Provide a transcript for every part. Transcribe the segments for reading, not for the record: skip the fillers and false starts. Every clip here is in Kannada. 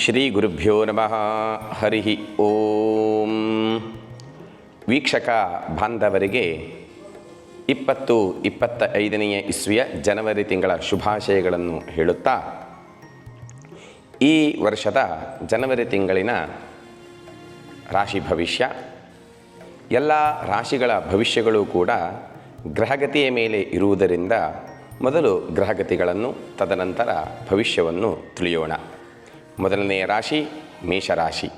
ಶ್ರೀ ಗುರುಭ್ಯೋ ನಮಃ. ಹರಿ ಓಂ. ವೀಕ್ಷಕ ಬಾಂಧವರಿಗೆ 2025ನೇ ಇಸ್ವಿಯ ಜನವರಿ ತಿಂಗಳ ಶುಭಾಶಯಗಳನ್ನು ಹೇಳುತ್ತಾ, ಈ ವರ್ಷದ ಜನವರಿ ತಿಂಗಳಿನ ರಾಶಿ ಭವಿಷ್ಯ, ಎಲ್ಲ ರಾಶಿಗಳ ಭವಿಷ್ಯಗಳು ಕೂಡ ಗ್ರಹಗತಿಯ ಮೇಲೆ ಇರುವುದರಿಂದ ಮೊದಲು ಗ್ರಹಗತಿಗಳನ್ನು, ತದನಂತರ ಭವಿಷ್ಯವನ್ನು ತಿಳಿಯೋಣ. ಮೊದಲನೆಯ ರಾಶಿ ಮೇಷರಾಶಿ.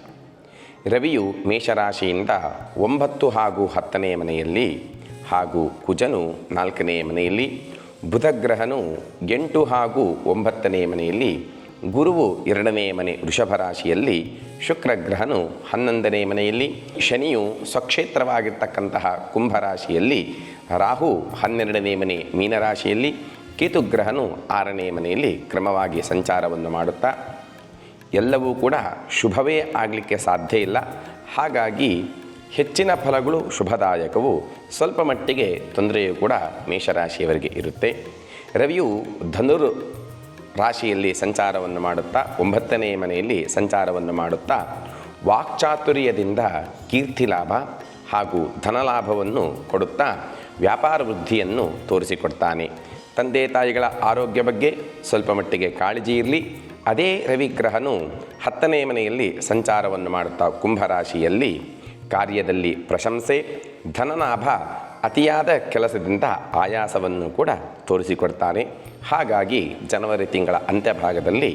ರವಿಯು ಮೇಷರಾಶಿಯಿಂದ 9 ಹಾಗೂ 10ನೇ ಮನೆಯಲ್ಲಿ, ಹಾಗೂ ಕುಜನು 4ನೇ ಮನೆಯಲ್ಲಿ, ಬುಧಗ್ರಹನು 8 ಹಾಗೂ 9ನೇ ಮನೆಯಲ್ಲಿ, ಗುರುವು 2ನೇ ಮನೆ ವೃಷಭ ರಾಶಿಯಲ್ಲಿ, ಶುಕ್ರಗ್ರಹನು 11ನೇ ಮನೆಯಲ್ಲಿ, ಶನಿಯು ಸ್ವಕ್ಷೇತ್ರವಾಗಿರ್ತಕ್ಕಂತಹ ಕುಂಭರಾಶಿಯಲ್ಲಿ, ರಾಹು 12ನೇ ಮನೆ ಮೀನರಾಶಿಯಲ್ಲಿ, ಕೇತುಗ್ರಹನು 6ನೇ ಮನೆಯಲ್ಲಿ ಕ್ರಮವಾಗಿ ಸಂಚಾರವನ್ನು ಮಾಡುತ್ತಾ, ಎಲ್ಲವೂ ಕೂಡ ಶುಭವೇ ಆಗಲಿಕ್ಕೆ ಸಾಧ್ಯ ಇಲ್ಲ. ಹಾಗಾಗಿ ಹೆಚ್ಚಿನ ಫಲಗಳು ಶುಭದಾಯಕವು, ಸ್ವಲ್ಪ ಮಟ್ಟಿಗೆ ತೊಂದರೆಯೂ ಕೂಡ ಮೇಷರಾಶಿಯವರಿಗೆ ಇರುತ್ತೆ. ರವಿಯು ಧನುರ್ ರಾಶಿಯಲ್ಲಿ ಸಂಚಾರವನ್ನು ಮಾಡುತ್ತಾ 9ನೇ ಮನೆಯಲ್ಲಿ ಸಂಚಾರವನ್ನು ಮಾಡುತ್ತಾ ವಾಕ್ಚಾತುರ್ಯದಿಂದ ಕೀರ್ತಿ ಲಾಭ ಹಾಗೂ ಧನಲಾಭವನ್ನು ಕೊಡುತ್ತಾ ವ್ಯಾಪಾರ ವೃದ್ಧಿಯನ್ನು ತೋರಿಸಿಕೊಡ್ತಾನೆ. ತಂದೆ ತಾಯಿಗಳ ಆರೋಗ್ಯ ಬಗ್ಗೆ ಸ್ವಲ್ಪ ಮಟ್ಟಿಗೆ ಕಾಳಜಿ ಇರಲಿ. ಅದೇ ರವಿಗ್ರಹನು 10ನೇ ಮನೆಯಲ್ಲಿ ಸಂಚಾರವನ್ನು ಮಾಡುತ್ತಾ ಕುಂಭರಾಶಿಯಲ್ಲಿ ಕಾರ್ಯದಲ್ಲಿ ಪ್ರಶಂಸೆ, ಧನಲಾಭ, ಅತಿಯಾದ ಕೆಲಸದಿಂದ ಆಯಾಸವನ್ನು ಕೂಡ ತೋರಿಸಿಕೊಡ್ತಾನೆ. ಹಾಗಾಗಿ ಜನವರಿ ತಿಂಗಳ ಅಂತ್ಯಭಾಗದಲ್ಲಿ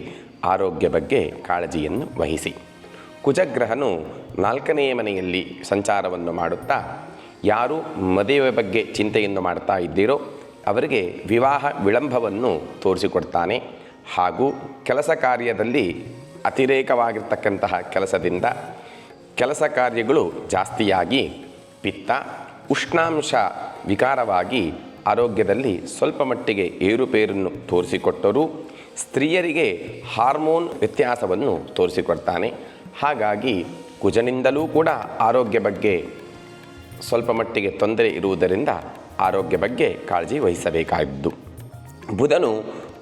ಆರೋಗ್ಯ ಬಗ್ಗೆ ಕಾಳಜಿಯನ್ನು ವಹಿಸಿ. ಕುಜಗ್ರಹನು 4ನೇ ಮನೆಯಲ್ಲಿ ಸಂಚಾರವನ್ನು ಮಾಡುತ್ತಾ, ಯಾರು ಮದುವೆ ಬಗ್ಗೆ ಚಿಂತೆಯನ್ನು ಮಾಡ್ತಾ ಇದ್ದೀರೋ ಅವರಿಗೆ ವಿವಾಹ ವಿಳಂಬವನ್ನು ತೋರಿಸಿಕೊಡ್ತಾನೆ. ಹಾಗೂ ಕೆಲಸ ಕಾರ್ಯದಲ್ಲಿ ಅತಿರೇಕವಾಗಿರ್ತಕ್ಕಂತಹ ಕೆಲಸದಿಂದ ಕೆಲಸ ಕಾರ್ಯಗಳು ಜಾಸ್ತಿಯಾಗಿ ಪಿತ್ತ, ಉಷ್ಣಾಂಶ ವಿಕಾರವಾಗಿ ಆರೋಗ್ಯದಲ್ಲಿ ಸ್ವಲ್ಪ ಮಟ್ಟಿಗೆ ಏರುಪೇರನ್ನು ತೋರಿಸಿಕೊಟ್ಟರೂ ಸ್ತ್ರೀಯರಿಗೆ ಹಾರ್ಮೋನ್ ವ್ಯತ್ಯಾಸವನ್ನು ತೋರಿಸಿಕೊಡ್ತಾನೆ. ಹಾಗಾಗಿ ಕುಜನಿಂದಲೂ ಕೂಡ ಆರೋಗ್ಯ ಬಗ್ಗೆ ಸ್ವಲ್ಪ ಮಟ್ಟಿಗೆ ತೊಂದರೆ ಇರುವುದರಿಂದ ಆರೋಗ್ಯ ಬಗ್ಗೆ ಕಾಳಜಿ ವಹಿಸಬೇಕಾಗಿದ್ದು. ಬುಧನು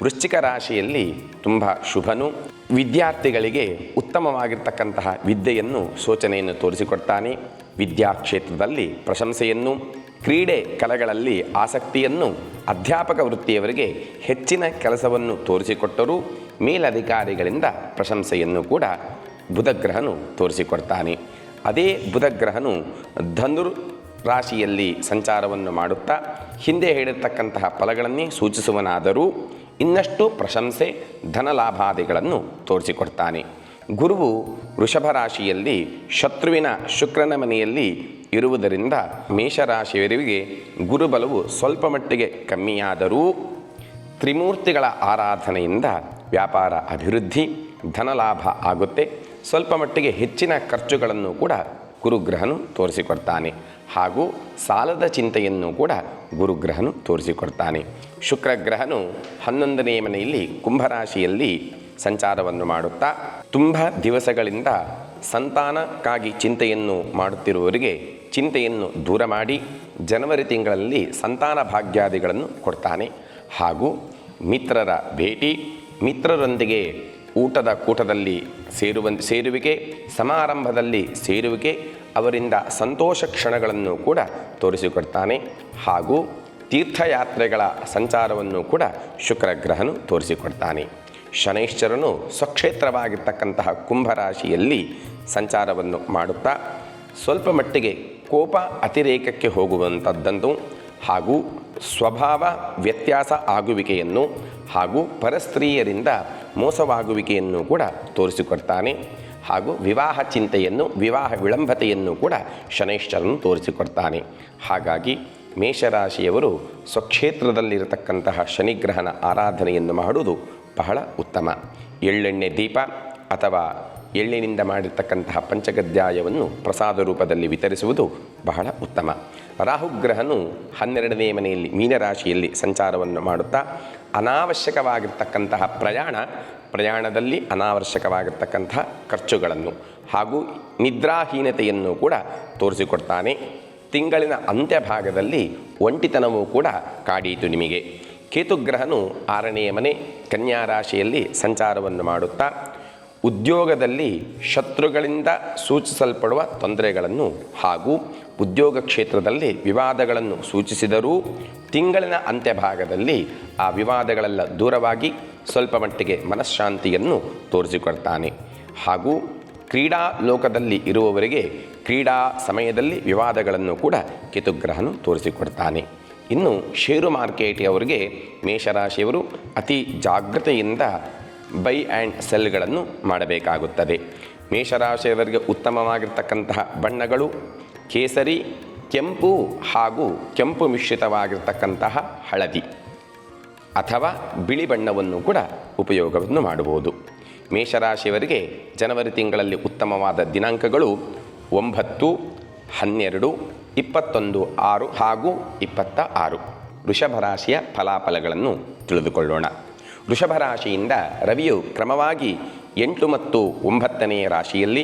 ವೃಶ್ಚಿಕ ರಾಶಿಯಲ್ಲಿ ತುಂಬ ಶುಭನು. ವಿದ್ಯಾರ್ಥಿಗಳಿಗೆ ಉತ್ತಮವಾಗಿರ್ತಕ್ಕಂತಹ ವಿದ್ಯೆಯನ್ನು, ಸೂಚನೆಯನ್ನು ತೋರಿಸಿಕೊಡ್ತಾನೆ. ವಿದ್ಯಾ ಕ್ಷೇತ್ರದಲ್ಲಿ ಪ್ರಶಂಸೆಯನ್ನು, ಕ್ರೀಡೆ ಕಲೆಗಳಲ್ಲಿ ಆಸಕ್ತಿಯನ್ನು, ಅಧ್ಯಾಪಕ ವೃತ್ತಿಯವರಿಗೆ ಹೆಚ್ಚಿನ ಕೆಲಸವನ್ನು ತೋರಿಸಿಕೊಟ್ಟರೂ ಮೇಲಧಿಕಾರಿಗಳಿಂದ ಪ್ರಶಂಸೆಯನ್ನು ಕೂಡ ಬುಧಗ್ರಹನು ತೋರಿಸಿಕೊಡ್ತಾನೆ. ಅದೇ ಬುಧಗ್ರಹನು ಧನುರ್ ರಾಶಿಯಲ್ಲಿ ಸಂಚಾರವನ್ನು ಮಾಡುತ್ತಾ ಹಿಂದೆ ಹೇಳಿರ್ತಕ್ಕಂತಹ ಫಲಗಳನ್ನೇ ಸೂಚಿಸುವನಾದರೂ ಇನ್ನಷ್ಟು ಪ್ರಶಂಸೆ, ಧನಲಾಭಾದಿಗಳನ್ನು ತೋರಿಸಿಕೊಡ್ತಾನೆ. ಗುರುವು ವೃಷಭ ರಾಶಿಯಲ್ಲಿ ಶತ್ರುವಿನ ಶುಕ್ರನ ಮನೆಯಲ್ಲಿ ಇರುವುದರಿಂದ ಮೇಷರಾಶಿಯವರಿಗೆ ಗುರುಬಲವು ಸ್ವಲ್ಪ ಮಟ್ಟಿಗೆ ಕಮ್ಮಿಯಾದರೂ ತ್ರಿಮೂರ್ತಿಗಳ ಆರಾಧನೆಯಿಂದ ವ್ಯಾಪಾರ ಅಭಿವೃದ್ಧಿ, ಧನಲಾಭ ಆಗುತ್ತೆ. ಸ್ವಲ್ಪ ಮಟ್ಟಿಗೆ ಹೆಚ್ಚಿನ ಖರ್ಚುಗಳನ್ನು ಕೂಡ ಗುರುಗ್ರಹನು ತೋರಿಸಿಕೊಡ್ತಾನೆ. ಹಾಗೂ ಸಾಲದ ಚಿಂತೆಯನ್ನು ಕೂಡ ಗುರುಗ್ರಹನು ತೋರಿಸಿಕೊಡ್ತಾನೆ. ಶುಕ್ರಗ್ರಹನು 11ನೇ ಮನೆಯಲ್ಲಿ ಕುಂಭರಾಶಿಯಲ್ಲಿ ಸಂಚಾರವನ್ನು ಮಾಡುತ್ತಾ, ತುಂಬ ದಿವಸಗಳಿಂದ ಸಂತಾನಕ್ಕಾಗಿ ಚಿಂತೆಯನ್ನು ಮಾಡುತ್ತಿರುವವರಿಗೆ ಚಿಂತೆಯನ್ನು ದೂರ ಮಾಡಿ ಜನವರಿ ತಿಂಗಳಲ್ಲಿ ಸಂತಾನ ಭಾಗ್ಯಾದಿಗಳನ್ನು ಕೊಡ್ತಾನೆ. ಹಾಗೂ ಮಿತ್ರರ ಭೇಟಿ, ಮಿತ್ರರೊಂದಿಗೆ ಊಟದ ಕೂಟದಲ್ಲಿ ಸೇರುವಿಕೆ, ಸಮಾರಂಭದಲ್ಲಿ ಸೇರುವಿಕೆ, ಅವರಿಂದ ಸಂತೋಷ ಕ್ಷಣಗಳನ್ನು ಕೂಡ ತೋರಿಸಿಕೊಡ್ತಾನೆ. ಹಾಗೂ ತೀರ್ಥಯಾತ್ರೆಗಳ ಸಂಚಾರವನ್ನು ಕೂಡ ಶುಕ್ರಗ್ರಹನು ತೋರಿಸಿಕೊಡ್ತಾನೆ. ಶನೈಶ್ಚರನು ಸ್ವಕ್ಷೇತ್ರವಾಗಿರ್ತಕ್ಕಂತಹ ಕುಂಭರಾಶಿಯಲ್ಲಿ ಸಂಚಾರವನ್ನು ಮಾಡುತ್ತಾ ಸ್ವಲ್ಪ ಮಟ್ಟಿಗೆ ಕೋಪ ಅತಿರೇಕಕ್ಕೆ ಹೋಗುವಂಥದ್ದನ್ನು, ಹಾಗೂ ಸ್ವಭಾವ ವ್ಯತ್ಯಾಸ ಆಗುವಿಕೆಯನ್ನು, ಹಾಗೂ ಪರಸ್ತ್ರೀಯರಿಂದ ಮೋಸವಾಗುವಿಕೆಯನ್ನು ಕೂಡ ತೋರಿಸಿಕೊಡ್ತಾನೆ. ಹಾಗೂ ವಿವಾಹ ಚಿಂತೆಯನ್ನು, ವಿವಾಹ ವಿಳಂಬತೆಯನ್ನು ಕೂಡ ಶನೈಶ್ಚರನು ತೋರಿಸಿಕೊಡ್ತಾನೆ. ಹಾಗಾಗಿ ಮೇಷರಾಶಿಯವರು ಸ್ವಕ್ಷೇತ್ರದಲ್ಲಿರತಕ್ಕಂತಹ ಶನಿಗ್ರಹನ ಆರಾಧನೆಯನ್ನು ಮಾಡುವುದು ಬಹಳ ಉತ್ತಮ. ಎಳ್ಳೆಣ್ಣೆ ದೀಪ ಅಥವಾ ಎಳ್ಳಿನಿಂದ ಮಾಡಿರ್ತಕ್ಕಂತಹ ಪಂಚಗದ್ಯಾಯವನ್ನು ಪ್ರಸಾದ ರೂಪದಲ್ಲಿ ವಿತರಿಸುವುದು ಬಹಳ ಉತ್ತಮ. ರಾಹುಗ್ರಹನು 12ನೇ ಮನೆಯಲ್ಲಿ ಮೀನರಾಶಿಯಲ್ಲಿ ಸಂಚಾರವನ್ನು ಮಾಡುತ್ತಾ ಅನಾವಶ್ಯಕವಾಗಿರ್ತಕ್ಕಂತಹ ಪ್ರಯಾಣದಲ್ಲಿ ಅನಾವಶ್ಯಕವಾಗಿರ್ತಕ್ಕಂತಹ ಖರ್ಚುಗಳನ್ನು ಹಾಗೂ ನಿದ್ರಾಹೀನತೆಯನ್ನು ಕೂಡ ತೋರಿಸಿಕೊಡ್ತಾನೆ. ತಿಂಗಳಿನ ಅಂತ್ಯಭಾಗದಲ್ಲಿ ಒಂಟಿತನವೂ ಕೂಡ ಕಾಡೀತು ನಿಮಗೆ. ಕೇತುಗ್ರಹನು 6ನೇ ಮನೆ ಕನ್ಯಾ ರಾಶಿಯಲ್ಲಿ ಸಂಚಾರವನ್ನು ಮಾಡುತ್ತಾ ಉದ್ಯೋಗದಲ್ಲಿ ಶತ್ರುಗಳಿಂದ ಸೂಚಿಸಲ್ಪಡುವ ತೊಂದರೆಗಳನ್ನು ಹಾಗೂ ಉದ್ಯೋಗ ಕ್ಷೇತ್ರದಲ್ಲಿ ವಿವಾದಗಳನ್ನು ಸೂಚಿಸಿದರೂ ತಿಂಗಳಿನ ಅಂತ್ಯಭಾಗದಲ್ಲಿ ಆ ವಿವಾದಗಳೆಲ್ಲ ದೂರವಾಗಿ ಸ್ವಲ್ಪ ಮಟ್ಟಿಗೆ ಮನಃಶಾಂತಿಯನ್ನು ತೋರಿಸಿಕೊಡ್ತಾನೆ. ಹಾಗೂ ಕ್ರೀಡಾ ಲೋಕದಲ್ಲಿ ಇರುವವರಿಗೆ ಕ್ರೀಡಾ ಸಮಯದಲ್ಲಿ ವಿವಾದಗಳನ್ನು ಕೂಡ ಕೇತುಗ್ರಹನು ತೋರಿಸಿಕೊಡ್ತಾನೆ. ಇನ್ನು ಷೇರು ಮಾರ್ಕೆಟಿಯವರಿಗೆ ಮೇಷರಾಶಿಯವರು ಅತಿ ಜಾಗೃತೆಯಿಂದ ಬೈ ಆ್ಯಂಡ್ ಸೆಲ್ಗಳನ್ನು ಮಾಡಬೇಕಾಗುತ್ತದೆ. ಮೇಷರಾಶಿಯವರಿಗೆ ಉತ್ತಮವಾಗಿರ್ತಕ್ಕಂತಹ ಬಣ್ಣಗಳು ಕೇಸರಿ, ಕೆಂಪು ಹಾಗೂ ಕೆಂಪು ಮಿಶ್ರಿತವಾಗಿರ್ತಕ್ಕಂತಹ ಹಳದಿ ಅಥವಾ ಬಿಳಿ ಬಣ್ಣವನ್ನು ಕೂಡ ಉಪಯೋಗವನ್ನು ಮಾಡಬಹುದು. ಮೇಷರಾಶಿಯವರಿಗೆ ಜನವರಿ ತಿಂಗಳಲ್ಲಿ ಉತ್ತಮವಾದ ದಿನಾಂಕಗಳು 9, 12, 21, 6 ಹಾಗೂ 26. ವೃಷಭ ರಾಶಿಯ ಫಲಾಫಲಗಳನ್ನು ತಿಳಿದುಕೊಳ್ಳೋಣ. ವೃಷಭ ರಾಶಿಯಿಂದ ರವಿಯು ಕ್ರಮವಾಗಿ 8 ಮತ್ತು 9ನೇ ರಾಶಿಯಲ್ಲಿ,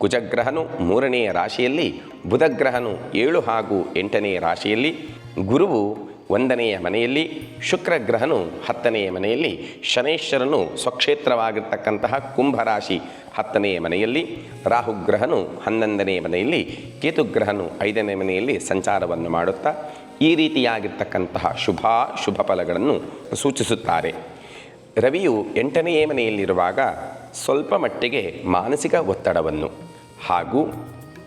ಕುಜಗ್ರಹನು 3ನೇ ರಾಶಿಯಲ್ಲಿ, ಬುಧಗ್ರಹನು 7 ಹಾಗೂ 8ನೇ ರಾಶಿಯಲ್ಲಿ, ಗುರುವು 1ನೆಯ ಮನೆಯಲ್ಲಿ, ಶುಕ್ರಗ್ರಹನು 10ನೆಯ ಮನೆಯಲ್ಲಿ, ಶನೈಶ್ವರನು ಸ್ವಕ್ಷೇತ್ರವಾಗಿರ್ತಕ್ಕಂತಹ ಕುಂಭರಾಶಿ 10ನೆಯ ಮನೆಯಲ್ಲಿ, ರಾಹುಗ್ರಹನು 11ನೇ ಮನೆಯಲ್ಲಿ, ಕೇತುಗ್ರಹನು 5ನೇ ಮನೆಯಲ್ಲಿ ಸಂಚಾರವನ್ನು ಮಾಡುತ್ತಾ ಈ ರೀತಿಯಾಗಿರ್ತಕ್ಕಂತಹ ಶುಭ ಫಲಗಳನ್ನು ಸೂಚಿಸುತ್ತಾರೆ. ರವಿಯು 8ನೇ ಮನೆಯಲ್ಲಿರುವಾಗ ಸ್ವಲ್ಪ ಮಟ್ಟಿಗೆ ಮಾನಸಿಕ ಒತ್ತಡವನ್ನು ಹಾಗೂ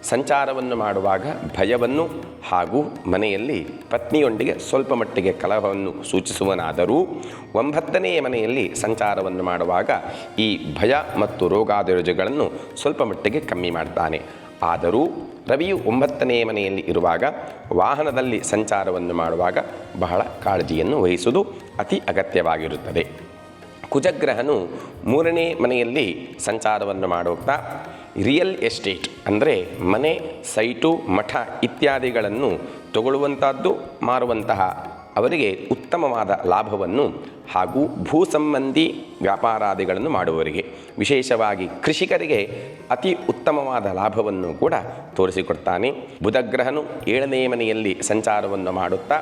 ಸಂಚಾರವನ್ನು ಮಾಡುವಾಗ ಭಯವನ್ನು ಹಾಗೂ ಮನೆಯಲ್ಲಿ ಪತ್ನಿಯೊಂದಿಗೆ ಸ್ವಲ್ಪ ಮಟ್ಟಿಗೆ ಕಲಹವನ್ನು ಸೂಚಿಸುವನಾದರೂ 9ನೇ ಮನೆಯಲ್ಲಿ ಸಂಚಾರವನ್ನು ಮಾಡುವಾಗ ಈ ಭಯ ಮತ್ತು ರೋಗಾದಿರುಜಗಳನ್ನು ಸ್ವಲ್ಪ ಮಟ್ಟಿಗೆ ಕಮ್ಮಿ ಮಾಡ್ತಾನೆ. ಆದರೂ ರವಿಯು 9ನೇ ಮನೆಯಲ್ಲಿ ಇರುವಾಗ ವಾಹನದಲ್ಲಿ ಸಂಚಾರವನ್ನು ಮಾಡುವಾಗ ಬಹಳ ಕಾಳಜಿಯನ್ನು ವಹಿಸುವುದು ಅತಿ ಅಗತ್ಯವಾಗಿರುತ್ತದೆ. ಕುಜಗ್ರಹನು 3ನೇ ಮನೆಯಲ್ಲಿ ಸಂಚಾರವನ್ನು ಮಾಡುತ್ತಾ ರಿಯಲ್ ಎಸ್ಟೇಟ್ ಅಂದರೆ ಮನೆ, ಸೈಟು, ಮಠ ಇತ್ಯಾದಿಗಳನ್ನು ತಗೊಳ್ಳುವಂಥದ್ದು, ಮಾರುವಂತಹ ಅವರಿಗೆ ಉತ್ತಮವಾದ ಲಾಭವನ್ನು ಹಾಗೂ ಭೂ ಸಂಬಂಧಿ ವ್ಯಾಪಾರಾದಿಗಳನ್ನು ಮಾಡುವವರಿಗೆ, ವಿಶೇಷವಾಗಿ ಕೃಷಿಕರಿಗೆ ಅತಿ ಉತ್ತಮವಾದ ಲಾಭವನ್ನು ಕೂಡ ತೋರಿಸಿಕೊಡ್ತಾನೆ. ಬುಧಗ್ರಹನು 7ನೇ ಮನೆಯಲ್ಲಿ ಸಂಚಾರವನ್ನು ಮಾಡುತ್ತಾ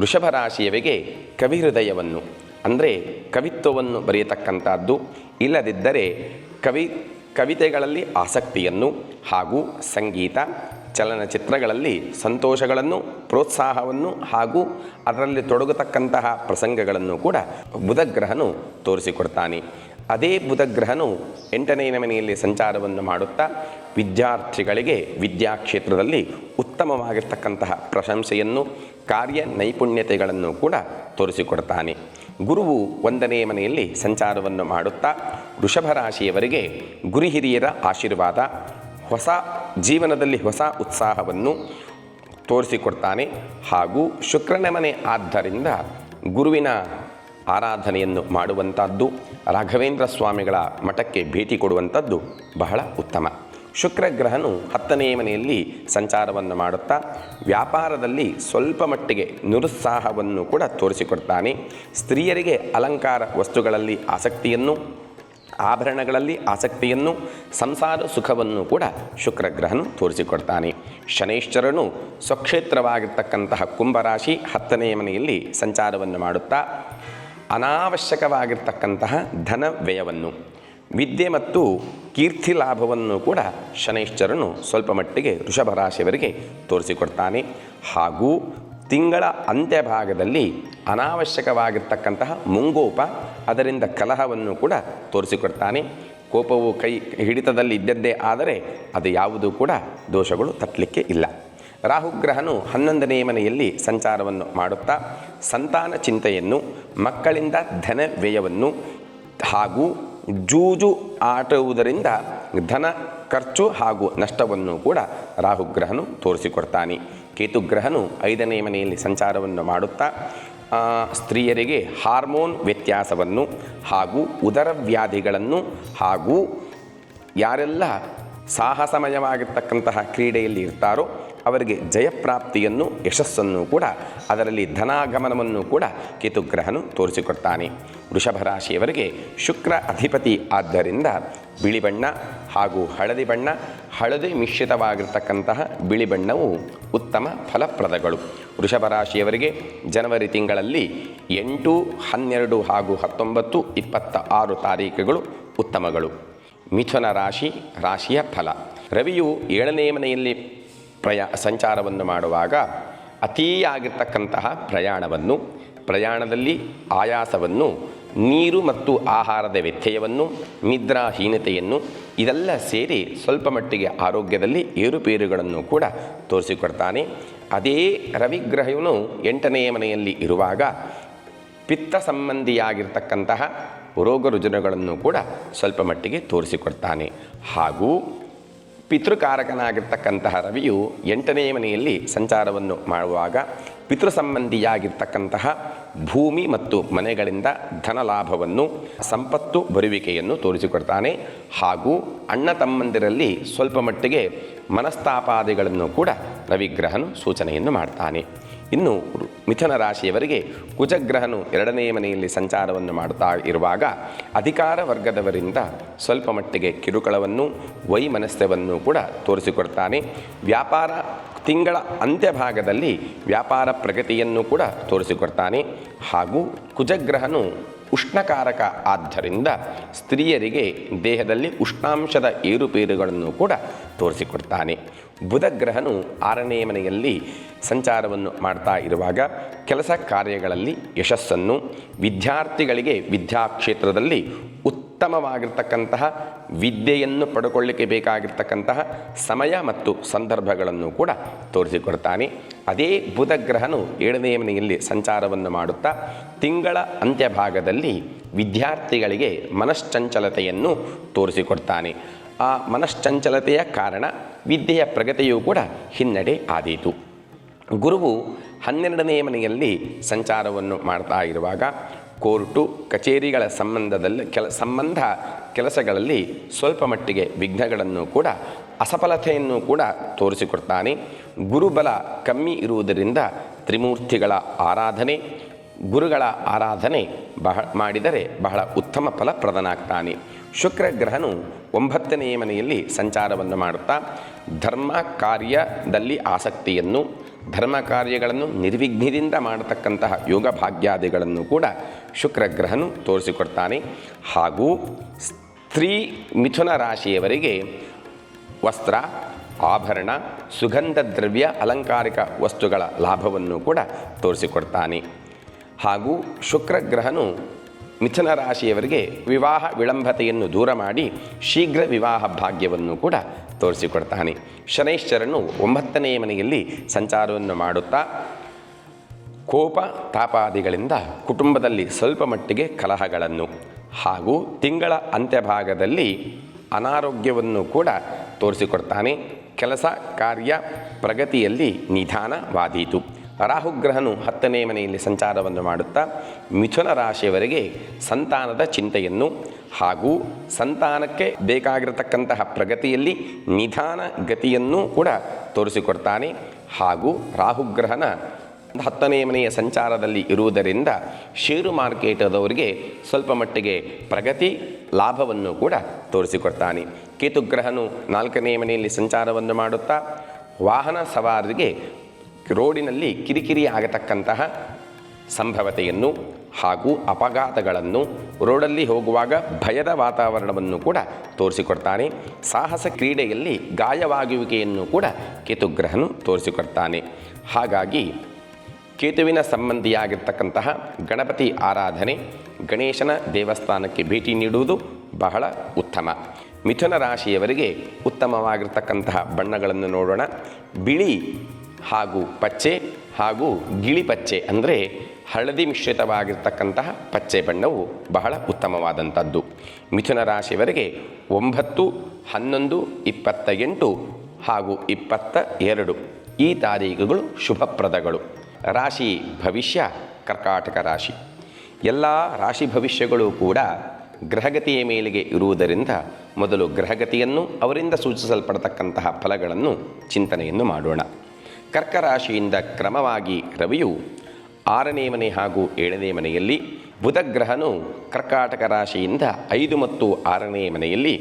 ವೃಷಭ ರಾಶಿಯವರಿಗೆ ಕವಿಹೃದಯವನ್ನು ಅಂದರೆ ಕವಿತ್ವವನ್ನು ಬರೆಯತಕ್ಕಂಥದ್ದು, ಇಲ್ಲದಿದ್ದರೆ ಕವಿತೆಗಳಲ್ಲಿ ಆಸಕ್ತಿಯನ್ನು ಹಾಗೂ ಸಂಗೀತ, ಚಲನಚಿತ್ರಗಳಲ್ಲಿ ಸಂತೋಷಗಳನ್ನು, ಪ್ರೋತ್ಸಾಹವನ್ನು ಹಾಗೂ ಅದರಲ್ಲಿ ತೊಡಗತಕ್ಕಂತಹ ಪ್ರಸಂಗಗಳನ್ನು ಕೂಡ ಬುಧಗ್ರಹನು ತೋರಿಸಿಕೊಡ್ತಾನೆ. ಅದೇ ಬುಧಗ್ರಹನು 8ನೇ ಮನೆಯಲ್ಲಿ ಸಂಚಾರವನ್ನು ಮಾಡುತ್ತಾ ವಿದ್ಯಾರ್ಥಿಗಳಿಗೆ ವಿದ್ಯಾಕ್ಷೇತ್ರದಲ್ಲಿ ಉತ್ತಮವಾಗಿರ್ತಕ್ಕಂತಹ ಪ್ರಶಂಸೆಯನ್ನು, ಕಾರ್ಯ ನೈಪುಣ್ಯತೆಗಳನ್ನು ಕೂಡ ತೋರಿಸಿಕೊಡ್ತಾನೆ. ಗುರುವು 1ನೇ ಮನೆಯಲ್ಲಿ ಸಂಚಾರವನ್ನು ಮಾಡುತ್ತಾ ವೃಷಭ ರಾಶಿಯವರಿಗೆ ಗುರು ಹಿರಿಯರ ಆಶೀರ್ವಾದ, ಹೊಸ ಜೀವನದಲ್ಲಿ ಹೊಸ ಉತ್ಸಾಹವನ್ನು ತೋರಿಸಿಕೊಡ್ತಾನೆ. ಹಾಗೂ ಶುಕ್ರನ ಮನೆ ಆದ್ದರಿಂದ ಗುರುವಿನ ಆರಾಧನೆಯನ್ನು ಮಾಡುವಂಥದ್ದು, ರಾಘವೇಂದ್ರ ಸ್ವಾಮಿಗಳ ಮಠಕ್ಕೆ ಭೇಟಿ ಕೊಡುವಂಥದ್ದು ಬಹಳ ಉತ್ತಮ. ಶುಕ್ರಗ್ರಹನು 10ನೇ ಮನೆಯಲ್ಲಿ ಸಂಚಾರವನ್ನು ಮಾಡುತ್ತಾ ವ್ಯಾಪಾರದಲ್ಲಿ ಸ್ವಲ್ಪ ಮಟ್ಟಿಗೆ ನಿರುತ್ಸಾಹವನ್ನು ಕೂಡ ತೋರಿಸಿಕೊಡ್ತಾನೆ. ಸ್ತ್ರೀಯರಿಗೆ ಅಲಂಕಾರ ವಸ್ತುಗಳಲ್ಲಿ ಆಸಕ್ತಿಯನ್ನು, ಆಭರಣಗಳಲ್ಲಿ ಆಸಕ್ತಿಯನ್ನು, ಸಂಸಾರ ಸುಖವನ್ನು ಕೂಡ ಶುಕ್ರಗ್ರಹನು ತೋರಿಸಿಕೊಡ್ತಾನೆ. ಶನೈಶ್ವರನು ಸ್ವಕ್ಷೇತ್ರವಾಗಿರ್ತಕ್ಕಂತಹ ಕುಂಭರಾಶಿ 10ನೇ ಮನೆಯಲ್ಲಿ ಸಂಚಾರವನ್ನು ಮಾಡುತ್ತಾ ಅನಾವಶ್ಯಕವಾಗಿರ್ತಕ್ಕಂತಹ ಧನ ವ್ಯಯವನ್ನು, ವಿದ್ಯೆ ಮತ್ತು ಕೀರ್ತಿ ಲಾಭವನ್ನು ಕೂಡ ಶನೈಶ್ವರನು ಸ್ವಲ್ಪ ಮಟ್ಟಿಗೆ ವೃಷಭ ರಾಶಿಯವರಿಗೆ ತೋರಿಸಿಕೊಡ್ತಾನೆ. ಹಾಗೂ ತಿಂಗಳ ಅಂತ್ಯಭಾಗದಲ್ಲಿ ಅನಾವಶ್ಯಕವಾಗಿರ್ತಕ್ಕಂತಹ ಮುಂಗೋಪ, ಅದರಿಂದ ಕಲಹವನ್ನು ಕೂಡ ತೋರಿಸಿಕೊಡ್ತಾನೆ. ಕೋಪವು ಕೈ ಹಿಡಿತದಲ್ಲಿ ಇದ್ದದ್ದೇ ಆದರೆ ಅದು ಯಾವುದೂ ಕೂಡ ದೋಷಗಳು ತಟ್ಟಲಿಕ್ಕೆ ಇಲ್ಲ. ರಾಹುಗ್ರಹನು 11ನೇ ಮನೆಯಲ್ಲಿ ಸಂಚಾರವನ್ನು ಮಾಡುತ್ತಾ ಸಂತಾನ ಚಿಂತೆಯನ್ನು, ಮಕ್ಕಳಿಂದ ಧನ ವ್ಯಯವನ್ನು ಹಾಗೂ ಜೂಜು ಆಡುವುದರಿಂದ ಧನ ಖರ್ಚು ಹಾಗೂ ನಷ್ಟವನ್ನು ಕೂಡ ರಾಹುಗ್ರಹನು ತೋರಿಸಿಕೊಡ್ತಾನೆ. ಕೇತುಗ್ರಹನು 5ನೇ ಮನೆಯಲ್ಲಿ ಸಂಚಾರವನ್ನು ಮಾಡುತ್ತಾ ಸ್ತ್ರೀಯರಿಗೆ ಹಾರ್ಮೋನ್ ವ್ಯತ್ಯಾಸವನ್ನು ಹಾಗೂ ಉದರ ವ್ಯಾಧಿಗಳನ್ನು ಹಾಗೂ ಯಾರೆಲ್ಲ ಸಾಹಸಮಯವಾಗಿರ್ತಕ್ಕಂತಹ ಕ್ರೀಡೆಯಲ್ಲಿ ಇರ್ತಾರೋ ಅವರಿಗೆ ಜಯಪ್ರಾಪ್ತಿಯನ್ನು, ಯಶಸ್ಸನ್ನು ಕೂಡ, ಅದರಲ್ಲಿ ಧನಾಗಮನವನ್ನು ಕೂಡ ಕೇತುಗ್ರಹನು ತೋರಿಸಿಕೊಡ್ತಾನೆ. ವೃಷಭ ರಾಶಿಯವರಿಗೆ ಶುಕ್ರ ಅಧಿಪತಿ ಆದ್ದರಿಂದ ಬಿಳಿ ಬಣ್ಣ ಹಾಗೂ ಹಳದಿ ಬಣ್ಣ, ಹಳದಿ ಮಿಶ್ರಿತವಾಗಿರ್ತಕ್ಕಂತಹ ಬಿಳಿ ಬಣ್ಣವು ಉತ್ತಮ ಫಲಪ್ರದಗಳು. ವೃಷಭ ರಾಶಿಯವರಿಗೆ ಜನವರಿ ತಿಂಗಳಲ್ಲಿ 8, 12 ಹಾಗೂ 19, 26 ತಾರೀಖುಗಳು ಉತ್ತಮಗಳು. ಮಿಥುನ ರಾಶಿಯ ಫಲ. ರವಿಯು 7ನೇ ಮನೆಯಲ್ಲಿ ಸಂಚಾರವನ್ನು ಮಾಡುವಾಗ ಅತೀಯಾಗಿರ್ತಕ್ಕಂತಹ ಪ್ರಯಾಣದಲ್ಲಿ ಆಯಾಸವನ್ನು, ನೀರು ಮತ್ತು ಆಹಾರದ ವ್ಯತ್ಯಯವನ್ನು, ನಿದ್ರಾಹೀನತೆಯನ್ನು ಇದೆಲ್ಲ ಸೇರಿ ಸ್ವಲ್ಪ ಮಟ್ಟಿಗೆ ಆರೋಗ್ಯದಲ್ಲಿ ಏರುಪೇರುಗಳನ್ನು ಕೂಡ ತೋರಿಸಿಕೊಡ್ತಾನೆ. ಅದೇ ರವಿಗ್ರಹನು 8ನೇ ಮನೆಯಲ್ಲಿ ಇರುವಾಗ ಪಿತ್ತ ಸಂಬಂಧಿಯಾಗಿರ್ತಕ್ಕಂತಹ ರೋಗ ರುಜಿನಗಳನ್ನು ಕೂಡ ಸ್ವಲ್ಪ ಮಟ್ಟಿಗೆ ತೋರಿಸಿಕೊಡ್ತಾನೆ. ಹಾಗೂ ಪಿತೃಕಾರಕನಾಗಿರ್ತಕ್ಕಂತಹ ರವಿಯು 8ನೇ ಮನೆಯಲ್ಲಿ ಸಂಚಾರವನ್ನು ಮಾಡುವಾಗ ಪಿತೃ ಸಂಬಂಧಿಯಾಗಿರ್ತಕ್ಕಂತಹ ಭೂಮಿ ಮತ್ತು ಮನೆಗಳಿಂದ ಧನಲಾಭವನ್ನು, ಸಂಪತ್ತು ಬರುವಿಕೆಯನ್ನು ತೋರಿಸಿಕೊಡ್ತಾನೆ. ಹಾಗೂ ಅಣ್ಣ ತಮ್ಮಂದಿರಲ್ಲಿ ಸ್ವಲ್ಪ ಮಟ್ಟಿಗೆ ಮನಸ್ತಾಪಾದಿಗಳನ್ನು ಕೂಡ ರವಿಗ್ರಹನು ಸೂಚನೆಯನ್ನು ಮಾಡ್ತಾನೆ. ಇನ್ನು ಮಿಥುನ ರಾಶಿಯವರಿಗೆ ಕುಜಗ್ರಹನು 2ನೇ ಮನೆಯಲ್ಲಿ ಸಂಚಾರವನ್ನು ಮಾಡ್ತಾ ಇರುವಾಗ ಅಧಿಕಾರ ವರ್ಗದವರಿಂದ ಸ್ವಲ್ಪ ಮಟ್ಟಿಗೆ ಕಿರುಕುಳವನ್ನು, ವೈಮನಸ್ಯವನ್ನು ಕೂಡ ತೋರಿಸಿಕೊಡ್ತಾನೆ. ವ್ಯಾಪಾರ ತಿಂಗಳ ಅಂತ್ಯಭಾಗದಲ್ಲಿ ವ್ಯಾಪಾರ ಪ್ರಗತಿಯನ್ನು ಕೂಡ ತೋರಿಸಿಕೊಡ್ತಾನೆ. ಹಾಗೂ ಕುಜಗ್ರಹನು ಉಷ್ಣಕಾರಕ ಆದ್ದರಿಂದ ಸ್ತ್ರೀಯರಿಗೆ ದೇಹದಲ್ಲಿ ಉಷ್ಣಾಂಶದ ಏರುಪೇರುಗಳನ್ನು ಕೂಡ ತೋರಿಸಿಕೊಡ್ತಾನೆ. ಬುಧಗ್ರಹನು 6ನೇ ಮನೆಯಲ್ಲಿ ಸಂಚಾರವನ್ನು ಮಾಡ್ತಾ ಇರುವಾಗ ಕೆಲಸ ಕಾರ್ಯಗಳಲ್ಲಿ ಯಶಸ್ಸನ್ನು, ವಿದ್ಯಾರ್ಥಿಗಳಿಗೆ ವಿದ್ಯಾಕ್ಷೇತ್ರದಲ್ಲಿ ಉತ್ತಮವಾಗಿರ್ತಕ್ಕಂತಹ ವಿದ್ಯೆಯನ್ನು ಪಡ್ಕೊಳ್ಳಿಕ್ಕೆ ಬೇಕಾಗಿರ್ತಕ್ಕಂತಹ ಸಮಯ ಮತ್ತು ಸಂದರ್ಭಗಳನ್ನು ಕೂಡ ತೋರಿಸಿಕೊಡ್ತಾನೆ. ಅದೇ ಬುಧಗ್ರಹನು 7ನೇ ಮನೆಯಲ್ಲಿ ಸಂಚಾರವನ್ನು ಮಾಡುತ್ತಾ ತಿಂಗಳ ಅಂತ್ಯಭಾಗದಲ್ಲಿ ವಿದ್ಯಾರ್ಥಿಗಳಿಗೆ ಮನಶ್ಚಂಚಲತೆಯನ್ನು ತೋರಿಸಿಕೊಡ್ತಾನೆ. ಆ ಮನಶ್ಚಂಚಲತೆಯ ಕಾರಣ ವಿದ್ಯೆಯ ಪ್ರಗತಿಯೂ ಕೂಡ ಹಿನ್ನಡೆ ಆದೀತು. ಗುರುವು 12ನೇ ಮನೆಯಲ್ಲಿ ಸಂಚಾರವನ್ನು ಮಾಡ್ತಾ ಇರುವಾಗ ಕೋರ್ಟು ಕಚೇರಿಗಳ ಕೆಲಸಗಳಲ್ಲಿ ಸ್ವಲ್ಪ ಮಟ್ಟಿಗೆ ವಿಘ್ನಗಳನ್ನು ಕೂಡ, ಅಸಫಲತೆಯನ್ನು ಕೂಡ ತೋರಿಸಿಕೊಡ್ತಾನೆ. ಗುರುಬಲ ಕಮ್ಮಿ ಇರುವುದರಿಂದ ತ್ರಿಮೂರ್ತಿಗಳ ಆರಾಧನೆ, ಗುರುಗಳ ಆರಾಧನೆ ಮಾಡಿದರೆ ಬಹಳ ಉತ್ತಮ ಫಲಪ್ರದನಾಗ್ತಾನೆ. ಶುಕ್ರಗ್ರಹನು 9ನೇ ಮನೆಯಲ್ಲಿ ಸಂಚಾರವನ್ನು ಮಾಡುತ್ತಾ ಧರ್ಮ ಕಾರ್ಯದಲ್ಲಿ ಆಸಕ್ತಿಯನ್ನು, ಧರ್ಮ ಕಾರ್ಯಗಳನ್ನು ನಿರ್ವಿಘ್ನದಿಂದ ಮಾಡತಕ್ಕಂತಹ ಯೋಗ ಭಾಗ್ಯಾದಿಗಳನ್ನು ಕೂಡ ಶುಕ್ರಗ್ರಹನು ತೋರಿಸಿಕೊಡ್ತಾನೆ. ಹಾಗೂ ಮಿಥುನ ರಾಶಿಯವರಿಗೆ ವಸ್ತ್ರ, ಆಭರಣ, ಸುಗಂಧ ದ್ರವ್ಯ, ಅಲಂಕಾರಿಕ ವಸ್ತುಗಳ ಲಾಭವನ್ನು ಕೂಡ ತೋರಿಸಿಕೊಡ್ತಾನೆ. ಹಾಗೂ ಶುಕ್ರಗ್ರಹನು ಮಿಥುನ ರಾಶಿಯವರಿಗೆ ವಿವಾಹ ವಿಳಂಬತೆಯನ್ನು ದೂರ ಮಾಡಿ ಶೀಘ್ರ ವಿವಾಹ ಭಾಗ್ಯವನ್ನು ಕೂಡ ತೋರಿಸಿಕೊಡ್ತಾನೆ. ಶನೈಶ್ಚರನು 9ನೇ ಮನೆಯಲ್ಲಿ ಸಂಚಾರವನ್ನು ಮಾಡುತ್ತಾ ಕೋಪ ತಾಪಾದಿಗಳಿಂದ ಕುಟುಂಬದಲ್ಲಿ ಸ್ವಲ್ಪ ಮಟ್ಟಿಗೆ ಕಲಹಗಳನ್ನು, ಹಾಗೂ ತಿಂಗಳ ಅಂತ್ಯಭಾಗದಲ್ಲಿ ಅನಾರೋಗ್ಯವನ್ನು ಕೂಡ ತೋರಿಸಿಕೊಡ್ತಾನೆ. ಕೆಲಸ ಕಾರ್ಯ ಪ್ರಗತಿಯಲ್ಲಿ ನಿಧಾನವಾದೀತು. ರಾಹುಗ್ರಹನು 10ನೇ ಮನೆಯಲ್ಲಿ ಸಂಚಾರವನ್ನು ಮಾಡುತ್ತಾ ಮಿಥುನ ರಾಶಿಯವರಿಗೆ ಸಂತಾನದ ಚಿಂತೆಯನ್ನು, ಹಾಗೂ ಸಂತಾನಕ್ಕೆ ಬೇಕಾಗಿರತಕ್ಕಂತಹ ಪ್ರಗತಿಯಲ್ಲಿ ನಿಧಾನ ಗತಿಯನ್ನು ಕೂಡ ತೋರಿಸಿಕೊಡ್ತಾನೆ. ಹಾಗೂ ರಾಹುಗ್ರಹನ 10ನೇ ಮನೆಯ ಸಂಚಾರದಲ್ಲಿ ಇರುವುದರಿಂದ ಷೇರು ಮಾರ್ಕೆಟದವರಿಗೆ ಸ್ವಲ್ಪ ಮಟ್ಟಿಗೆ ಪ್ರಗತಿ, ಲಾಭವನ್ನು ಕೂಡ ತೋರಿಸಿಕೊಡ್ತಾನೆ. ಕೇತುಗ್ರಹನು 4ನೇ ಮನೆಯಲ್ಲಿ ಸಂಚಾರವನ್ನು ಮಾಡುತ್ತಾ ವಾಹನ ಸವಾರರಿಗೆ ರೋಡಿನಲ್ಲಿ ಕಿರಿಕಿರಿ ಆಗತಕ್ಕಂತಹ ಸಂಭವತೆಯನ್ನು, ಹಾಗೂ ಅಪಘಾತಗಳನ್ನು, ರೋಡಲ್ಲಿ ಹೋಗುವಾಗ ಭಯದ ವಾತಾವರಣವನ್ನು ಕೂಡ ತೋರಿಸಿಕೊಡ್ತಾನೆ. ಸಾಹಸ ಕ್ರೀಡೆಯಲ್ಲಿ ಗಾಯವಾಗುವಿಕೆಯನ್ನು ಕೂಡ ಕೇತುಗ್ರಹನು ತೋರಿಸಿಕೊಡ್ತಾನೆ. ಹಾಗಾಗಿ ಕೇತುವಿನ ಸಂಬಂಧಿಯಾಗಿರ್ತಕ್ಕಂತಹ ಗಣಪತಿ ಆರಾಧನೆ, ಗಣೇಶನ ದೇವಸ್ಥಾನಕ್ಕೆ ಭೇಟಿ ನೀಡುವುದು ಬಹಳ ಉತ್ತಮ. ಮಿಥುನ ರಾಶಿಯವರಿಗೆ ಉತ್ತಮವಾಗಿರ್ತಕ್ಕಂತಹ ಬಣ್ಣಗಳನ್ನು ನೋಡೋಣ. ಬಿಳಿ ಹಾಗೂ ಪಚ್ಚೆ ಹಾಗೂ ಗಿಳಿ ಪಚ್ಚೆ ಅಂದರೆ ಹಳದಿ ಮಿಶ್ರಿತವಾಗಿರ್ತಕ್ಕಂತಹ ಪಚ್ಚೆ ಬಣ್ಣವು ಬಹಳ ಉತ್ತಮವಾದಂಥದ್ದು. ಮಿಥುನ ರಾಶಿಯವರಿಗೆ 9, 11, 28 ಹಾಗೂ 22 ಈ ತಾರೀಖುಗಳು ಶುಭಪ್ರದಗಳು. ರಾಶಿ ಭವಿಷ್ಯ ಕರ್ಕಾಟಕ ರಾಶಿ. ಎಲ್ಲ ರಾಶಿ ಭವಿಷ್ಯಗಳು ಕೂಡ ಗ್ರಹಗತಿಯ ಮೇಲೆಗೆ ಇರುವುದರಿಂದ ಮೊದಲು ಗ್ರಹಗತಿಯನ್ನು, ಅವರಿಂದ ಸೂಚಿಸಲ್ಪಡತಕ್ಕಂತಹ ಫಲಗಳನ್ನು ಚಿಂತನೆಯನ್ನು ಮಾಡೋಣ. ಕರ್ಕ ರಾಶಿಯಿಂದ ಕ್ರಮವಾಗಿ ರವಿಯು 6ನೇ ಮನೆ ಹಾಗೂ 7ನೇ ಮನೆಯಲ್ಲಿ, ಬುಧಗ್ರಹನು ಕರ್ಕಾಟಕ ರಾಶಿಯಿಂದ 5 ಮತ್ತು 6ನೇ ಮನೆಯಲ್ಲಿ,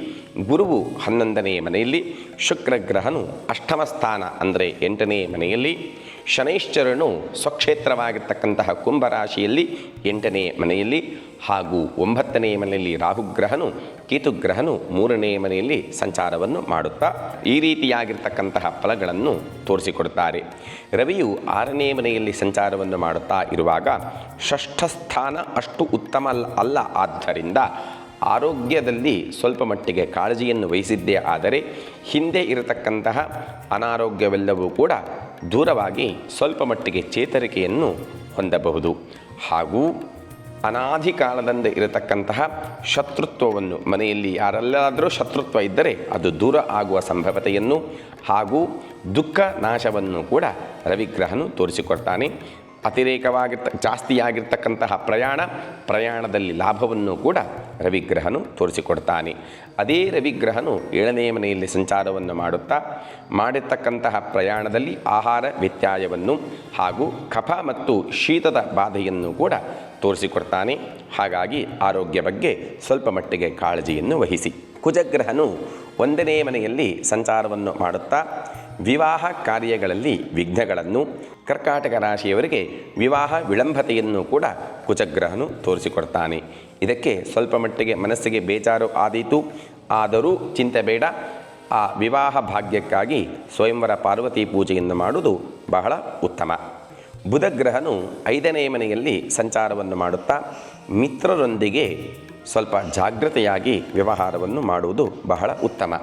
ಗುರುವು 11ನೇ ಮನೆಯಲ್ಲಿ, ಶುಕ್ರಗ್ರಹನು ಅಷ್ಟಮ ಸ್ಥಾನ ಅಂದರೆ 8ನೇ ಮನೆಯಲ್ಲಿ, ಶನೈಶ್ಚರನು ಸ್ವಕ್ಷೇತ್ರವಾಗಿರ್ತಕ್ಕಂತಹ ಕುಂಭರಾಶಿಯಲ್ಲಿ 8ನೇ ಮನೆಯಲ್ಲಿ ಹಾಗೂ 9ನೇ ಮನೆಯಲ್ಲಿ ರಾಹುಗ್ರಹನು, ಕೇತುಗ್ರಹನು 3ನೇ ಮನೆಯಲ್ಲಿ ಸಂಚಾರವನ್ನು ಮಾಡುತ್ತಾ ಈ ರೀತಿಯಾಗಿರ್ತಕ್ಕಂತಹ ಫಲಗಳನ್ನು ತೋರಿಸಿಕೊಡುತ್ತಾರೆ. ರವಿಯು 6ನೇ ಮನೆಯಲ್ಲಿ ಸಂಚಾರವನ್ನು ಮಾಡುತ್ತಾ ಇರುವಾಗ ಷಷ್ಠ ಸ್ಥಾನ ಅಷ್ಟು ಉತ್ತಮ ಅಲ್ಲ. ಆದ್ದರಿಂದ ಆರೋಗ್ಯದಲ್ಲಿ ಸ್ವಲ್ಪ ಮಟ್ಟಿಗೆ ಕಾಳಜಿಯನ್ನು ವಹಿಸಿದ್ದೇ ಆದರೆ ಹಿಂದೆ ಇರತಕ್ಕಂತಹ ಅನಾರೋಗ್ಯವೆಲ್ಲವೂ ಕೂಡ ದೂರವಾಗಿ ಸ್ವಲ್ಪ ಮಟ್ಟಿಗೆ ಚೇತರಿಕೆಯನ್ನು ಹೊಂದಬಹುದು. ಹಾಗೂ ಅನಾದಿ ಕಾಲದಿಂದ ಇರತಕ್ಕಂತಹ ಶತ್ರುತ್ವವನ್ನು, ಮನೆಯಲ್ಲಿ ಯಾರೆಲ್ಲಾದರೂ ಶತ್ರುತ್ವ ಇದ್ದರೆ ಅದು ದೂರ ಆಗುವ ಸಂಭವತೆಯನ್ನು ಹಾಗೂ ದುಃಖ ನಾಶವನ್ನು ಕೂಡ ರವಿಗ್ರಹನು ತೋರಿಸಿಕೊಡ್ತಾನೆ. ಜಾಸ್ತಿಯಾಗಿರ್ತಕ್ಕಂತಹ ಪ್ರಯಾಣದಲ್ಲಿ ಲಾಭವನ್ನು ಕೂಡ ರವಿಗ್ರಹನು ತೋರಿಸಿಕೊಡ್ತಾನೆ. ಅದೇ ರವಿಗ್ರಹನು 7ನೇ ಮನೆಯಲ್ಲಿ ಸಂಚಾರವನ್ನು ಮಾಡುತ್ತಾ ಮಾಡಿರ್ತಕ್ಕಂತಹ ಪ್ರಯಾಣದಲ್ಲಿ ಆಹಾರ ವ್ಯತ್ಯಯವನ್ನು ಹಾಗೂ ಕಫ ಮತ್ತು ಶೀತದ ಬಾಧೆಯನ್ನು ಕೂಡ ತೋರಿಸಿಕೊಡ್ತಾನೆ. ಹಾಗಾಗಿ ಆರೋಗ್ಯ ಬಗ್ಗೆ ಸ್ವಲ್ಪ ಮಟ್ಟಿಗೆ ಕಾಳಜಿಯನ್ನು ವಹಿಸಿ. ಕುಜಗ್ರಹನು 1ನೇ ಮನೆಯಲ್ಲಿ ಸಂಚಾರವನ್ನು ಮಾಡುತ್ತಾ ವಿವಾಹ ಕಾರ್ಯಗಳಲ್ಲಿ ವಿಘ್ನಗಳನ್ನು, ಕರ್ಕಾಟಕ ರಾಶಿಯವರಿಗೆ ವಿವಾಹ ವಿಳಂಬತೆಯನ್ನು ಕೂಡ ಕುಜಗ್ರಹನು ತೋರಿಸಿಕೊಡ್ತಾನೆ. ಇದಕ್ಕೆ ಸ್ವಲ್ಪ ಮಟ್ಟಿಗೆ ಮನಸ್ಸಿಗೆ ಬೇಜಾರು ಆದೀತು, ಆದರೂ ಚಿಂತೆ ಬೇಡ. ಆ ವಿವಾಹ ಭಾಗ್ಯಕ್ಕಾಗಿ ಸ್ವಯಂವರ ಪಾರ್ವತಿ ಪೂಜೆಯನ್ನು ಮಾಡುವುದು ಬಹಳ ಉತ್ತಮ. ಬುಧಗ್ರಹನು 5ನೇ ಮನೆಯಲ್ಲಿ ಸಂಚಾರವನ್ನು ಮಾಡುತ್ತಾ ಮಿತ್ರರೊಂದಿಗೆ ಸ್ವಲ್ಪ ಜಾಗೃತೆಯಾಗಿ ವ್ಯವಹಾರವನ್ನು ಮಾಡುವುದು ಬಹಳ ಉತ್ತಮ.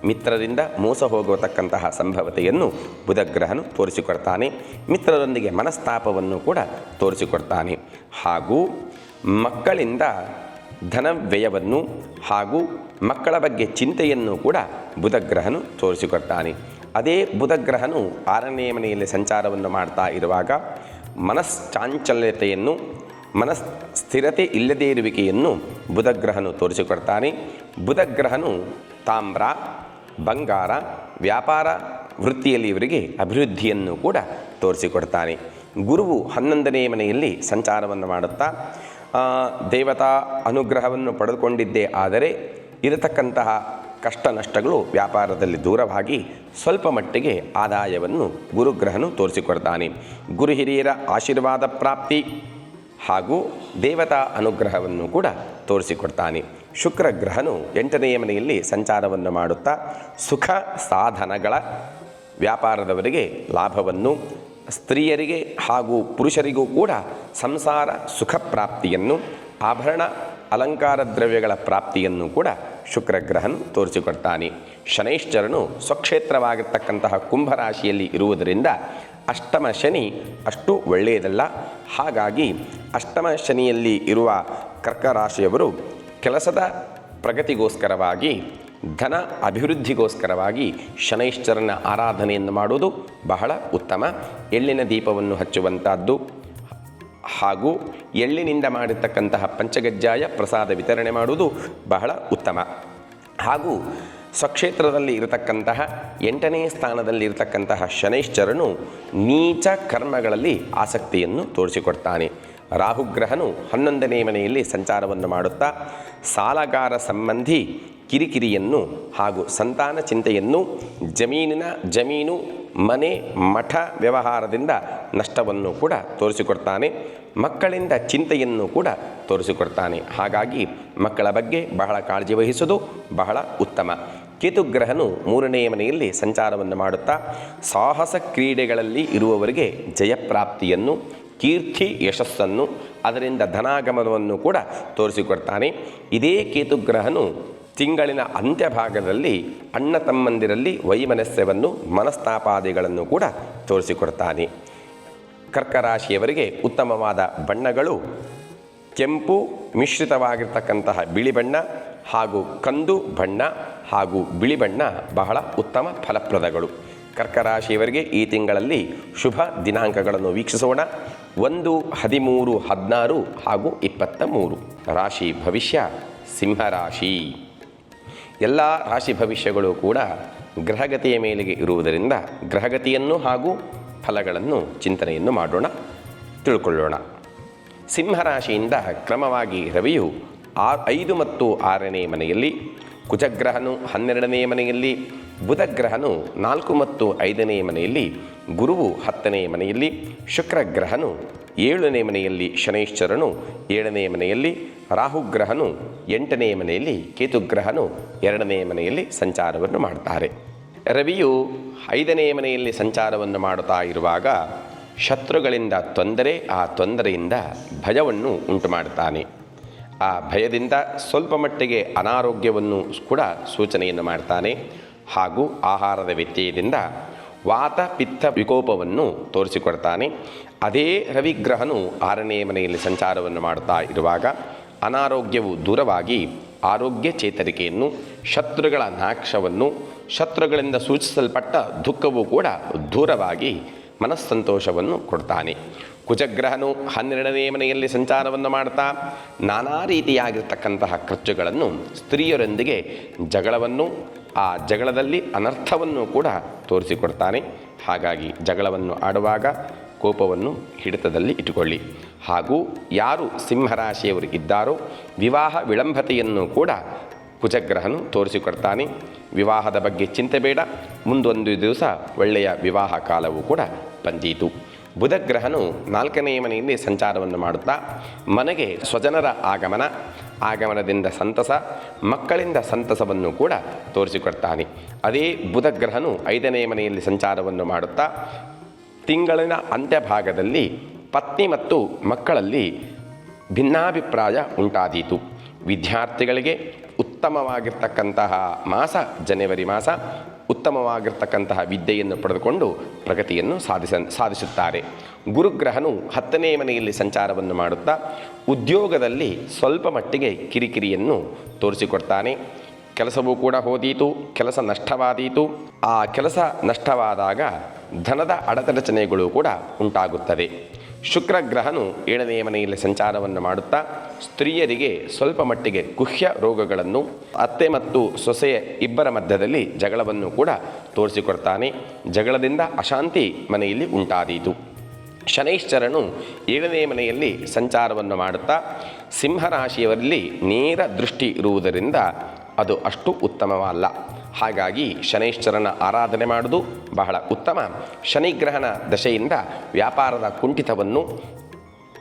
ಮಿತ್ರರಿಂದ ಮೋಸ ಹೋಗತಕ್ಕಂತಹ ಸಂಭವತೆಯನ್ನು ಬುಧಗ್ರಹನು ತೋರಿಸಿಕೊಡ್ತಾನೆ. ಮಿತ್ರರೊಂದಿಗೆ ಮನಸ್ತಾಪವನ್ನು ಕೂಡ ತೋರಿಸಿಕೊಡ್ತಾನೆ. ಹಾಗೂ ಮಕ್ಕಳಿಂದ ಧನ ವ್ಯಯವನ್ನು ಹಾಗೂ ಮಕ್ಕಳ ಬಗ್ಗೆ ಚಿಂತೆಯನ್ನು ಕೂಡ ಬುಧಗ್ರಹನು ತೋರಿಸಿಕೊಡ್ತಾನೆ. ಅದೇ ಬುಧಗ್ರಹನು 6ನೇ ಮನೆಯಲ್ಲಿ ಸಂಚಾರವನ್ನು ಮಾಡ್ತಾ ಇರುವಾಗ ಮನಶ್ಚಾಂಚಲ್ಯತೆಯನ್ನು, ಸ್ಥಿರತೆ ಇಲ್ಲದೇ ಇರುವಿಕೆಯನ್ನು ಬುಧಗ್ರಹನು ತೋರಿಸಿಕೊಡ್ತಾನೆ. ಬುಧಗ್ರಹನು ತಾಮ್ರ, ಬಂಗಾರ, ವ್ಯಾಪಾರ ವೃತ್ತಿಯಲ್ಲಿ ಇವರಿಗೆ ಅಭಿವೃದ್ಧಿಯನ್ನು ಕೂಡ ತೋರಿಸಿಕೊಡ್ತಾನೆ. ಗುರುವು 11ನೇ ಮನೆಯಲ್ಲಿ ಸಂಚಾರವನ್ನು ಮಾಡುತ್ತಾ ದೇವತಾ ಅನುಗ್ರಹವನ್ನು ಪಡೆದುಕೊಂಡಿದ್ದೇ ಆದರೆ ಇರತಕ್ಕಂತಹ ಕಷ್ಟ ನಷ್ಟಗಳು ವ್ಯಾಪಾರದಲ್ಲಿ ದೂರವಾಗಿ ಸ್ವಲ್ಪ ಮಟ್ಟಿಗೆ ಆದಾಯವನ್ನು ಗುರುಗ್ರಹನು ತೋರಿಸಿಕೊಡ್ತಾನೆ. ಗುರು ಹಿರಿಯರ ಆಶೀರ್ವಾದ ಪ್ರಾಪ್ತಿ ಹಾಗೂ ದೇವತಾ ಅನುಗ್ರಹವನ್ನು ಕೂಡ ತೋರಿಸಿಕೊಡ್ತಾನೆ. ಶುಕ್ರಗ್ರಹನು 8ನೇ ಮನೆಯಲ್ಲಿ ಸಂಚಾರವನ್ನು ಮಾಡುತ್ತಾ ಸುಖ ಸಾಧನಗಳ ವ್ಯಾಪಾರದವರಿಗೆ ಲಾಭವನ್ನು, ಸ್ತ್ರೀಯರಿಗೆ ಹಾಗೂ ಪುರುಷರಿಗೂ ಕೂಡ ಸಂಸಾರ ಸುಖ ಪ್ರಾಪ್ತಿಯನ್ನು, ಆಭರಣ ಅಲಂಕಾರ ದ್ರವ್ಯಗಳ ಪ್ರಾಪ್ತಿಯನ್ನು ಕೂಡ ಶುಕ್ರಗ್ರಹನು ತೋರಿಸಿಕೊಡ್ತಾನೆ. ಶನೈಶ್ಚರನು ಸ್ವಕ್ಷೇತ್ರವಾಗಿರ್ತಕ್ಕಂತಹ ಕುಂಭರಾಶಿಯಲ್ಲಿ ಇರುವುದರಿಂದ ಅಷ್ಟಮ ಶನಿ ಅಷ್ಟು ಒಳ್ಳೆಯದಲ್ಲ. ಹಾಗಾಗಿ ಅಷ್ಟಮ ಶನಿಯಲ್ಲಿ ಇರುವ ಕರ್ಕ ರಾಶಿಯವರು ಕೆಲಸದ ಪ್ರಗತಿಗೋಸ್ಕರವಾಗಿ, ಧನ ಅಭಿವೃದ್ಧಿಗೋಸ್ಕರವಾಗಿ ಶನೈಶ್ಚರನ ಆರಾಧನೆಯನ್ನು ಮಾಡುವುದು ಬಹಳ ಉತ್ತಮ. ಎಳ್ಳಿನ ದೀಪವನ್ನು ಹಚ್ಚುವಂಥದ್ದು ಹಾಗೂ ಎಳ್ಳಿನಿಂದ ಮಾಡಿರ್ತಕ್ಕಂತಹ ಪಂಚಗಜ್ಜಾಯ ಪ್ರಸಾದ ವಿತರಣೆ ಮಾಡುವುದು ಬಹಳ ಉತ್ತಮ. ಹಾಗೂ ಸ್ವಕ್ಷೇತ್ರದಲ್ಲಿ ಇರತಕ್ಕಂತಹ 8ನೇ ಸ್ಥಾನದಲ್ಲಿ ಇರತಕ್ಕಂತಹ ಶನೈಶ್ಚರನು ನೀಚ ಕರ್ಮಗಳಲ್ಲಿ ಆಸಕ್ತಿಯನ್ನು ತೋರಿಸಿಕೊಡ್ತಾನೆ. ರಾಹುಗ್ರಹನು 11ನೇ ಮನೆಯಲ್ಲಿ ಸಂಚಾರವನ್ನು ಮಾಡುತ್ತಾ ಸಾಲಗಾರ ಸಂಬಂಧಿ ಕಿರಿಕಿರಿಯನ್ನು ಹಾಗೂ ಸಂತಾನ ಚಿಂತೆಯನ್ನು, ಜಮೀನು ಮನೆ ಮಠ ವ್ಯವಹಾರದಿಂದ ನಷ್ಟವನ್ನು ಕೂಡ ತೋರಿಸಿಕೊಡ್ತಾನೆ. ಮಕ್ಕಳಿಂದ ಚಿಂತೆಯನ್ನು ಕೂಡ ತೋರಿಸಿಕೊಡ್ತಾನೆ. ಹಾಗಾಗಿ ಮಕ್ಕಳ ಬಗ್ಗೆ ಬಹಳ ಕಾಳಜಿ ವಹಿಸುವುದು ಬಹಳ ಉತ್ತಮ. ಕೇತುಗ್ರಹನು 3ನೇ ಮನೆಯಲ್ಲಿ ಸಂಚಾರವನ್ನು ಮಾಡುತ್ತಾ ಸಾಹಸ ಕ್ರೀಡೆಗಳಲ್ಲಿ ಇರುವವರಿಗೆ ಜಯಪ್ರಾಪ್ತಿಯನ್ನು, ಕೀರ್ತಿ ಯಶಸ್ಸನ್ನು, ಅದರಿಂದ ಧನಾಗಮನವನ್ನು ಕೂಡ ತೋರಿಸಿಕೊಡ್ತಾನೆ. ಇದೇ ಕೇತುಗ್ರಹನು ತಿಂಗಳಿನ ಅಂತ್ಯಭಾಗದಲ್ಲಿ ಅಣ್ಣ ತಮ್ಮಂದಿರಲ್ಲಿ ವೈಮನಸ್ಯವನ್ನು, ಮನಸ್ತಾಪಾದಿಗಳನ್ನು ಕೂಡ ತೋರಿಸಿಕೊಡ್ತಾನೆ. ಕರ್ಕರಾಶಿಯವರಿಗೆ ಉತ್ತಮವಾದ ಬಣ್ಣಗಳು ಕೆಂಪು ಮಿಶ್ರಿತವಾಗಿರ್ತಕ್ಕಂತಹ ಬಿಳಿ ಬಣ್ಣ ಹಾಗೂ ಕಂದು ಬಣ್ಣ ಹಾಗೂ ಬಿಳಿ ಬಣ್ಣ ಬಹಳ ಉತ್ತಮ ಫಲಪ್ರದಗಳು. ಕರ್ಕರಾಶಿಯವರಿಗೆ ಈ ತಿಂಗಳಲ್ಲಿ ಶುಭ ದಿನಾಂಕಗಳನ್ನು ವೀಕ್ಷಿಸೋಣ. 1, 13, 16 ಹಾಗೂ 23. ರಾಶಿ ಭವಿಷ್ಯ ಸಿಂಹರಾಶಿ. ಎಲ್ಲ ರಾಶಿ ಭವಿಷ್ಯಗಳು ಕೂಡ ಗ್ರಹಗತಿಯ ಮೇಲೆಗೆ ಇರುವುದರಿಂದ ಗ್ರಹಗತಿಯನ್ನು ಹಾಗೂ ಫಲಗಳನ್ನು ಚಿಂತನೆಯನ್ನು ಮಾಡೋಣ, ತಿಳ್ಕೊಳ್ಳೋಣ. ಸಿಂಹರಾಶಿಯಿಂದ ಕ್ರಮವಾಗಿ ರವಿಯು 5 ಮತ್ತು 6ನೇ ಮನೆಯಲ್ಲಿ, ಕುಜಗ್ರಹನು 12ನೇ ಮನೆಯಲ್ಲಿ, ಬುಧಗ್ರಹನು 4 ಮತ್ತು 5ನೇ ಮನೆಯಲ್ಲಿ, ಗುರುವು 10ನೇ ಮನೆಯಲ್ಲಿ, ಶುಕ್ರಗ್ರಹನು 7ನೇ ಮನೆಯಲ್ಲಿ, ಶನೈಶ್ಚರನು 7ನೇ ಮನೆಯಲ್ಲಿ, ರಾಹುಗ್ರಹನು 8ನೇ ಮನೆಯಲ್ಲಿ, ಕೇತುಗ್ರಹನು 2ನೇ ಮನೆಯಲ್ಲಿ ಸಂಚಾರವನ್ನು ಮಾಡ್ತಾರೆ. ರವಿಯು 5ನೇ ಮನೆಯಲ್ಲಿ ಸಂಚಾರವನ್ನು ಮಾಡುತ್ತಾ ಇರುವಾಗ ಶತ್ರುಗಳಿಂದ ತೊಂದರೆ, ಆ ತೊಂದರೆಯಿಂದ ಭಯವನ್ನು ಉಂಟು ಮಾಡುತ್ತಾನೆ. ಆ ಭಯದಿಂದ ಸ್ವಲ್ಪ ಮಟ್ಟಿಗೆ ಅನಾರೋಗ್ಯವನ್ನು ಕೂಡ ಸೂಚನೆಯನ್ನು ಮಾಡ್ತಾನೆ. ಹಾಗೂ ಆಹಾರದ ವ್ಯತ್ಯಯದಿಂದ ವಾತ ಪಿತ್ತ ವಿಕೋಪವನ್ನು ತೋರಿಸಿಕೊಡ್ತಾನೆ. ಅದೇ ರವಿಗ್ರಹನು 6ನೇ ಮನೆಯಲ್ಲಿ ಸಂಚಾರವನ್ನು ಮಾಡುತ್ತಾ ಇರುವಾಗ ಅನಾರೋಗ್ಯವು ದೂರವಾಗಿ ಆರೋಗ್ಯ ಚೇತರಿಕೆಯನ್ನು, ಶತ್ರುಗಳ ನಾಶವನ್ನು, ಶತ್ರುಗಳಿಂದ ಸೂಚಿಸಲ್ಪಟ್ಟ ದುಃಖವೂ ಕೂಡ ದೂರವಾಗಿ ಮನಸ್ಸಂತೋಷವನ್ನು ಕೊಡ್ತಾನೆ. ಕುಜಗ್ರಹನು 12ನೇ ಮನೆಯಲ್ಲಿ ಸಂಚಾರವನ್ನು ಮಾಡ್ತಾ ನಾನಾ ರೀತಿಯಾಗಿರ್ತಕ್ಕಂತಹ ಖರ್ಚುಗಳನ್ನು, ಸ್ತ್ರೀಯರೊಂದಿಗೆ ಜಗಳವನ್ನು, ಆ ಜಗಳದಲ್ಲಿ ಅನರ್ಥವನ್ನು ಕೂಡ ತೋರಿಸಿಕೊಡ್ತಾನೆ. ಹಾಗಾಗಿ ಜಗಳವನ್ನು ಆಡುವಾಗ ಕೋಪವನ್ನು ಹಿಡಿತದಲ್ಲಿ ಇಟ್ಟುಕೊಳ್ಳಿ. ಹಾಗೂ ಯಾರು ಸಿಂಹರಾಶಿಯವರು ಇದ್ದಾರೋ ವಿವಾಹ ವಿಳಂಬತೆಯನ್ನು ಕೂಡ ಕುಜಗ್ರಹನು ತೋರಿಸಿಕೊಡ್ತಾನೆ. ವಿವಾಹದ ಬಗ್ಗೆ ಚಿಂತೆ ಬೇಡ, ಮುಂದೊಂದು ದಿವಸ ಒಳ್ಳೆಯ ವಿವಾಹ ಕಾಲವೂ ಕೂಡ ಬಂದೀತು. ಬುಧಗ್ರಹನು 4ನೇ ಮನೆಯಲ್ಲಿ ಸಂಚಾರವನ್ನು ಮಾಡುತ್ತಾ ಮನೆಗೆ ಸ್ವಜನರ ಆಗಮನದಿಂದ ಸಂತಸ, ಮಕ್ಕಳಿಂದ ಸಂತಸವನ್ನು ಕೂಡ ತೋರಿಸಿಕೊಡ್ತಾನೆ. ಅದೇ ಬುಧಗ್ರಹನು 5ನೇ ಮನೆಯಲ್ಲಿ ಸಂಚಾರವನ್ನು ಮಾಡುತ್ತಾ ತಿಂಗಳಿನ ಅಂತ್ಯಭಾಗದಲ್ಲಿ ಪತ್ನಿ ಮತ್ತು ಮಕ್ಕಳಲ್ಲಿ ಭಿನ್ನಾಭಿಪ್ರಾಯ ಉಂಟಾದೀತು. ವಿದ್ಯಾರ್ಥಿಗಳಿಗೆ ಉತ್ತಮವಾಗಿರ್ತಕ್ಕಂತಹ ಮಾಸ ಜನವರಿ ಮಾಸ, ಉತ್ತಮವಾಗಿರ್ತಕ್ಕಂತಹ ವಿದ್ಯೆಯನ್ನು ಪಡೆದುಕೊಂಡು ಪ್ರಗತಿಯನ್ನು ಸಾಧಿಸುತ್ತಾರೆ. ಗುರುಗ್ರಹನು 10ನೇ ಮನೆಯಲ್ಲಿ ಸಂಚಾರವನ್ನು ಮಾಡುತ್ತಾ ಉದ್ಯೋಗದಲ್ಲಿ ಸ್ವಲ್ಪ ಮಟ್ಟಿಗೆ ಕಿರಿಕಿರಿಯನ್ನು ತೋರಿಸಿಕೊಡ್ತಾನೆ. ಕೆಲಸವೂ ಕೂಡ ಹೋದೀತು, ಕೆಲಸ ನಷ್ಟವಾದೀತು. ಆ ಕೆಲಸ ನಷ್ಟವಾದಾಗ ಧನದ ಅಡೆತಡೆಗಳು ಕೂಡ ಉಂಟಾಗುತ್ತದೆ. ಶುಕ್ರಗ್ರಹನು 7ನೇ ಮನೆಯಲ್ಲಿ ಸಂಚಾರವನ್ನು ಮಾಡುತ್ತಾ ಸ್ತ್ರೀಯರಿಗೆ ಸ್ವಲ್ಪ ಮಟ್ಟಿಗೆ ಗುಹ್ಯ ರೋಗಗಳನ್ನು, ಅತ್ತೆ ಮತ್ತು ಸೊಸೆಯ ಇಬ್ಬರ ಮಧ್ಯದಲ್ಲಿ ಜಗಳವನ್ನು ಕೂಡ ತೋರಿಸಿಕೊಡ್ತಾನೆ. ಜಗಳದಿಂದ ಅಶಾಂತಿ ಮನೆಯಲ್ಲಿ ಉಂಟಾದೀತು. ಶನೈಶ್ಚರನು 7ನೇ ಮನೆಯಲ್ಲಿ ಸಂಚಾರವನ್ನು ಮಾಡುತ್ತಾ ಸಿಂಹರಾಶಿಯವರಲ್ಲಿ ನೇರ ದೃಷ್ಟಿ ಇರುವುದರಿಂದ ಅದು ಅಷ್ಟು ಉತ್ತಮವಲ್ಲ. ಹಾಗಾಗಿ ಶನೈಶ್ಚರನ ಆರಾಧನೆ ಮಾಡುವುದು ಬಹಳ ಉತ್ತಮ. ಶನಿಗ್ರಹನ ದಶೆಯಿಂದ ವ್ಯಾಪಾರದ ಕುಂಠಿತವನ್ನು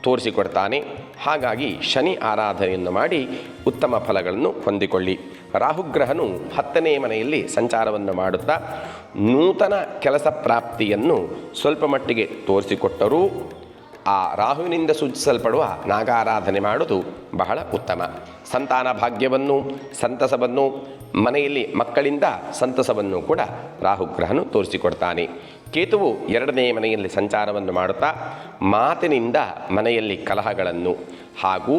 ತೋರಿಸಿಕೊಡ್ತಾನೆ. ಹಾಗಾಗಿ ಶನಿ ಆರಾಧನೆಯನ್ನು ಮಾಡಿ ಉತ್ತಮ ಫಲಗಳನ್ನು ಹೊಂದಿಕೊಳ್ಳಿ. ರಾಹುಗ್ರಹನು 10ನೇ ಮನೆಯಲ್ಲಿ ಸಂಚಾರವನ್ನು ಮಾಡುತ್ತಾ ನೂತನ ಕೆಲಸ ಪ್ರಾಪ್ತಿಯನ್ನು ಸ್ವಲ್ಪ ಮಟ್ಟಿಗೆ ತೋರಿಸಿಕೊಟ್ಟರೂ ಆ ರಾಹುವಿನಿಂದ ಸೂಚಿಸಲ್ಪಡುವ ನಾಗಾರಾಧನೆ ಮಾಡುವುದು ಬಹಳ ಉತ್ತಮ. ಸಂತಾನ ಭಾಗ್ಯವನ್ನು, ಸಂತಸವನ್ನು, ಮನೆಯಲ್ಲಿ ಮಕ್ಕಳಿಂದ ಸಂತಸವನ್ನು ಕೂಡ ರಾಹುಗ್ರಹನು ತೋರಿಸಿಕೊಡ್ತಾನೆ. ಕೇತುವು 2ನೇ ಮನೆಯಲ್ಲಿ ಸಂಚಾರವನ್ನು ಮಾಡುತ್ತಾ ಮಾತಿನಿಂದ ಮನೆಯಲ್ಲಿ ಕಲಹಗಳನ್ನು ಹಾಗೂ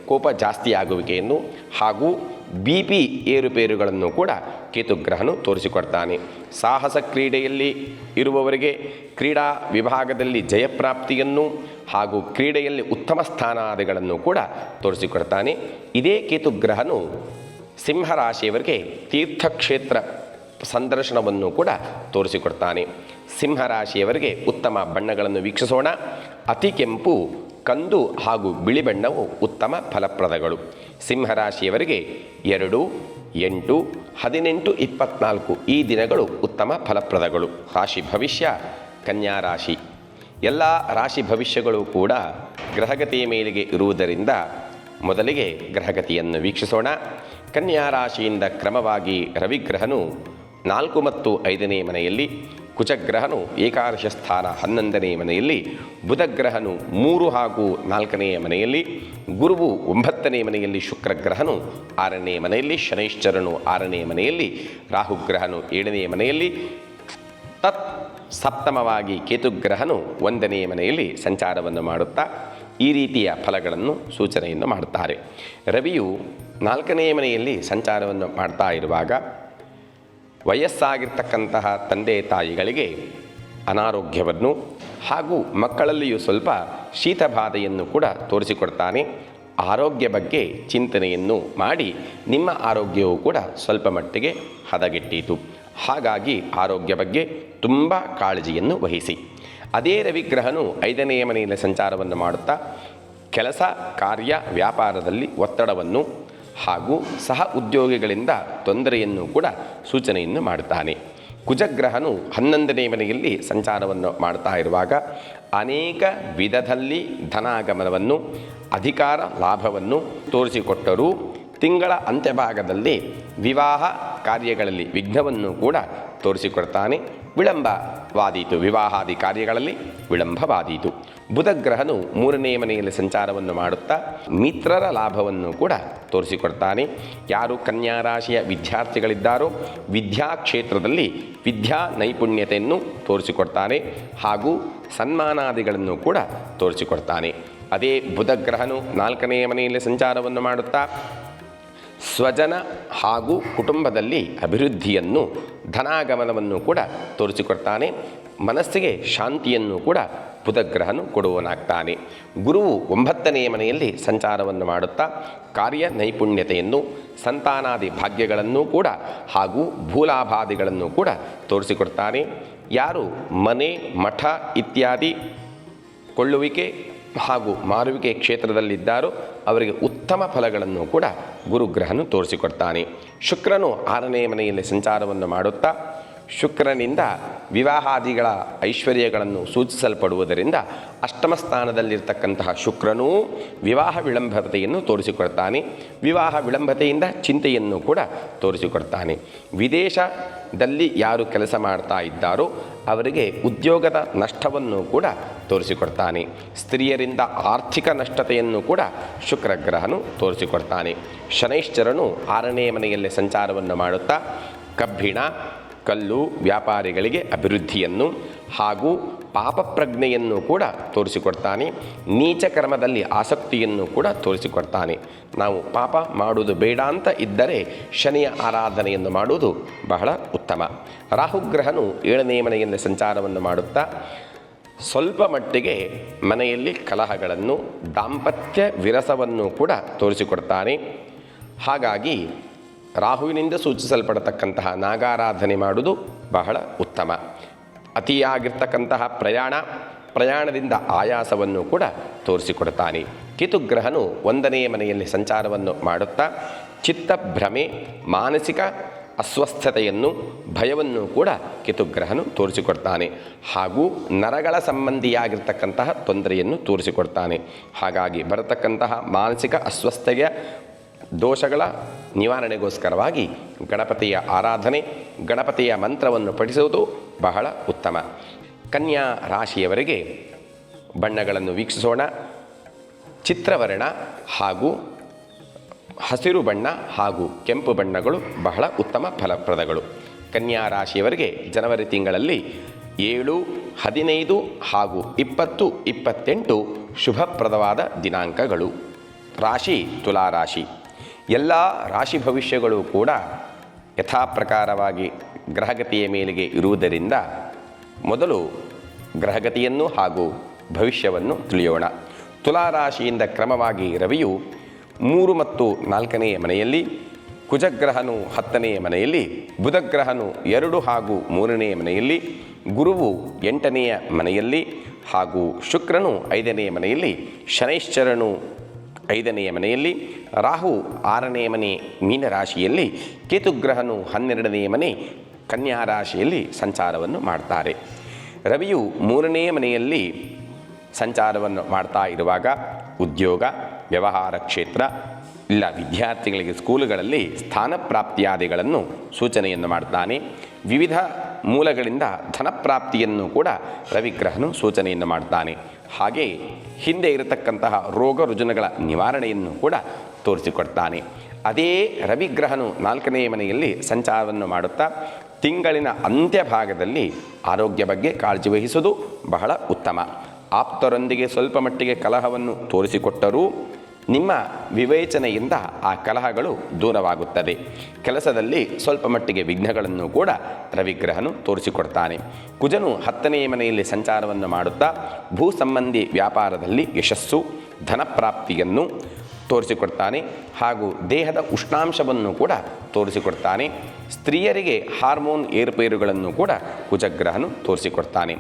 ಕೋಪ ಜಾಸ್ತಿಯಾಗುವಿಕೆಯನ್ನು ಹಾಗೂ BP ಏರುಪೇರುಗಳನ್ನು ಕೂಡ ಕೇತುಗ್ರಹನು ತೋರಿಸಿಕೊಡ್ತಾನೆ. ಸಾಹಸ ಕ್ರೀಡೆಯಲ್ಲಿ ಇರುವವರಿಗೆ ಕ್ರೀಡಾ ವಿಭಾಗದಲ್ಲಿ ಜಯಪ್ರಾಪ್ತಿಯನ್ನು ಹಾಗೂ ಕ್ರೀಡೆಯಲ್ಲಿ ಉತ್ತಮ ಸ್ಥಾನಾದಿಗಳನ್ನು ಕೂಡ ತೋರಿಸಿಕೊಡ್ತಾನೆ. ಇದೇ ಕೇತುಗ್ರಹನು ಸಿಂಹರಾಶಿಯವರಿಗೆ ತೀರ್ಥಕ್ಷೇತ್ರ ಸಂದರ್ಶನವನ್ನು ಕೂಡ ತೋರಿಸಿಕೊಡ್ತಾನೆ. ಸಿಂಹರಾಶಿಯವರಿಗೆ ಉತ್ತಮ ಬಣ್ಣಗಳನ್ನು ವೀಕ್ಷಿಸೋಣ. ಅತಿ ಕೆಂಪು, ಕಂದು ಹಾಗೂ ಬಿಳಿ ಬಣ್ಣವು ಉತ್ತಮ ಫಲಪ್ರದಗಳು. ಸಿಂಹರಾಶಿಯವರಿಗೆ 2, 8, 18, 24 ಈ ದಿನಗಳು ಉತ್ತಮ ಫಲಪ್ರದಗಳು. ರಾಶಿ ಭವಿಷ್ಯ ಕನ್ಯಾ ರಾಶಿ. ಎಲ್ಲ ರಾಶಿ ಭವಿಷ್ಯಗಳು ಕೂಡ ಗ್ರಹಗತಿಯ ಮೇಲೆಗೆ ಇರುವುದರಿಂದ ಮೊದಲಿಗೆ ಗ್ರಹಗತಿಯನ್ನು ವೀಕ್ಷಿಸೋಣ. ಕನ್ಯಾ ರಾಶಿಯಿಂದ ಕ್ರಮವಾಗಿ ರವಿಗ್ರಹನು 4 ಮತ್ತು 5ನೇ ಮನೆಯಲ್ಲಿ, ಕುಜಗ್ರಹನು ಏಕಾದಶ ಸ್ಥಾನ 11ನೇ ಮನೆಯಲ್ಲಿ, ಬುಧಗ್ರಹನು 3 ಹಾಗೂ 4ನೇ ಮನೆಯಲ್ಲಿ, ಗುರುವು 9ನೇ ಮನೆಯಲ್ಲಿ, ಶುಕ್ರಗ್ರಹನು 6ನೇ ಮನೆಯಲ್ಲಿ, ಶನೈಶ್ಚರನು 6ನೇ ಮನೆಯಲ್ಲಿ, ರಾಹುಗ್ರಹನು 7ನೇ ಮನೆಯಲ್ಲಿ, ಸಪ್ತಮವಾಗಿ ಕೇತುಗ್ರಹನು 1ನೇ ಮನೆಯಲ್ಲಿ ಸಂಚಾರವನ್ನು ಮಾಡುತ್ತಾ ಈ ರೀತಿಯ ಫಲಗಳನ್ನು ಸೂಚನೆಯನ್ನು ಮಾಡುತ್ತಾರೆ. ರವಿಯು 4ನೇ ಮನೆಯಲ್ಲಿ ಸಂಚಾರವನ್ನು ಮಾಡ್ತಾ ಇರುವಾಗ ವಯಸ್ಸಾಗಿರ್ತಕ್ಕಂತಹ ತಂದೆ ತಾಯಿಗಳಿಗೆ ಅನಾರೋಗ್ಯವನ್ನು ಹಾಗೂ ಮಕ್ಕಳಲ್ಲಿಯೂ ಸ್ವಲ್ಪ ಶೀತಬಾಧೆಯನ್ನು ಕೂಡ ತೋರಿಸಿಕೊಡ್ತಾನೆ. ಆರೋಗ್ಯ ಬಗ್ಗೆ ಚಿಂತನೆಯನ್ನು ಮಾಡಿ ನಿಮ್ಮ ಆರೋಗ್ಯವು ಕೂಡ ಸ್ವಲ್ಪ ಮಟ್ಟಿಗೆ ಹದಗೆಟ್ಟೀತು. ಹಾಗಾಗಿ ಆರೋಗ್ಯ ಬಗ್ಗೆ ತುಂಬ ಕಾಳಜಿಯನ್ನು ವಹಿಸಿ. ಅದೇ ರವಿಗ್ರಹನು 5ನೇ ಮನೆಯಲ್ಲಿ ಸಂಚಾರವನ್ನು ಮಾಡುತ್ತಾ ಕೆಲಸ ಕಾರ್ಯ ವ್ಯಾಪಾರದಲ್ಲಿ ಒತ್ತಡವನ್ನು ಹಾಗೂ ಸಹ ಉದ್ಯೋಗಿಗಳಿಂದ ತೊಂದರೆಯನ್ನು ಕೂಡ ಸೂಚನೆಯನ್ನು ಮಾಡುತ್ತಾನೆ. ಕುಜಗ್ರಹನು 11ನೇ ಮನೆಯಲ್ಲಿ ಸಂಚಾರವನ್ನು ಮಾಡ್ತಾ ಇರುವಾಗ ಅನೇಕ ವಿಧದಲ್ಲಿ ಧನಾಗಮನವನ್ನು ಅಧಿಕಾರ ಲಾಭವನ್ನು ತೋರಿಸಿಕೊಟ್ಟರೂ ತಿಂಗಳ ಅಂತ್ಯಭಾಗದಲ್ಲಿ ವಿವಾಹ ಕಾರ್ಯಗಳಲ್ಲಿ ವಿಘ್ನವನ್ನು ಕೂಡ ತೋರಿಸಿಕೊಡ್ತಾನೆ. ವಿಳಂಬವಾದೀತು, ವಿವಾಹಾದಿ ಕಾರ್ಯಗಳಲ್ಲಿ ವಿಳಂಬವಾದೀತು. ಬುಧಗ್ರಹನು 3ನೇ ಮನೆಯಲ್ಲಿ ಸಂಚಾರವನ್ನು ಮಾಡುತ್ತಾ ಮಿತ್ರರ ಲಾಭವನ್ನು ಕೂಡ ತೋರಿಸಿಕೊಡ್ತಾನೆ. ಯಾರು ಕನ್ಯಾ ರಾಶಿಯ ವಿದ್ಯಾರ್ಥಿಗಳಿದ್ದಾರೋ ವಿದ್ಯಾಕ್ಷೇತ್ರದಲ್ಲಿ ವಿದ್ಯಾ ನೈಪುಣ್ಯತೆಯನ್ನು ತೋರಿಸಿಕೊಡ್ತಾನೆ ಹಾಗೂ ಸನ್ಮಾನಾದಿಗಳನ್ನು ಕೂಡ ತೋರಿಸಿಕೊಡ್ತಾನೆ. ಅದೇ ಬುಧಗ್ರಹನು 4ನೇ ಮನೆಯಲ್ಲಿ ಸಂಚಾರವನ್ನು ಮಾಡುತ್ತಾ ಸ್ವಜನ ಹಾಗೂ ಕುಟುಂಬದಲ್ಲಿ ಅಭಿವೃದ್ಧಿಯನ್ನು ಧನಾಗಮನವನ್ನು ಕೂಡ ತೋರಿಸಿಕೊಡ್ತಾನೆ. ಮನಸ್ಸಿಗೆ ಶಾಂತಿಯನ್ನು ಕೂಡ ಬುಧಗ್ರಹನು ಕೊಡುವನಾಗ್ತಾನೆ. ಗುರುವು 9ನೇ ಮನೆಯಲ್ಲಿ ಸಂಚಾರವನ್ನು ಮಾಡುತ್ತಾ ಕಾರ್ಯ ನೈಪುಣ್ಯತೆಯನ್ನು ಸಂತಾನಾದಿ ಭಾಗ್ಯಗಳನ್ನು ಕೂಡ ಹಾಗೂ ಭೂಲಾಭಾದಿಗಳನ್ನು ಕೂಡ ತೋರಿಸಿಕೊಡ್ತಾನೆ. ಯಾರು ಮನೆ ಮಠ ಇತ್ಯಾದಿ ಕೊಳ್ಳುವಿಕೆ ಹಾಗೂ ಮಾರುವಿಕೆ ಕ್ಷೇತ್ರದಲ್ಲಿದ್ದಾರೋ ಅವರಿಗೆ ಉತ್ತಮ ಫಲಗಳನ್ನು ಕೂಡ ಗುರುಗ್ರಹನು ತೋರಿಸಿಕೊಡ್ತಾನೆ. ಶುಕ್ರನು 6ನೇ ಮನೆಯಲ್ಲಿ ಸಂಚಾರವನ್ನು ಮಾಡುತ್ತಾ ಶುಕ್ರನಿಂದ ವಿವಾಹಾದಿಗಳ ಐಶ್ವರ್ಯಗಳನ್ನು ಸೂಚಿಸಲ್ಪಡುವುದರಿಂದ ಅಷ್ಟಮ ಸ್ಥಾನದಲ್ಲಿರ್ತಕ್ಕಂತಹ ಶುಕ್ರನೂ ವಿವಾಹ ವಿಳಂಬತೆಯನ್ನು ತೋರಿಸಿಕೊಡ್ತಾನೆ. ವಿವಾಹ ವಿಳಂಬತೆಯಿಂದ ಚಿಂತೆಯನ್ನು ಕೂಡ ತೋರಿಸಿಕೊಡ್ತಾನೆ. ವಿದೇಶದಲ್ಲಿ ಯಾರು ಕೆಲಸ ಮಾಡ್ತಾ ಇದ್ದಾರೋ ಅವರಿಗೆ ಉದ್ಯೋಗದ ನಷ್ಟವನ್ನು ಕೂಡ ತೋರಿಸಿಕೊಡ್ತಾನೆ. ಸ್ತ್ರೀಯರಿಂದ ಆರ್ಥಿಕ ನಷ್ಟತೆಯನ್ನು ಕೂಡ ಶುಕ್ರಗ್ರಹನು ತೋರಿಸಿಕೊಡ್ತಾನೆ. ಶನೈಶ್ಚರನು 6ನೇ ಮನೆಯಲ್ಲಿ ಸಂಚಾರವನ್ನು ಮಾಡುತ್ತಾ ಕಬ್ಬಿಣ ಕಲ್ಲು ವ್ಯಾಪಾರಿಗಳಿಗೆ ಅಭಿವೃದ್ಧಿಯನ್ನು ಹಾಗೂ ಪಾಪಪ್ರಜ್ಞೆಯನ್ನು ಕೂಡ ತೋರಿಸಿಕೊಡ್ತಾನೆ. ನೀಚ ಕರ್ಮದಲ್ಲಿ ಆಸಕ್ತಿಯನ್ನು ಕೂಡ ತೋರಿಸಿಕೊಡ್ತಾನೆ. ನಾವು ಪಾಪ ಮಾಡುವುದು ಬೇಡ ಅಂತ ಇದ್ದರೆ ಶನಿಯ ಆರಾಧನೆಯನ್ನು ಮಾಡುವುದು ಬಹಳ ಉತ್ತಮ. ರಾಹುಗ್ರಹನು 7ನೇ ಮನೆಯಲ್ಲಿ ಸಂಚಾರವನ್ನು ಮಾಡುತ್ತಾ ಸ್ವಲ್ಪ ಮಟ್ಟಿಗೆ ಮನೆಯಲ್ಲಿ ಕಲಹಗಳನ್ನು ದಾಂಪತ್ಯ ವಿರಸವನ್ನು ಕೂಡ ತೋರಿಸಿಕೊಡ್ತಾನೆ. ಹಾಗಾಗಿ ರಾಹುವಿನಿಂದ ಸೂಚಿಸಲ್ಪಡತಕ್ಕಂತಹ ನಾಗಾರಾಧನೆ ಮಾಡುವುದು ಬಹಳ ಉತ್ತಮ. ಅತಿಯಾಗಿರ್ತಕ್ಕಂತಹ ಪ್ರಯಾಣದಿಂದ ಆಯಾಸವನ್ನು ಕೂಡ ತೋರಿಸಿಕೊಡ್ತಾನೆ. ಕೇತುಗ್ರಹನು 1ನೇ ಮನೆಯಲ್ಲಿ ಸಂಚಾರವನ್ನು ಮಾಡುತ್ತಾ ಚಿತ್ತಭ್ರಮೆ ಮಾನಸಿಕ ಅಸ್ವಸ್ಥತೆಯನ್ನು ಭಯವನ್ನು ಕೂಡ ಕೇತುಗ್ರಹನು ತೋರಿಸಿಕೊಡ್ತಾನೆ ಹಾಗೂ ನರಗಳ ಸಂಬಂಧಿಯಾಗಿರ್ತಕ್ಕಂತಹ ತೊಂದರೆಯನ್ನು ತೋರಿಸಿಕೊಡ್ತಾನೆ. ಹಾಗಾಗಿ ಬರತಕ್ಕಂತಹ ಮಾನಸಿಕ ಅಸ್ವಸ್ಥತೆಯ ದೋಷಗಳ ನಿವಾರಣೆಗೋಸ್ಕರವಾಗಿ ಗಣಪತಿಯ ಆರಾಧನೆ ಗಣಪತಿಯ ಮಂತ್ರವನ್ನು ಪಠಿಸುವುದು ಬಹಳ ಉತ್ತಮ. ಕನ್ಯಾ ರಾಶಿಯವರಿಗೆ ಬಣ್ಣಗಳನ್ನು ವೀಕ್ಷಿಸೋಣ. ಚಿತ್ರವರ್ಣ ಹಾಗೂ ಹಸಿರು ಬಣ್ಣ ಹಾಗೂ ಕೆಂಪು ಬಣ್ಣಗಳು ಬಹಳ ಉತ್ತಮ ಫಲಪ್ರದಗಳು. ಕನ್ಯಾ ರಾಶಿಯವರಿಗೆ ಜನವರಿ ತಿಂಗಳಲ್ಲಿ 7, 15 ಹಾಗೂ 20, 28 ಶುಭಪ್ರದವಾದ ದಿನಾಂಕಗಳು. ರಾಶಿ ತುಲಾರಾಶಿ. ಎಲ್ಲ ರಾಶಿ ಭವಿಷ್ಯಗಳು ಕೂಡ ಯಥಾಪ್ರಕಾರವಾಗಿ ಗ್ರಹಗತಿಯ ಮೇಲೆಗೆ ಇರುವುದರಿಂದ ಮೊದಲು ಗ್ರಹಗತಿಯನ್ನು ಹಾಗೂ ಭವಿಷ್ಯವನ್ನು ತಿಳಿಯೋಣ. ತುಲಾರಾಶಿಯಿಂದ ಕ್ರಮವಾಗಿ ರವಿಯು 3 ಮತ್ತು 4ನೇ ಮನೆಯಲ್ಲಿ, ಕುಜಗ್ರಹನು 10ನೇ ಮನೆಯಲ್ಲಿ, ಬುಧಗ್ರಹನು 2 ಹಾಗೂ 3ನೇ ಮನೆಯಲ್ಲಿ, ಗುರುವು 8ನೆಯ ಮನೆಯಲ್ಲಿ ಹಾಗೂ ಶುಕ್ರನು 5ನೇ ಮನೆಯಲ್ಲಿ, ಶನೈಶ್ಚರನು 5ನೇ ಮನೆಯಲ್ಲಿ, ರಾಹು 6ನೇ ಮನೆ ಮೀನರಾಶಿಯಲ್ಲಿ, ಕೇತುಗ್ರಹನು 12ನೇ ಮನೆ ಕನ್ಯಾ ರಾಶಿಯಲ್ಲಿ ಸಂಚಾರವನ್ನು ಮಾಡ್ತಾರೆ. ರವಿಯು 3ನೇ ಮನೆಯಲ್ಲಿ ಸಂಚಾರವನ್ನು ಮಾಡ್ತಾ ಇರುವಾಗ ಉದ್ಯೋಗ ವ್ಯವಹಾರ ಕ್ಷೇತ್ರ ಇಲ್ಲ ವಿದ್ಯಾರ್ಥಿಗಳಿಗೆ ಸ್ಕೂಲುಗಳಲ್ಲಿ ಸ್ಥಾನ ಪ್ರಾಪ್ತಿಯಾದಿಗಳನ್ನು ಸೂಚನೆಯನ್ನು ಮಾಡ್ತಾನೆ. ವಿವಿಧ ಮೂಲಗಳಿಂದ ಧನಪ್ರಾಪ್ತಿಯನ್ನು ಕೂಡ ರವಿಗ್ರಹನು ಸೂಚನೆಯನ್ನು ಮಾಡ್ತಾನೆ. ಹಾಗೆ ಹಿಂದೆ ಇರತಕ್ಕಂತಹ ರೋಗ ರುಜಿನಗಳ ನಿವಾರಣೆಯನ್ನು ಕೂಡ ತೋರಿಸಿಕೊಡ್ತಾನೆ. ಅದೇ ರವಿಗ್ರಹನು 4ನೇ ಮನೆಯಲ್ಲಿ ಸಂಚಾರವನ್ನು ಮಾಡುತ್ತಾ ತಿಂಗಳಿನ ಅಂತ್ಯಭಾಗದಲ್ಲಿ ಆರೋಗ್ಯ ಬಗ್ಗೆ ಕಾಳಜಿ ವಹಿಸುವುದು ಬಹಳ ಉತ್ತಮ. ಆಪ್ತರೊಂದಿಗೆ ಸ್ವಲ್ಪ ಮಟ್ಟಿಗೆ ಕಲಹವನ್ನು ತೋರಿಸಿಕೊಟ್ಟರೂ ನಿಮ್ಮ ವಿವೇಚನೆಯಿಂದ ಆ ಕಲಹಗಳು ದೂರವಾಗುತ್ತದೆ. ಕೆಲಸದಲ್ಲಿ ಸ್ವಲ್ಪ ಮಟ್ಟಿಗೆ ವಿಘ್ನಗಳನ್ನು ಕೂಡ ರವಿಗ್ರಹನು ತೋರಿಸಿಕೊಡ್ತಾನೆ. ಕುಜನು 10ನೇ ಮನೆಯಲ್ಲಿ ಸಂಚಾರವನ್ನು ಮಾಡುತ್ತಾ ಭೂ ಸಂಬಂಧಿ ವ್ಯಾಪಾರದಲ್ಲಿ ಯಶಸ್ಸು ಧನಪ್ರಾಪ್ತಿಯನ್ನು ತೋರಿಸಿಕೊಡ್ತಾನೆ ಹಾಗೂ ದೇಹದ ಉಷ್ಣಾಂಶವನ್ನು ಕೂಡ ತೋರಿಸಿಕೊಡ್ತಾನೆ. ಸ್ತ್ರೀಯರಿಗೆ ಹಾರ್ಮೋನ್ ಏರುಪೇರುಗಳನ್ನು ಕೂಡ ಕುಜಗ್ರಹನು ತೋರಿಸಿಕೊಡ್ತಾನೆ.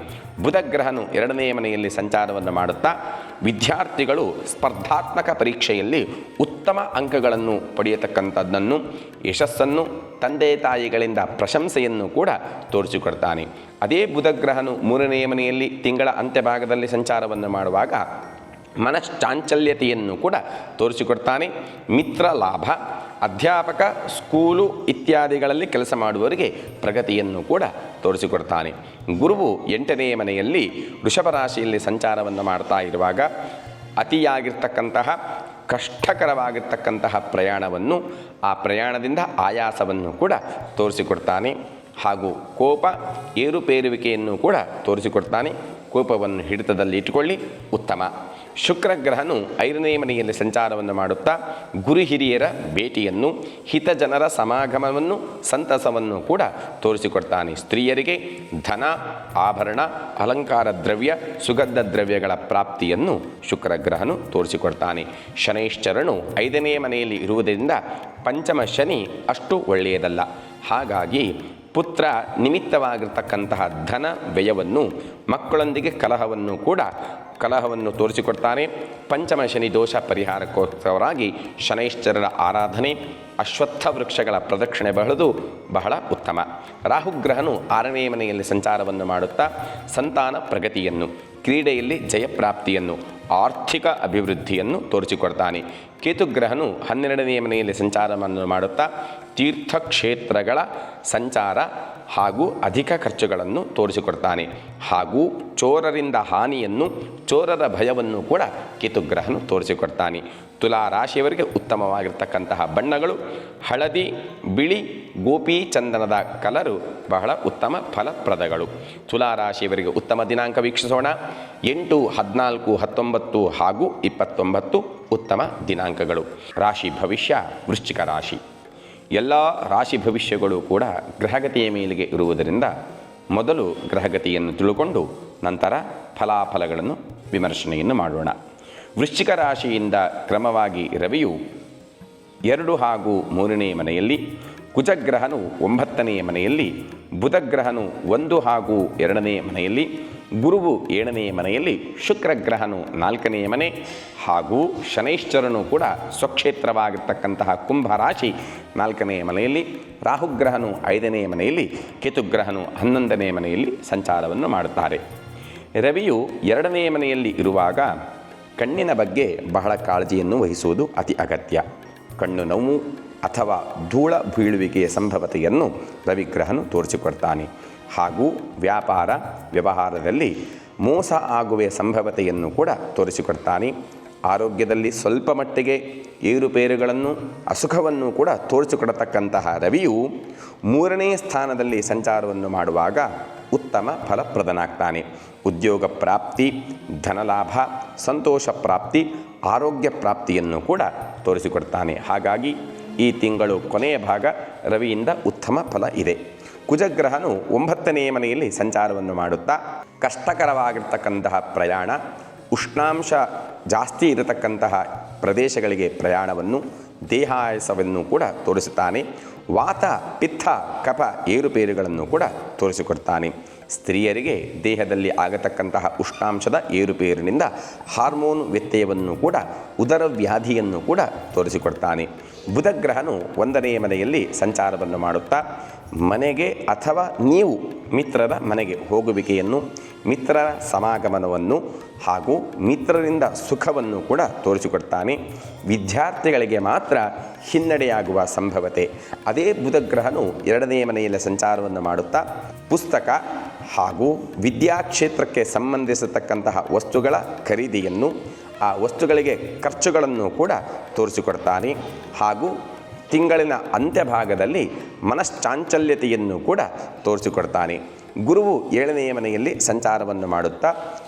ಬುಧಗ್ರಹನು 2ನೇ ಮನೆಯಲ್ಲಿ ಸಂಚಾರವನ್ನು ಮಾಡುತ್ತಾ ವಿದ್ಯಾರ್ಥಿಗಳು ಸ್ಪರ್ಧಾತ್ಮಕ ಪರೀಕ್ಷೆಯಲ್ಲಿ ಉತ್ತಮ ಅಂಕಗಳನ್ನು ಪಡೆಯತಕ್ಕಂಥದ್ದನ್ನು, ಯಶಸ್ಸನ್ನು, ತಂದೆ ತಾಯಿಗಳಿಂದ ಪ್ರಶಂಸೆಯನ್ನು ಕೂಡ ತೋರಿಸಿಕೊಡ್ತಾನೆ. ಅದೇ ಬುಧಗ್ರಹನು 3ನೇ ಮನೆಯಲ್ಲಿ ತಿಂಗಳ ಅಂತ್ಯಭಾಗದಲ್ಲಿ ಸಂಚಾರವನ್ನು ಮಾಡುವಾಗ ಮನಶ್ಚಾಂಚಲ್ಯತೆಯನ್ನು ಕೂಡ ತೋರಿಸಿಕೊಡ್ತಾನೆ. ಮಿತ್ರ ಲಾಭ, ಅಧ್ಯಾಪಕ, ಸ್ಕೂಲು ಇತ್ಯಾದಿಗಳಲ್ಲಿ ಕೆಲಸ ಮಾಡುವವರಿಗೆ ಪ್ರಗತಿಯನ್ನು ಕೂಡ ತೋರಿಸಿಕೊಡ್ತಾನೆ. ಗುರುವು 8ನೇ ಮನೆಯಲ್ಲಿ ವೃಷಭ ರಾಶಿಯಲ್ಲಿ ಸಂಚಾರವನ್ನು ಮಾಡ್ತಾ ಇರುವಾಗ ಅತಿಯಾಗಿರ್ತಕ್ಕಂತಹ ಕಷ್ಟಕರವಾಗಿರ್ತಕ್ಕಂತಹ ಪ್ರಯಾಣವನ್ನು, ಆ ಪ್ರಯಾಣದಿಂದ ಆಯಾಸವನ್ನು ಕೂಡ ತೋರಿಸಿಕೊಡ್ತಾನೆ. ಹಾಗೂ ಕೋಪ ಏರುಪೇರುವಿಕೆಯನ್ನು ಕೂಡ ತೋರಿಸಿಕೊಡ್ತಾನೆ. ಕೋಪವನ್ನು ಹಿಡಿತದಲ್ಲಿ ಇಟ್ಟುಕೊಳ್ಳಿ, ಉತ್ತಮ. ಶುಕ್ರಗ್ರಹನು 5ನೇ ಮನೆಯಲ್ಲಿ ಸಂಚಾರವನ್ನು ಮಾಡುತ್ತಾ ಗುರು ಹಿರಿಯರ ಭೇಟಿಯನ್ನು, ಹಿತ ಜನರ ಸಮಾಗಮವನ್ನು, ಸಂತಸವನ್ನು ಕೂಡ ತೋರಿಸಿಕೊಡ್ತಾನೆ. ಸ್ತ್ರೀಯರಿಗೆ ಧನ, ಆಭರಣ, ಅಲಂಕಾರ ದ್ರವ್ಯ, ಸುಗಂಧ ದ್ರವ್ಯಗಳ ಪ್ರಾಪ್ತಿಯನ್ನು ಶುಕ್ರಗ್ರಹನು ತೋರಿಸಿಕೊಡ್ತಾನೆ. ಶನೈಶ್ಚರನು 5ನೇ ಮನೆಯಲ್ಲಿ ಇರುವುದರಿಂದ ಪಂಚಮ ಶನಿ ಅಷ್ಟು ಒಳ್ಳೆಯದಲ್ಲ. ಹಾಗಾಗಿ ಪುತ್ರ ನಿಮಿತ್ತವಾಗಿರ್ತಕ್ಕಂತಹ ಧನ ವ್ಯಯವನ್ನು, ಮಕ್ಕಳೊಂದಿಗೆ ಕಲಹವನ್ನು ತೋರಿಸಿಕೊಡ್ತಾನೆ. ಪಂಚಮ ಶನಿ ದೋಷ ಪರಿಹಾರಕ್ಕೋಸ್ಕರವಾಗಿ ಶನೈಶ್ಚರರ ಆರಾಧನೆ, ಅಶ್ವತ್ಥ ವೃಕ್ಷಗಳ ಪ್ರದಕ್ಷಿಣೆ ಬಹಳ ಉತ್ತಮ. ರಾಹುಗ್ರಹನು 6ನೇ ಮನೆಯಲ್ಲಿ ಸಂಚಾರವನ್ನು ಮಾಡುತ್ತಾ ಸಂತಾನ ಪ್ರಗತಿಯನ್ನು, ಕ್ರೀಡೆಯಲ್ಲಿ ಜಯಪ್ರಾಪ್ತಿಯನ್ನು, ಆರ್ಥಿಕ ಅಭಿವೃದ್ಧಿಯನ್ನು ತೋರಿಸಿಕೊಡ್ತಾನೆ. ಕೇತುಗ್ರಹನು 12ನೇ ಮನೆಯಲ್ಲಿ ಸಂಚಾರವನ್ನು ಮಾಡುತ್ತಾ ತೀರ್ಥಕ್ಷೇತ್ರಗಳ ಸಂಚಾರ ಹಾಗೂ ಅಧಿಕ ಖರ್ಚುಗಳನ್ನು ತೋರಿಸಿಕೊಡ್ತಾನೆ. ಹಾಗೂ ಚೋರರಿಂದ ಹಾನಿಯನ್ನು, ಚೋರರ ಭಯವನ್ನು ಕೂಡ ಕೇತುಗ್ರಹನು ತೋರಿಸಿಕೊಡ್ತಾನೆ. ತುಲಾ ರಾಶಿಯವರಿಗೆ ಉತ್ತಮವಾಗಿರ್ತಕ್ಕಂತಹ ಬಣ್ಣಗಳು ಹಳದಿ, ಬಿಳಿ, ಗೋಪಿ ಚಂದನದ ಕಲರು ಬಹಳ ಉತ್ತಮ ಫಲಪ್ರದಗಳು. ತುಲಾ ರಾಶಿಯವರಿಗೆ ಉತ್ತಮ ದಿನಾಂಕ ವೀಕ್ಷಿಸೋಣ. 8, 14, 19 ಹಾಗೂ 29 ಉತ್ತಮ ದಿನಾಂಕಗಳು. ರಾಶಿ ಭವಿಷ್ಯ ವೃಶ್ಚಿಕ ರಾಶಿ. ಎಲ್ಲ ರಾಶಿ ಭವಿಷ್ಯಗಳು ಕೂಡ ಗ್ರಹಗತಿಯ ಮೇಲೆಗೆ ಇರುವುದರಿಂದ ಮೊದಲು ಗ್ರಹಗತಿಯನ್ನು ತಿಳ್ಕೊಂಡು ನಂತರ ಫಲಾಫಲಗಳನ್ನು ವಿಮರ್ಶನೆಯನ್ನು ಮಾಡೋಣ. ವೃಶ್ಚಿಕ ರಾಶಿಯಿಂದ ಕ್ರಮವಾಗಿ ರವಿಯು 2 ಹಾಗೂ 3ನೇ ಮನೆಯಲ್ಲಿ, ಕುಜಗ್ರಹನು 9ನೇ ಮನೆಯಲ್ಲಿ, ಬುಧಗ್ರಹನು 1 ಹಾಗೂ 2ನೇ ಮನೆಯಲ್ಲಿ, ಗುರುವು 7ನೇ ಮನೆಯಲ್ಲಿ, ಶುಕ್ರಗ್ರಹನು 4ನೇ ಮನೆ ಹಾಗೂ ಶನೈಶ್ಚರನು ಕೂಡ ಸ್ವಕ್ಷೇತ್ರವಾಗಿರ್ತಕ್ಕಂತಹ ಕುಂಭರಾಶಿ 4ನೇ ಮನೆಯಲ್ಲಿ, ರಾಹುಗ್ರಹನು 5ನೇ ಮನೆಯಲ್ಲಿ, ಕೇತುಗ್ರಹನು 11ನೇ ಮನೆಯಲ್ಲಿ ಸಂಚಾರವನ್ನು ಮಾಡುತ್ತಾರೆ. ರವಿಯು 2ನೇ ಮನೆಯಲ್ಲಿ ಇರುವಾಗ ಕಣ್ಣಿನ ಬಗ್ಗೆ ಬಹಳ ಕಾಳಜಿಯನ್ನು ವಹಿಸುವುದು ಅತಿ ಅಗತ್ಯ. ಕಣ್ಣು ನೋವು ಅಥವಾ ಧೂಳ ಬೀಳುವಿಕೆಯ ಸಂಭವತೆಯನ್ನು ರವಿಗ್ರಹನು ತೋರಿಸಿಕೊಡ್ತಾನೆ. ಹಾಗೂ ವ್ಯಾಪಾರ ವ್ಯವಹಾರದಲ್ಲಿ ಮೋಸ ಆಗುವ ಸಂಭವತೆಯನ್ನು ಕೂಡ ತೋರಿಸಿಕೊಡ್ತಾನೆ. ಆರೋಗ್ಯದಲ್ಲಿ ಸ್ವಲ್ಪ ಮಟ್ಟಿಗೆ ಏರುಪೇರುಗಳನ್ನು, ಅಸುಖವನ್ನು ಕೂಡ ತೋರಿಸಿಕೊಡತಕ್ಕಂತಹ ರವಿಯು 3ನೇ ಸ್ಥಾನದಲ್ಲಿ ಸಂಚಾರವನ್ನು ಮಾಡುವಾಗ ಉತ್ತಮ ಫಲಪ್ರದನಾಗ್ತಾನೆ. ಉದ್ಯೋಗ ಪ್ರಾಪ್ತಿ, ಧನಲಾಭ, ಸಂತೋಷ ಪ್ರಾಪ್ತಿ, ಆರೋಗ್ಯ ಪ್ರಾಪ್ತಿಯನ್ನು ಕೂಡ ತೋರಿಸಿಕೊಡ್ತಾನೆ. ಹಾಗಾಗಿ ಈ ತಿಂಗಳು ಕೊನೆಯ ಭಾಗ ರವಿಯಿಂದ ಉತ್ತಮ ಫಲ ಇದೆ. ಕುಜಗ್ರಹನು 9ನೇ ಮನೆಯಲ್ಲಿ ಸಂಚಾರವನ್ನು ಮಾಡುತ್ತಾ ಕಷ್ಟಕರವಾಗಿರ್ತಕ್ಕಂತಹ ಪ್ರಯಾಣ, ಉಷ್ಣಾಂಶ ಜಾಸ್ತಿ ಇರತಕ್ಕಂತಹ ಪ್ರದೇಶಗಳಿಗೆ ಪ್ರಯಾಣವನ್ನು, ದೇಹಾಯಸವನ್ನು ಕೂಡ ತೋರಿಸುತ್ತಾನೆ. ವಾತ, ಪಿತ್ತ, ಕಫ ಏರುಪೇರುಗಳನ್ನು ಕೂಡ ತೋರಿಸಿಕೊಡ್ತಾನೆ. ಸ್ತ್ರೀಯರಿಗೆ ದೇಹದಲ್ಲಿ ಆಗತಕ್ಕಂತಹ ಉಷ್ಣಾಂಶದ ಏರುಪೇರಿನಿಂದ ಹಾರ್ಮೋನ್ ವ್ಯತ್ಯಯವನ್ನು ಕೂಡ, ಉದರ ವ್ಯಾಧಿಯನ್ನು ಕೂಡ ತೋರಿಸಿಕೊಡ್ತಾನೆ. ಬುಧಗ್ರಹನು 1ನೇ ಮನೆಯಲ್ಲಿ ಸಂಚಾರವನ್ನು ಮಾಡುತ್ತಾ ಮನೆಗೆ ಅಥವಾ ನೀವು ಮಿತ್ರರ ಮನೆಗೆ ಹೋಗುವಿಕೆಯನ್ನು, ಮಿತ್ರರ ಸಮಾಗಮನವನ್ನು ಹಾಗೂ ಮಿತ್ರರಿಂದ ಸುಖವನ್ನು ಕೂಡ ತೋರಿಸಿಕೊಡ್ತಾನೆ. ವಿದ್ಯಾರ್ಥಿಗಳಿಗೆ ಮಾತ್ರ ಹಿನ್ನಡೆಯಾಗುವ ಸಂಭವತೆ. ಅದೇ ಬುಧಗ್ರಹನು 2ನೇ ಮನೆಯಲ್ಲಿ ಸಂಚಾರವನ್ನು ಮಾಡುತ್ತಾ ಪುಸ್ತಕ ಹಾಗೂ ವಿದ್ಯಾಕ್ಷೇತ್ರಕ್ಕೆ ಸಂಬಂಧಿಸತಕ್ಕಂತಹ ವಸ್ತುಗಳ ಖರೀದಿಯನ್ನು, ಆ ವಸ್ತುಗಳಿಗೆ ಖರ್ಚುಗಳನ್ನು ಕೂಡ ತೋರಿಸಿಕೊಡ್ತಾನೆ. ಹಾಗೂ ತಿಂಗಳಿನ ಅಂತ್ಯಭಾಗದಲ್ಲಿ ಮನಶ್ಚಾಂಚಲ್ಯತೆಯನ್ನು ಕೂಡ ತೋರಿಸಿಕೊಡ್ತಾನೆ. ಗುರುವು 7ನೇ ಮನೆಯಲ್ಲಿ ಸಂಚಾರವನ್ನು ಮಾಡುತ್ತಾ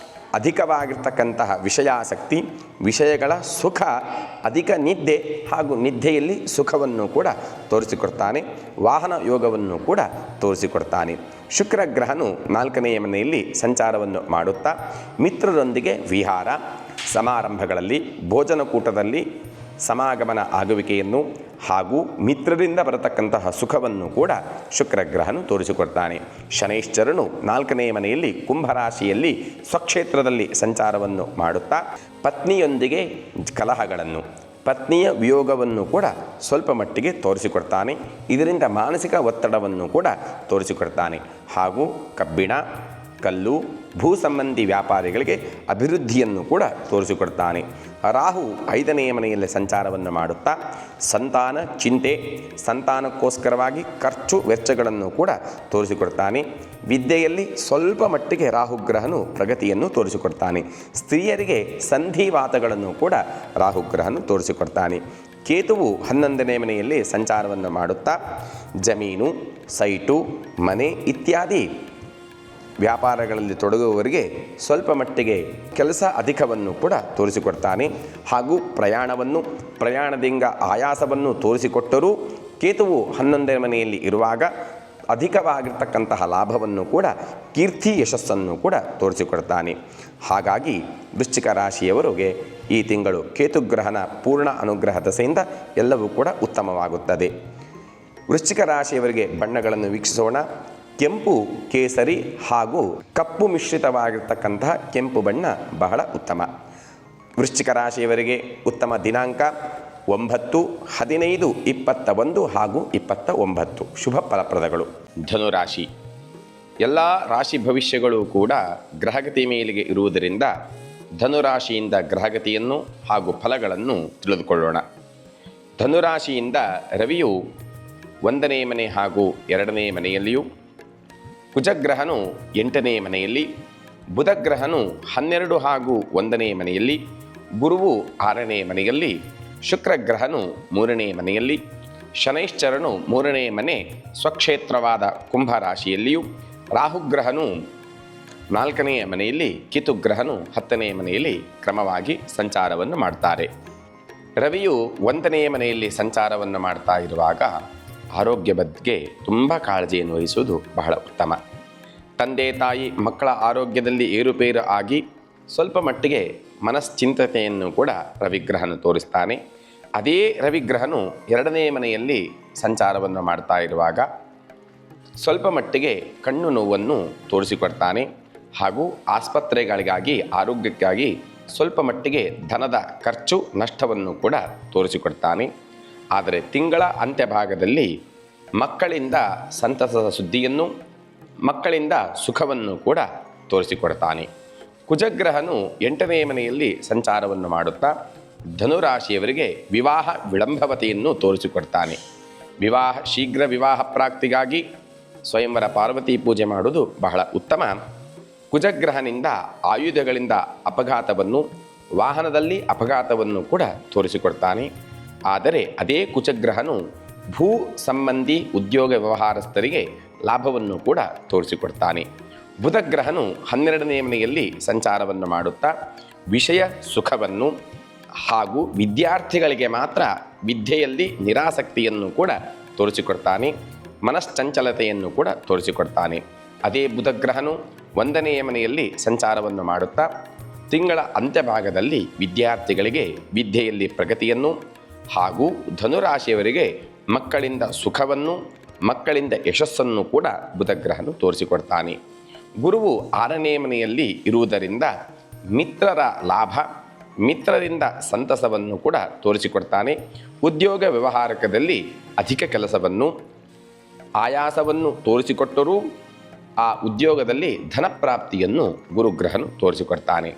ಅಧಿಕವಾಗಿರ್ತಕ್ಕಂತಹ ವಿಷಯಾಸಕ್ತಿ, ವಿಷಯಗಳ ಸುಖ, ಅಧಿಕ ನಿದ್ದೆ ಹಾಗೂ ನಿದ್ದೆಯಲ್ಲಿ ಸುಖವನ್ನು ಕೂಡ ತೋರಿಸಿಕೊಡ್ತಾನೆ. ವಾಹನ ಯೋಗವನ್ನು ಕೂಡ ತೋರಿಸಿಕೊಡ್ತಾನೆ. ಶುಕ್ರಗ್ರಹನು 4ನೇ ಮನೆಯಲ್ಲಿ ಸಂಚಾರವನ್ನು ಮಾಡುತ್ತಾ ಮಿತ್ರರೊಂದಿಗೆ ವಿಹಾರ, ಸಮಾರಂಭಗಳಲ್ಲಿ, ಭೋಜನಕೂಟದಲ್ಲಿ ಸಮಾಗಮನ ಆಗುವಿಕೆಯನ್ನು ಹಾಗೂ ಮಿತ್ರರಿಂದ ಬರತಕ್ಕಂತಹ ಸುಖವನ್ನು ಕೂಡ ಶುಕ್ರಗ್ರಹನು ತೋರಿಸಿಕೊಡ್ತಾನೆ. ಶನೈಶ್ಚರನು 4ನೇ ಮನೆಯಲ್ಲಿ ಕುಂಭರಾಶಿಯಲ್ಲಿ ಸ್ವಕ್ಷೇತ್ರದಲ್ಲಿ ಸಂಚಾರವನ್ನು ಮಾಡುತ್ತಾ ಪತ್ನಿಯೊಂದಿಗೆ ಕಲಹಗಳನ್ನು, ಪತ್ನಿಯ ವಿಯೋಗವನ್ನು ಕೂಡ ಸ್ವಲ್ಪ ಮಟ್ಟಿಗೆ ತೋರಿಸಿಕೊಡ್ತಾನೆ. ಇದರಿಂದ ಮಾನಸಿಕ ಒತ್ತಡವನ್ನು ಕೂಡ ತೋರಿಸಿಕೊಡ್ತಾನೆ. ಹಾಗೂ ಕಬ್ಬಿಣ, ಕಲ್ಲು, ಭೂ ಸಂಬಂಧಿ ವ್ಯಾಪಾರಿಗಳಿಗೆ ಅಭಿವೃದ್ಧಿಯನ್ನು ಕೂಡ ತೋರಿಸಿಕೊಡ್ತಾನೆ. ರಾಹು 5ನೇ ಮನೆಯಲ್ಲಿ ಸಂಚಾರವನ್ನು ಮಾಡುತ್ತಾ ಸಂತಾನ ಚಿಂತೆ, ಸಂತಾನಕ್ಕೋಸ್ಕರವಾಗಿ ಖರ್ಚು ವೆಚ್ಚಗಳನ್ನು ಕೂಡ ತೋರಿಸಿಕೊಡ್ತಾನೆ. ವಿದ್ಯೆಯಲ್ಲಿ ಸ್ವಲ್ಪ ಮಟ್ಟಿಗೆ ರಾಹುಗ್ರಹನು ಪ್ರಗತಿಯನ್ನು ತೋರಿಸಿಕೊಡ್ತಾನೆ. ಸ್ತ್ರೀಯರಿಗೆ ಸಂಧಿವಾತಗಳನ್ನು ಕೂಡ ರಾಹುಗ್ರಹನು ತೋರಿಸಿಕೊಡ್ತಾನೆ. ಕೇತುವು 11ನೇ ಮನೆಯಲ್ಲಿ ಸಂಚಾರವನ್ನು ಮಾಡುತ್ತಾ ಜಮೀನು, ಸೈಟು, ಮನೆ ಇತ್ಯಾದಿ ವ್ಯಾಪಾರಗಳಲ್ಲಿ ತೊಡಗುವವರಿಗೆ ಸ್ವಲ್ಪ ಮಟ್ಟಿಗೆ ಕೆಲಸ ಅಧಿಕವನ್ನು ಕೂಡ ತೋರಿಸಿಕೊಡ್ತಾನೆ. ಹಾಗೂ ಪ್ರಯಾಣದಿಂದ ಆಯಾಸವನ್ನು ತೋರಿಸಿಕೊಟ್ಟರೂ ಕೇತುವು 11ನೇ ಮನೆಯಲ್ಲಿ ಇರುವಾಗ ಅಧಿಕವಾಗಿರ್ತಕ್ಕಂತಹ ಲಾಭವನ್ನು ಕೂಡ, ಕೀರ್ತಿ ಯಶಸ್ಸನ್ನು ಕೂಡ ತೋರಿಸಿಕೊಡ್ತಾನೆ. ಹಾಗಾಗಿ ವೃಶ್ಚಿಕ ರಾಶಿಯವರಿಗೆ ಈ ತಿಂಗಳು ಕೇತುಗ್ರಹನ ಪೂರ್ಣ ಅನುಗ್ರಹ ದಶೆಯಿಂದ ಎಲ್ಲವೂ ಕೂಡ ಉತ್ತಮವಾಗುತ್ತದೆ. ವೃಶ್ಚಿಕ ರಾಶಿಯವರಿಗೆ ಬಣ್ಣಗಳನ್ನು ವೀಕ್ಷಿಸೋಣ. ಕೆಂಪು, ಕೇಸರಿ ಹಾಗೂ ಕಪ್ಪು ಮಿಶ್ರಿತವಾಗಿರ್ತಕ್ಕಂತಹ ಕೆಂಪು ಬಣ್ಣ ಬಹಳ ಉತ್ತಮ. ವೃಶ್ಚಿಕ ರಾಶಿಯವರಿಗೆ ಉತ್ತಮ ದಿನಾಂಕ 9, 15, 21 ಹಾಗೂ 29 ಶುಭ ಫಲಪ್ರದಗಳು. ಧನುರಾಶಿ ಎಲ್ಲ ರಾಶಿ ಭವಿಷ್ಯಗಳು ಕೂಡ ಗ್ರಹಗತಿ ಮೇಲಿಗೆ ಇರುವುದರಿಂದ ಧನುರಾಶಿಯಿಂದ ಗ್ರಹಗತಿಯನ್ನು ಹಾಗೂ ಫಲಗಳನ್ನು ತಿಳಿದುಕೊಳ್ಳೋಣ. ಧನುರಾಶಿಯಿಂದ ರವಿಯು 1ನೇ ಮನೆ ಹಾಗೂ 2ನೇ ಮನೆಯಲ್ಲಿಯೂ, ಕುಜಗ್ರಹನು 8ನೇ ಮನೆಯಲ್ಲಿ, ಬುಧಗ್ರಹನು 12 ಹಾಗೂ 1ನೇ ಮನೆಯಲ್ಲಿ, ಗುರುವು 6ನೇ ಮನೆಯಲ್ಲಿ, ಶುಕ್ರಗ್ರಹನು 3ನೇ ಮನೆಯಲ್ಲಿ, ಶನೈಶ್ಚರನು 3ನೇ ಮನೆ ಸ್ವಕ್ಷೇತ್ರವಾದ ಕುಂಭರಾಶಿಯಲ್ಲಿಯೂ, ರಾಹುಗ್ರಹನು 4ನೇ ಮನೆಯಲ್ಲಿ, ಕೇತುಗ್ರಹನು 10ನೇ ಮನೆಯಲ್ಲಿ ಕ್ರಮವಾಗಿ ಸಂಚಾರವನ್ನು ಮಾಡ್ತಾರೆ. ರವಿಯು 1ನೇ ಮನೆಯಲ್ಲಿ ಸಂಚಾರವನ್ನು ಮಾಡ್ತಾ ಇರುವಾಗ ಆರೋಗ್ಯ ಬಗ್ಗೆ ತುಂಬ ಕಾಳಜಿಯನ್ನು ವಹಿಸುವುದು ಬಹಳ ಉತ್ತಮ. ತಂದೆ ತಾಯಿ ಮಕ್ಕಳ ಆರೋಗ್ಯದಲ್ಲಿ ಏರುಪೇರು ಆಗಿ ಸ್ವಲ್ಪ ಮಟ್ಟಿಗೆ ಮನಶ್ಚಿಂತತೆಯನ್ನು ಕೂಡ ರವಿಗ್ರಹನು ತೋರಿಸ್ತಾನೆ. ಅದೇ ರವಿಗ್ರಹನು 2ನೇ ಮನೆಯಲ್ಲಿ ಸಂಚಾರವನ್ನು ಮಾಡ್ತಾ ಇರುವಾಗ ಸ್ವಲ್ಪ ಮಟ್ಟಿಗೆ ಕಣ್ಣು ನೋವನ್ನು ತೋರಿಸಿಕೊಡ್ತಾನೆ. ಹಾಗೂ ಆಸ್ಪತ್ರೆಗಳಿಗಾಗಿ, ಆರೋಗ್ಯಕ್ಕಾಗಿ ಸ್ವಲ್ಪ ಮಟ್ಟಿಗೆ ಧನದ ಖರ್ಚು ನಷ್ಟವನ್ನು ಕೂಡ ತೋರಿಸಿಕೊಡ್ತಾನೆ. ಆದರೆ ತಿಂಗಳ ಅಂತ್ಯಭಾಗದಲ್ಲಿ ಮಕ್ಕಳಿಂದ ಸಂತಸದ ಸುದ್ದಿಯನ್ನು, ಮಕ್ಕಳಿಂದ ಸುಖವನ್ನು ಕೂಡ ತೋರಿಸಿಕೊಡ್ತಾನೆ. ಕುಜಗ್ರಹನು 8ನೇ ಮನೆಯಲ್ಲಿ ಸಂಚಾರವನ್ನು ಮಾಡುತ್ತಾ ಧನುರಾಶಿಯವರಿಗೆ ವಿವಾಹ ವಿಳಂಬವತೆಯನ್ನು ತೋರಿಸಿಕೊಡ್ತಾನೆ. ಶೀಘ್ರ ವಿವಾಹ ಪ್ರಾಪ್ತಿಗಾಗಿ ಸ್ವಯಂವರ ಪಾರ್ವತಿ ಪೂಜೆ ಮಾಡುವುದು ಬಹಳ ಉತ್ತಮ. ಕುಜಗ್ರಹನಿಂದ ಆಯುಧಗಳಿಂದ ಅಪಘಾತವನ್ನು, ವಾಹನದಲ್ಲಿ ಅಪಘಾತವನ್ನು ಕೂಡ ತೋರಿಸಿಕೊಡ್ತಾನೆ. ಆದರೆ ಅದೇ ಕುಜಗ್ರಹನು ಭೂ ಸಂಬಂಧಿ ಉದ್ಯೋಗ ವ್ಯವಹಾರಸ್ಥರಿಗೆ ಲಾಭವನ್ನು ಕೂಡ ತೋರಿಸಿಕೊಡ್ತಾನೆ. ಬುಧಗ್ರಹನು 12ನೇ ಮನೆಯಲ್ಲಿ ಸಂಚಾರವನ್ನು ಮಾಡುತ್ತಾ ವಿಷಯ ಸುಖವನ್ನು ಹಾಗೂ ವಿದ್ಯಾರ್ಥಿಗಳಿಗೆ ಮಾತ್ರ ವಿದ್ಯೆಯಲ್ಲಿ ನಿರಾಸಕ್ತಿಯನ್ನು ಕೂಡ ತೋರಿಸಿಕೊಡ್ತಾನೆ. ಮನಶ್ಚಂಚಲತೆಯನ್ನು ಕೂಡ ತೋರಿಸಿಕೊಡ್ತಾನೆ. ಅದೇ ಬುಧಗ್ರಹನು 1ನೇ ಮನೆಯಲ್ಲಿ ಸಂಚಾರವನ್ನು ಮಾಡುತ್ತಾ ತಿಂಗಳ ಅಂತ್ಯಭಾಗದಲ್ಲಿ ವಿದ್ಯಾರ್ಥಿಗಳಿಗೆ ವಿದ್ಯೆಯಲ್ಲಿ ಪ್ರಗತಿಯನ್ನು ಹಾಗೂ ಧನುರಾಶಿಯವರಿಗೆ ಮಕ್ಕಳಿಂದ ಸುಖವನ್ನು, ಮಕ್ಕಳಿಂದ ಯಶಸ್ಸನ್ನು ಕೂಡ ಬುಧಗ್ರಹನು ತೋರಿಸಿಕೊಡ್ತಾನೆ. ಗುರುವು 6ನೇ ಮನೆಯಲ್ಲಿ ಇರುವುದರಿಂದ ಮಿತ್ರರ ಲಾಭ, ಮಿತ್ರರಿಂದ ಸಂತಸವನ್ನು ಕೂಡ ತೋರಿಸಿಕೊಡ್ತಾನೆ. ಉದ್ಯೋಗ ವ್ಯವಹಾರಕದಲ್ಲಿ ಅಧಿಕ ಕೆಲಸವನ್ನು, ಆಯಾಸವನ್ನು ತೋರಿಸಿಕೊಟ್ಟರೂ ಆ ಉದ್ಯೋಗದಲ್ಲಿ ಧನಪ್ರಾಪ್ತಿಯನ್ನು ಗುರುಗ್ರಹನು ತೋರಿಸಿಕೊಡ್ತಾನೆ.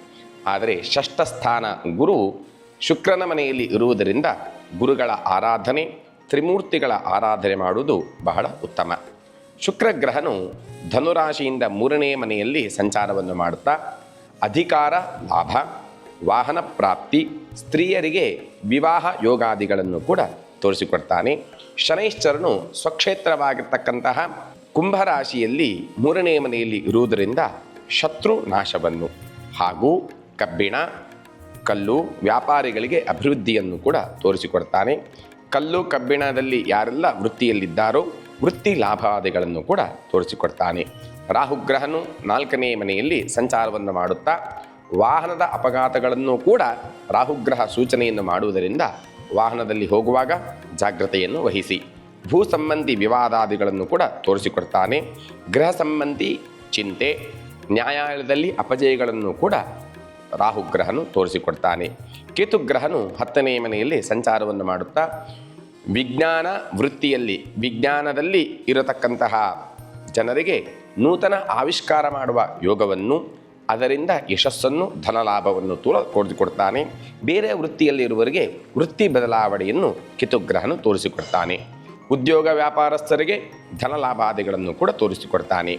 ಆದರೆ ಷಷ್ಠ ಸ್ಥಾನ ಗುರು ಶುಕ್ರನ ಮನೆಯಲ್ಲಿ ಇರುವುದರಿಂದ ಗುರುಗಳ ಆರಾಧನೆ, ತ್ರಿಮೂರ್ತಿಗಳ ಆರಾಧನೆ ಮಾಡುವುದು ಬಹಳ ಉತ್ತಮ. ಶುಕ್ರಗ್ರಹನು ಧನುರಾಶಿಯಿಂದ 3ನೇ ಮನೆಯಲ್ಲಿ ಸಂಚಾರವನ್ನು ಮಾಡುತ್ತಾ ಅಧಿಕಾರ ಲಾಭ, ವಾಹನ ಪ್ರಾಪ್ತಿ, ಸ್ತ್ರೀಯರಿಗೆ ವಿವಾಹ ಯೋಗಾದಿಗಳನ್ನು ಕೂಡ ತೋರಿಸಿಕೊಡ್ತಾನೆ. ಶನೈಶ್ಚರನು ಸ್ವಕ್ಷೇತ್ರವಾಗಿರ್ತಕ್ಕಂತಹ ಕುಂಭರಾಶಿಯಲ್ಲಿ 3ನೇ ಮನೆಯಲ್ಲಿ ಇರುವುದರಿಂದ ಶತ್ರು ನಾಶವನ್ನು ಹಾಗೂ ಕಬ್ಬಿಣ, ಕಲ್ಲು ವ್ಯಾಪಾರಿಗಳಿಗೆ ಅಭಿವೃದ್ಧಿಯನ್ನು ಕೂಡ ತೋರಿಸಿಕೊಡ್ತಾನೆ. ಕಲ್ಲು ಕಬ್ಬಿಣದಲ್ಲಿ ಯಾರೆಲ್ಲ ವೃತ್ತಿಯಲ್ಲಿದ್ದಾರೋ ವೃತ್ತಿ ಲಾಭಾದಿಗಳನ್ನು ಕೂಡ ತೋರಿಸಿಕೊಡ್ತಾನೆ. ರಾಹುಗ್ರಹನು 4ನೇ ಮನೆಯಲ್ಲಿ ಸಂಚಾರವನ್ನು ಮಾಡುತ್ತಾ ವಾಹನದ ಅಪಘಾತಗಳನ್ನು ಕೂಡ ರಾಹುಗ್ರಹ ಸೂಚನೆಯನ್ನು ಮಾಡುವುದರಿಂದ ವಾಹನದಲ್ಲಿ ಹೋಗುವಾಗ ಜಾಗ್ರತೆಯನ್ನು ವಹಿಸಿ. ಭೂ ಸಂಬಂಧಿ ವಿವಾದಾದಿಗಳನ್ನು ಕೂಡ ತೋರಿಸಿಕೊಡ್ತಾನೆ. ಗೃಹ ಸಂಬಂಧಿ ಚಿಂತೆ, ನ್ಯಾಯಾಲಯದಲ್ಲಿ ಅಪಜಯಗಳನ್ನು ಕೂಡ ರಾಹುಗ್ರಹನು ತೋರಿಸಿಕೊಡ್ತಾನೆ. ಕೇತುಗ್ರಹನು 10ನೇ ಮನೆಯಲ್ಲಿ ಸಂಚಾರವನ್ನು ಮಾಡುತ್ತಾ ವಿಜ್ಞಾನ ವೃತ್ತಿಯಲ್ಲಿ, ವಿಜ್ಞಾನದಲ್ಲಿ ಇರತಕ್ಕಂತಹ ಜನರಿಗೆ ನೂತನ ಆವಿಷ್ಕಾರ ಮಾಡುವ ಯೋಗವನ್ನು, ಅದರಿಂದ ಯಶಸ್ಸನ್ನು, ಧನಲಾಭವನ್ನು ತೋರಿಸಿಕೊಡ್ತಾನೆ. ಬೇರೆ ವೃತ್ತಿಯಲ್ಲಿರುವವರಿಗೆ ವೃತ್ತಿ ಬದಲಾವಣೆಯನ್ನು ಕೇತುಗ್ರಹನು ತೋರಿಸಿಕೊಡ್ತಾನೆ. ಉದ್ಯೋಗ ವ್ಯಾಪಾರಸ್ಥರಿಗೆ ಧನಲಾಭಾದಿಗಳನ್ನು ಕೂಡ ತೋರಿಸಿಕೊಡ್ತಾನೆ.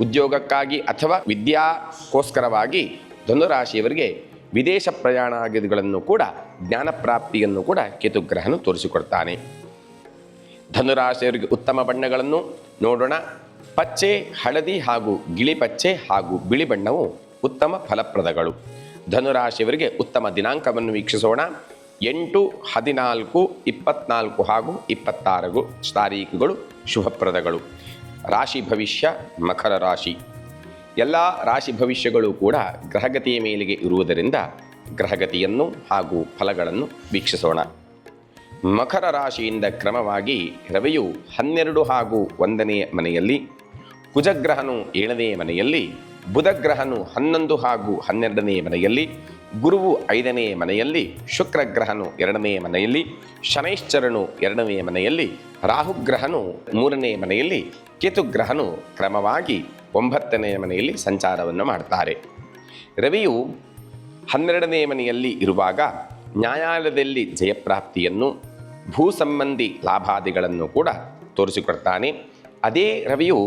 ಉದ್ಯೋಗಕ್ಕಾಗಿ ಅಥವಾ ವಿದ್ಯಾಕ್ಕೋಸ್ಕರವಾಗಿ ಧನುರಾಶಿಯವರಿಗೆ ವಿದೇಶ ಪ್ರಯಾಣಗಳನ್ನು ಕೂಡ, ಜ್ಞಾನಪ್ರಾಪ್ತಿಯನ್ನು ಕೂಡ ಕೇತುಗ್ರಹನು ತೋರಿಸಿಕೊಡ್ತಾನೆ. ಧನುರಾಶಿಯವರಿಗೆ ಉತ್ತಮ ಬಣ್ಣಗಳನ್ನು ನೋಡೋಣ. ಪಚ್ಚೆ, ಹಳದಿ ಹಾಗೂ ಗಿಳಿ ಪಚ್ಚೆ ಹಾಗೂ ಬಿಳಿ ಬಣ್ಣವು ಉತ್ತಮ ಫಲಪ್ರದಗಳು. ಧನುರಾಶಿಯವರಿಗೆ ಉತ್ತಮ ದಿನಾಂಕವನ್ನು ವೀಕ್ಷಿಸೋಣ. 8, 14, 24 ಹಾಗೂ 26 ತಾರೀಖುಗಳು ಶುಭಪ್ರದಗಳು. ರಾಶಿ ಭವಿಷ್ಯ ಮಕರ ರಾಶಿ. ಎಲ್ಲ ರಾಶಿ ಭವಿಷ್ಯಗಳು ಕೂಡ ಗ್ರಹಗತಿಯ ಮೇಲೆಗೆ ಇರುವುದರಿಂದ ಗ್ರಹಗತಿಯನ್ನು ಹಾಗೂ ಫಲಗಳನ್ನು ವೀಕ್ಷಿಸೋಣ. ಮಕರ ರಾಶಿಯಿಂದ ಕ್ರಮವಾಗಿ ರವಿಯು 12 ಹಾಗೂ 1ನೇ ಮನೆಯಲ್ಲಿ, ಕುಜಗ್ರಹನು 7ನೇ ಮನೆಯಲ್ಲಿ, ಬುಧಗ್ರಹನು 11 ಹಾಗೂ 12ನೇ ಮನೆಯಲ್ಲಿ, ಗುರುವು 5ನೇ ಮನೆಯಲ್ಲಿ, ಶುಕ್ರಗ್ರಹನು 2ನೇ ಮನೆಯಲ್ಲಿ, ಶನೈಶ್ಚರನು 2ನೇ ಮನೆಯಲ್ಲಿ, ರಾಹುಗ್ರಹನು 3ನೇ ಮನೆಯಲ್ಲಿ, ಕೇತುಗ್ರಹನು ಕ್ರಮವಾಗಿ 9ನೇ ಮನೆಯಲ್ಲಿ ಸಂಚಾರವನ್ನು ಮಾಡ್ತಾರೆ. ರವಿಯು 12ನೇ ಮನೆಯಲ್ಲಿ ಇರುವಾಗ ನ್ಯಾಯಾಲಯದಲ್ಲಿ ಜಯಪ್ರಾಪ್ತಿಯನ್ನು, ಭೂ ಸಂಬಂಧಿ ಲಾಭಾದಿಗಳನ್ನು ಕೂಡ ತೋರಿಸಿಕೊಡ್ತಾನೆ. ಅದೇ ರವಿಯು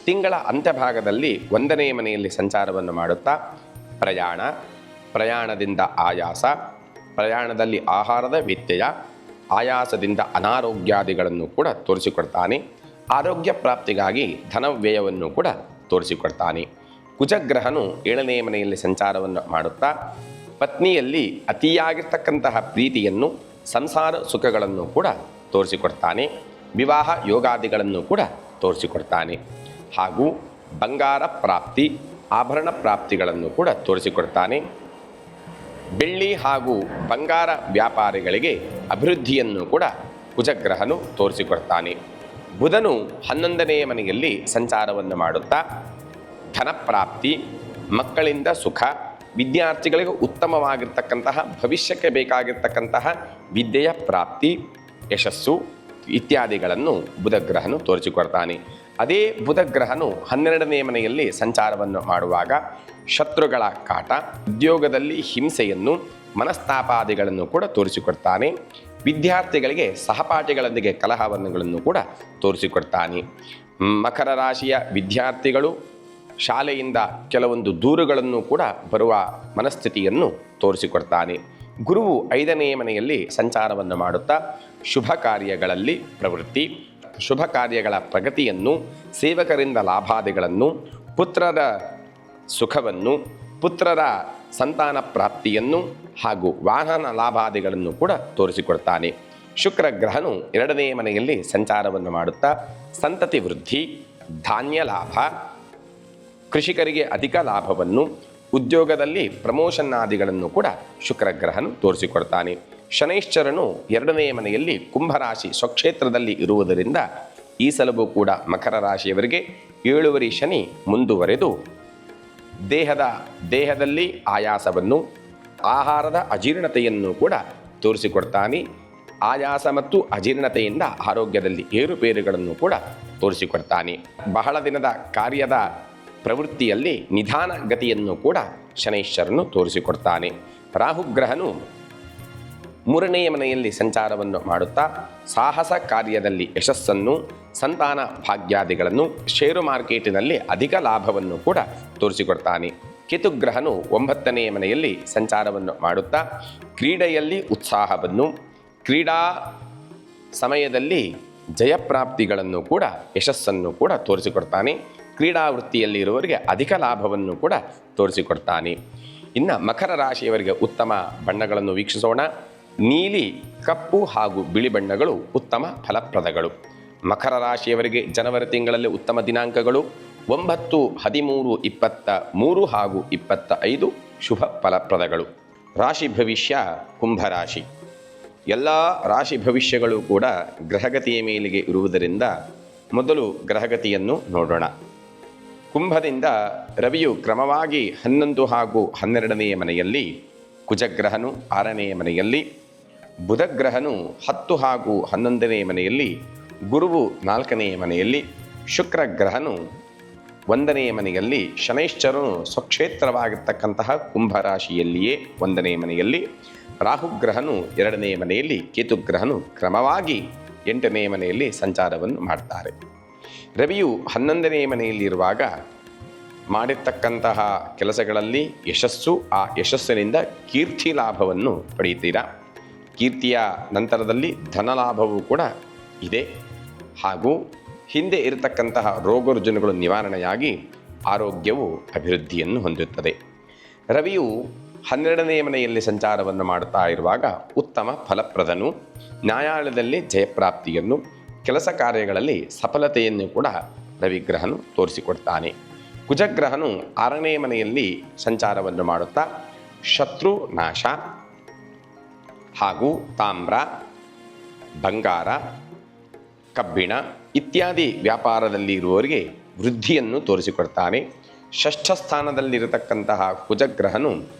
ತಿಂಗಳ ಅಂತ್ಯಭಾಗದಲ್ಲಿ 1ನೇ ಮನೆಯಲ್ಲಿ ಸಂಚಾರವನ್ನು ಮಾಡುತ್ತಾ ಪ್ರಯಾಣದಿಂದ ಆಯಾಸ, ಪ್ರಯಾಣದಲ್ಲಿ ಆಹಾರದ ವ್ಯತ್ಯಯ, ಆಯಾಸದಿಂದ ಅನಾರೋಗ್ಯಾದಿಗಳನ್ನು ಕೂಡ ತೋರಿಸಿಕೊಡ್ತಾನೆ. ಆರೋಗ್ಯ ಪ್ರಾಪ್ತಿಗಾಗಿ ಧನವ್ಯಯವನ್ನು ಕೂಡ ತೋರಿಸಿಕೊಡ್ತಾನೆ. ಕುಜಗ್ರಹನು 7ನೇ ಮನೆಯಲ್ಲಿ ಸಂಚಾರವನ್ನು ಮಾಡುತ್ತಾ ಪತ್ನಿಯಲ್ಲಿ ಅತಿಯಾಗಿರ್ತಕ್ಕಂತಹ ಪ್ರೀತಿಯನ್ನು, ಸಂಸಾರ ಸುಖಗಳನ್ನು ಕೂಡ ತೋರಿಸಿಕೊಡ್ತಾನೆ. ವಿವಾಹ ಯೋಗಾದಿಗಳನ್ನು ಕೂಡ ತೋರಿಸಿಕೊಡ್ತಾನೆ. ಹಾಗೂ ಬಂಗಾರ ಪ್ರಾಪ್ತಿ, ಆಭರಣ ಪ್ರಾಪ್ತಿಗಳನ್ನು ಕೂಡ ತೋರಿಸಿಕೊಡ್ತಾನೆ. ಬೆಳ್ಳಿ ಹಾಗೂ ಬಂಗಾರ ವ್ಯಾಪಾರಿಗಳಿಗೆ ಅಭಿವೃದ್ಧಿಯನ್ನು ಕೂಡ ಕುಜಗ್ರಹನು ತೋರಿಸಿಕೊಡ್ತಾನೆ. ಬುಧನು 11ನೇ ಮನೆಯಲ್ಲಿ ಸಂಚಾರವನ್ನು ಮಾಡುತ್ತಾ ಧನಪ್ರಾಪ್ತಿ, ಮಕ್ಕಳಿಂದ ಸುಖ, ವಿದ್ಯಾರ್ಥಿಗಳಿಗೆ ಉತ್ತಮವಾಗಿರ್ತಕ್ಕಂತಹ ಭವಿಷ್ಯಕ್ಕೆ ಬೇಕಾಗಿರ್ತಕ್ಕಂತಹ ವಿದ್ಯೆಯ ಪ್ರಾಪ್ತಿ, ಯಶಸ್ಸು ಇತ್ಯಾದಿಗಳನ್ನು ಬುಧಗ್ರಹನು ತೋರಿಸಿಕೊಡ್ತಾನೆ. ಅದೇ ಬುಧಗ್ರಹನು 12ನೇ ಮನೆಯಲ್ಲಿ ಸಂಚಾರವನ್ನು ಮಾಡುವಾಗ ಶತ್ರುಗಳ ಕಾಟ, ಉದ್ಯೋಗದಲ್ಲಿ ಹಿಂಸೆಯನ್ನು, ಮನಸ್ತಾಪಾದಿಗಳನ್ನು ಕೂಡ ತೋರಿಸಿಕೊಡ್ತಾನೆ. ವಿದ್ಯಾರ್ಥಿಗಳಿಗೆ ಸಹಪಾಠಿಗಳೊಂದಿಗೆ ಕಲಹವನ್ನು ಕೂಡ ತೋರಿಸಿಕೊಡ್ತಾನೆ. ಮಕರ ರಾಶಿಯ ವಿದ್ಯಾರ್ಥಿಗಳು ಶಾಲೆಯಿಂದ ಕೆಲವೊಂದು ದೂರುಗಳನ್ನು ಕೂಡ ಬರುವ ಮನಸ್ಥಿತಿಯನ್ನು ತೋರಿಸಿಕೊಡ್ತಾನೆ. ಗುರುವು 5ನೇ ಮನೆಯಲ್ಲಿ ಸಂಚಾರವನ್ನು ಮಾಡುತ್ತಾ ಶುಭ ಕಾರ್ಯಗಳಲ್ಲಿ ಪ್ರವೃತ್ತಿ, ಶುಭ ಕಾರ್ಯಗಳ ಪ್ರಗತಿಯನ್ನು, ಸೇವಕರಿಂದ ಲಾಭಾದಿಗಳನ್ನು, ಪುತ್ರರ ಸುಖವನ್ನು, ಪುತ್ರರ ಸಂತಾನ ಪ್ರಾಪ್ತಿಯನ್ನು ಹಾಗೂ ವಾಹನ ಲಾಭಾದಿಗಳನ್ನು ಕೂಡ ತೋರಿಸಿಕೊಡ್ತಾನೆ. ಶುಕ್ರಗ್ರಹನು 2ನೇ ಮನೆಯಲ್ಲಿ ಸಂಚಾರವನ್ನು ಮಾಡುತ್ತಾ ಸಂತತಿ ವೃದ್ಧಿ, ಧಾನ್ಯ ಲಾಭ, ಕೃಷಿಕರಿಗೆ ಅಧಿಕ ಲಾಭವನ್ನು, ಉದ್ಯೋಗದಲ್ಲಿ ಪ್ರಮೋಷನ್ ಆದಿಗಳನ್ನು ಕೂಡ ಶುಕ್ರಗ್ರಹನು ತೋರಿಸಿಕೊಡ್ತಾನೆ. ಶನೈಶ್ಚರನು 2ನೇ ಮನೆಯಲ್ಲಿ ಕುಂಭರಾಶಿ ಸ್ವಕ್ಷೇತ್ರದಲ್ಲಿ ಇರುವುದರಿಂದ ಈ ಸಲವೂ ಕೂಡ ಮಕರ ರಾಶಿಯವರಿಗೆ 7ನೇ ಶನಿ ಮುಂದುವರೆದು ದೇಹದಲ್ಲಿ ಆಯಾಸವನ್ನು, ಆಹಾರದ ಅಜೀರ್ಣತೆಯನ್ನು ಕೂಡ ತೋರಿಸಿಕೊಡ್ತಾನೆ. ಆಯಾಸ ಮತ್ತು ಅಜೀರ್ಣತೆಯಿಂದ ಆರೋಗ್ಯದಲ್ಲಿ ಏರುಪೇರುಗಳನ್ನು ಕೂಡ ತೋರಿಸಿಕೊಡ್ತಾನೆ. ಬಹಳ ದಿನದ ಕಾರ್ಯದ ಪ್ರವೃತ್ತಿಯಲ್ಲಿ ನಿಧಾನ ಗತಿಯನ್ನು ಕೂಡ ಶನೈಶ್ಚರನು ತೋರಿಸಿಕೊಡ್ತಾನೆ. ರಾಹುಗ್ರಹನು 3ನೇ ಮನೆಯಲ್ಲಿ ಸಂಚಾರವನ್ನು ಮಾಡುತ್ತಾ ಸಾಹಸ ಕಾರ್ಯದಲ್ಲಿ ಯಶಸ್ಸನ್ನು, ಸಂತಾನ ಭಾಗ್ಯಾದಿಗಳನ್ನು, ಷೇರು ಮಾರ್ಕೆಟಿನಲ್ಲಿ ಅಧಿಕ ಲಾಭವನ್ನು ಕೂಡ ತೋರಿಸಿಕೊಡ್ತಾನೆ. ಕೇತುಗ್ರಹನು 9ನೇ ಮನೆಯಲ್ಲಿ ಸಂಚಾರವನ್ನು ಮಾಡುತ್ತಾ ಕ್ರೀಡೆಯಲ್ಲಿ ಉತ್ಸಾಹವನ್ನು, ಕ್ರೀಡಾ ಸಮಯದಲ್ಲಿ ಜಯಪ್ರಾಪ್ತಿಗಳನ್ನು ಕೂಡ, ಯಶಸ್ಸನ್ನು ಕೂಡ ತೋರಿಸಿಕೊಡ್ತಾನೆ. ಕ್ರೀಡಾ ವೃತ್ತಿಯಲ್ಲಿ ಇರುವವರಿಗೆ ಅಧಿಕ ಲಾಭವನ್ನು ಕೂಡ ತೋರಿಸಿಕೊಡ್ತಾನೆ. ಇನ್ನು ಮಕರ ರಾಶಿಯವರಿಗೆ ಉತ್ತಮ ಬಣ್ಣಗಳನ್ನು ವೀಕ್ಷಿಸೋಣ. ನೀಲಿ, ಕಪ್ಪು ಹಾಗೂ ಬಿಳಿ ಬಣ್ಣಗಳು ಉತ್ತಮ ಫಲಪ್ರದಗಳು. ಮಕರ ರಾಶಿಯವರಿಗೆ ಜನವರಿ ತಿಂಗಳಲ್ಲಿ ಉತ್ತಮ ದಿನಾಂಕಗಳು 9, 13, 23 ಹಾಗೂ 25 ಶುಭ ಫಲಪ್ರದಗಳು. ರಾಶಿ ಭವಿಷ್ಯ ಕುಂಭರಾಶಿ. ಎಲ್ಲ ರಾಶಿ ಭವಿಷ್ಯಗಳು ಕೂಡ ಗ್ರಹಗತಿಯ ಮೇಲೆಗೆ ಇರುವುದರಿಂದ ಮೊದಲು ಗ್ರಹಗತಿಯನ್ನು ನೋಡೋಣ. ಕುಂಭದಿಂದ ರವಿಯು ಕ್ರಮವಾಗಿ 11 ಹಾಗೂ 12ನೇ ಮನೆಯಲ್ಲಿ, ಕುಜಗ್ರಹನು 6ನೇ ಮನೆಯಲ್ಲಿ, ಬುಧಗ್ರಹನು 10 ಹಾಗೂ 11ನೇ ಮನೆಯಲ್ಲಿ, ಗುರುವು 4ನೇ ಮನೆಯಲ್ಲಿ, ಶುಕ್ರಗ್ರಹನು 1ನೇ ಮನೆಯಲ್ಲಿ, ಶನೈಶ್ಚರನು ಸ್ವಕ್ಷೇತ್ರವಾಗಿರ್ತಕ್ಕಂತಹ ಕುಂಭರಾಶಿಯಲ್ಲಿಯೇ 1ನೇ ಮನೆಯಲ್ಲಿ, ರಾಹುಗ್ರಹನು 2ನೇ ಮನೆಯಲ್ಲಿ, ಕೇತುಗ್ರಹನು ಕ್ರಮವಾಗಿ 8ನೇ ಮನೆಯಲ್ಲಿ ಸಂಚಾರವನ್ನು ಮಾಡ್ತಾರೆ. ರವಿಯು 11ನೇ ಮನೆಯಲ್ಲಿರುವಾಗ ಮಾಡಿರ್ತಕ್ಕಂತಹ ಕೆಲಸಗಳಲ್ಲಿ ಯಶಸ್ಸು, ಆ ಯಶಸ್ಸಿನಿಂದ ಕೀರ್ತಿ ಲಾಭವನ್ನು ಪಡೆಯುತ್ತೀರಾ. ಕೀರ್ತಿಯ ನಂತರದಲ್ಲಿ ಧನಲಾಭವೂ ಕೂಡ ಇದೆ. ಹಾಗೂ ಹಿಂದೆ ಇರತಕ್ಕಂತಹ ರೋಗರುಜಿನಗಳು ನಿವಾರಣೆಯಾಗಿ ಆರೋಗ್ಯವು ಅಭಿವೃದ್ಧಿಯನ್ನು ಹೊಂದುತ್ತದೆ. ರವಿಯು 12ನೇ ಮನೆಯಲ್ಲಿ ಸಂಚಾರವನ್ನು ಮಾಡುತ್ತಾ ಇರುವಾಗ ಉತ್ತಮ ಫಲಪ್ರದನು, ನ್ಯಾಯಾಲಯದಲ್ಲಿ ಜಯಪ್ರಾಪ್ತಿಯನ್ನು, ಕೆಲಸ ಕಾರ್ಯಗಳಲ್ಲಿ ಸಫಲತೆಯನ್ನು ಕೂಡ ರವಿಗ್ರಹನು ತೋರಿಸಿಕೊಡ್ತಾನೆ. ಕುಜಗ್ರಹನು 6ನೇ ಮನೆಯಲ್ಲಿ ಸಂಚಾರವನ್ನು ಮಾಡುತ್ತಾ ಶತ್ರು ನಾಶ ಹಾಗೂ ತಾಮ್ರ, ಬಂಗಾರ, ಕಬ್ಬಿಣ ಇತ್ಯಾದಿ ವ್ಯಾಪಾರದಲ್ಲಿ ಇರುವವರಿಗೆ ವೃದ್ಧಿಯನ್ನು ತೋರಿಸಿಕೊಡ್ತಾನೆ. ಷಷ್ಠ ಸ್ಥಾನದಲ್ಲಿರತಕ್ಕಂತಹ ಕುಜಗ್ರಹನು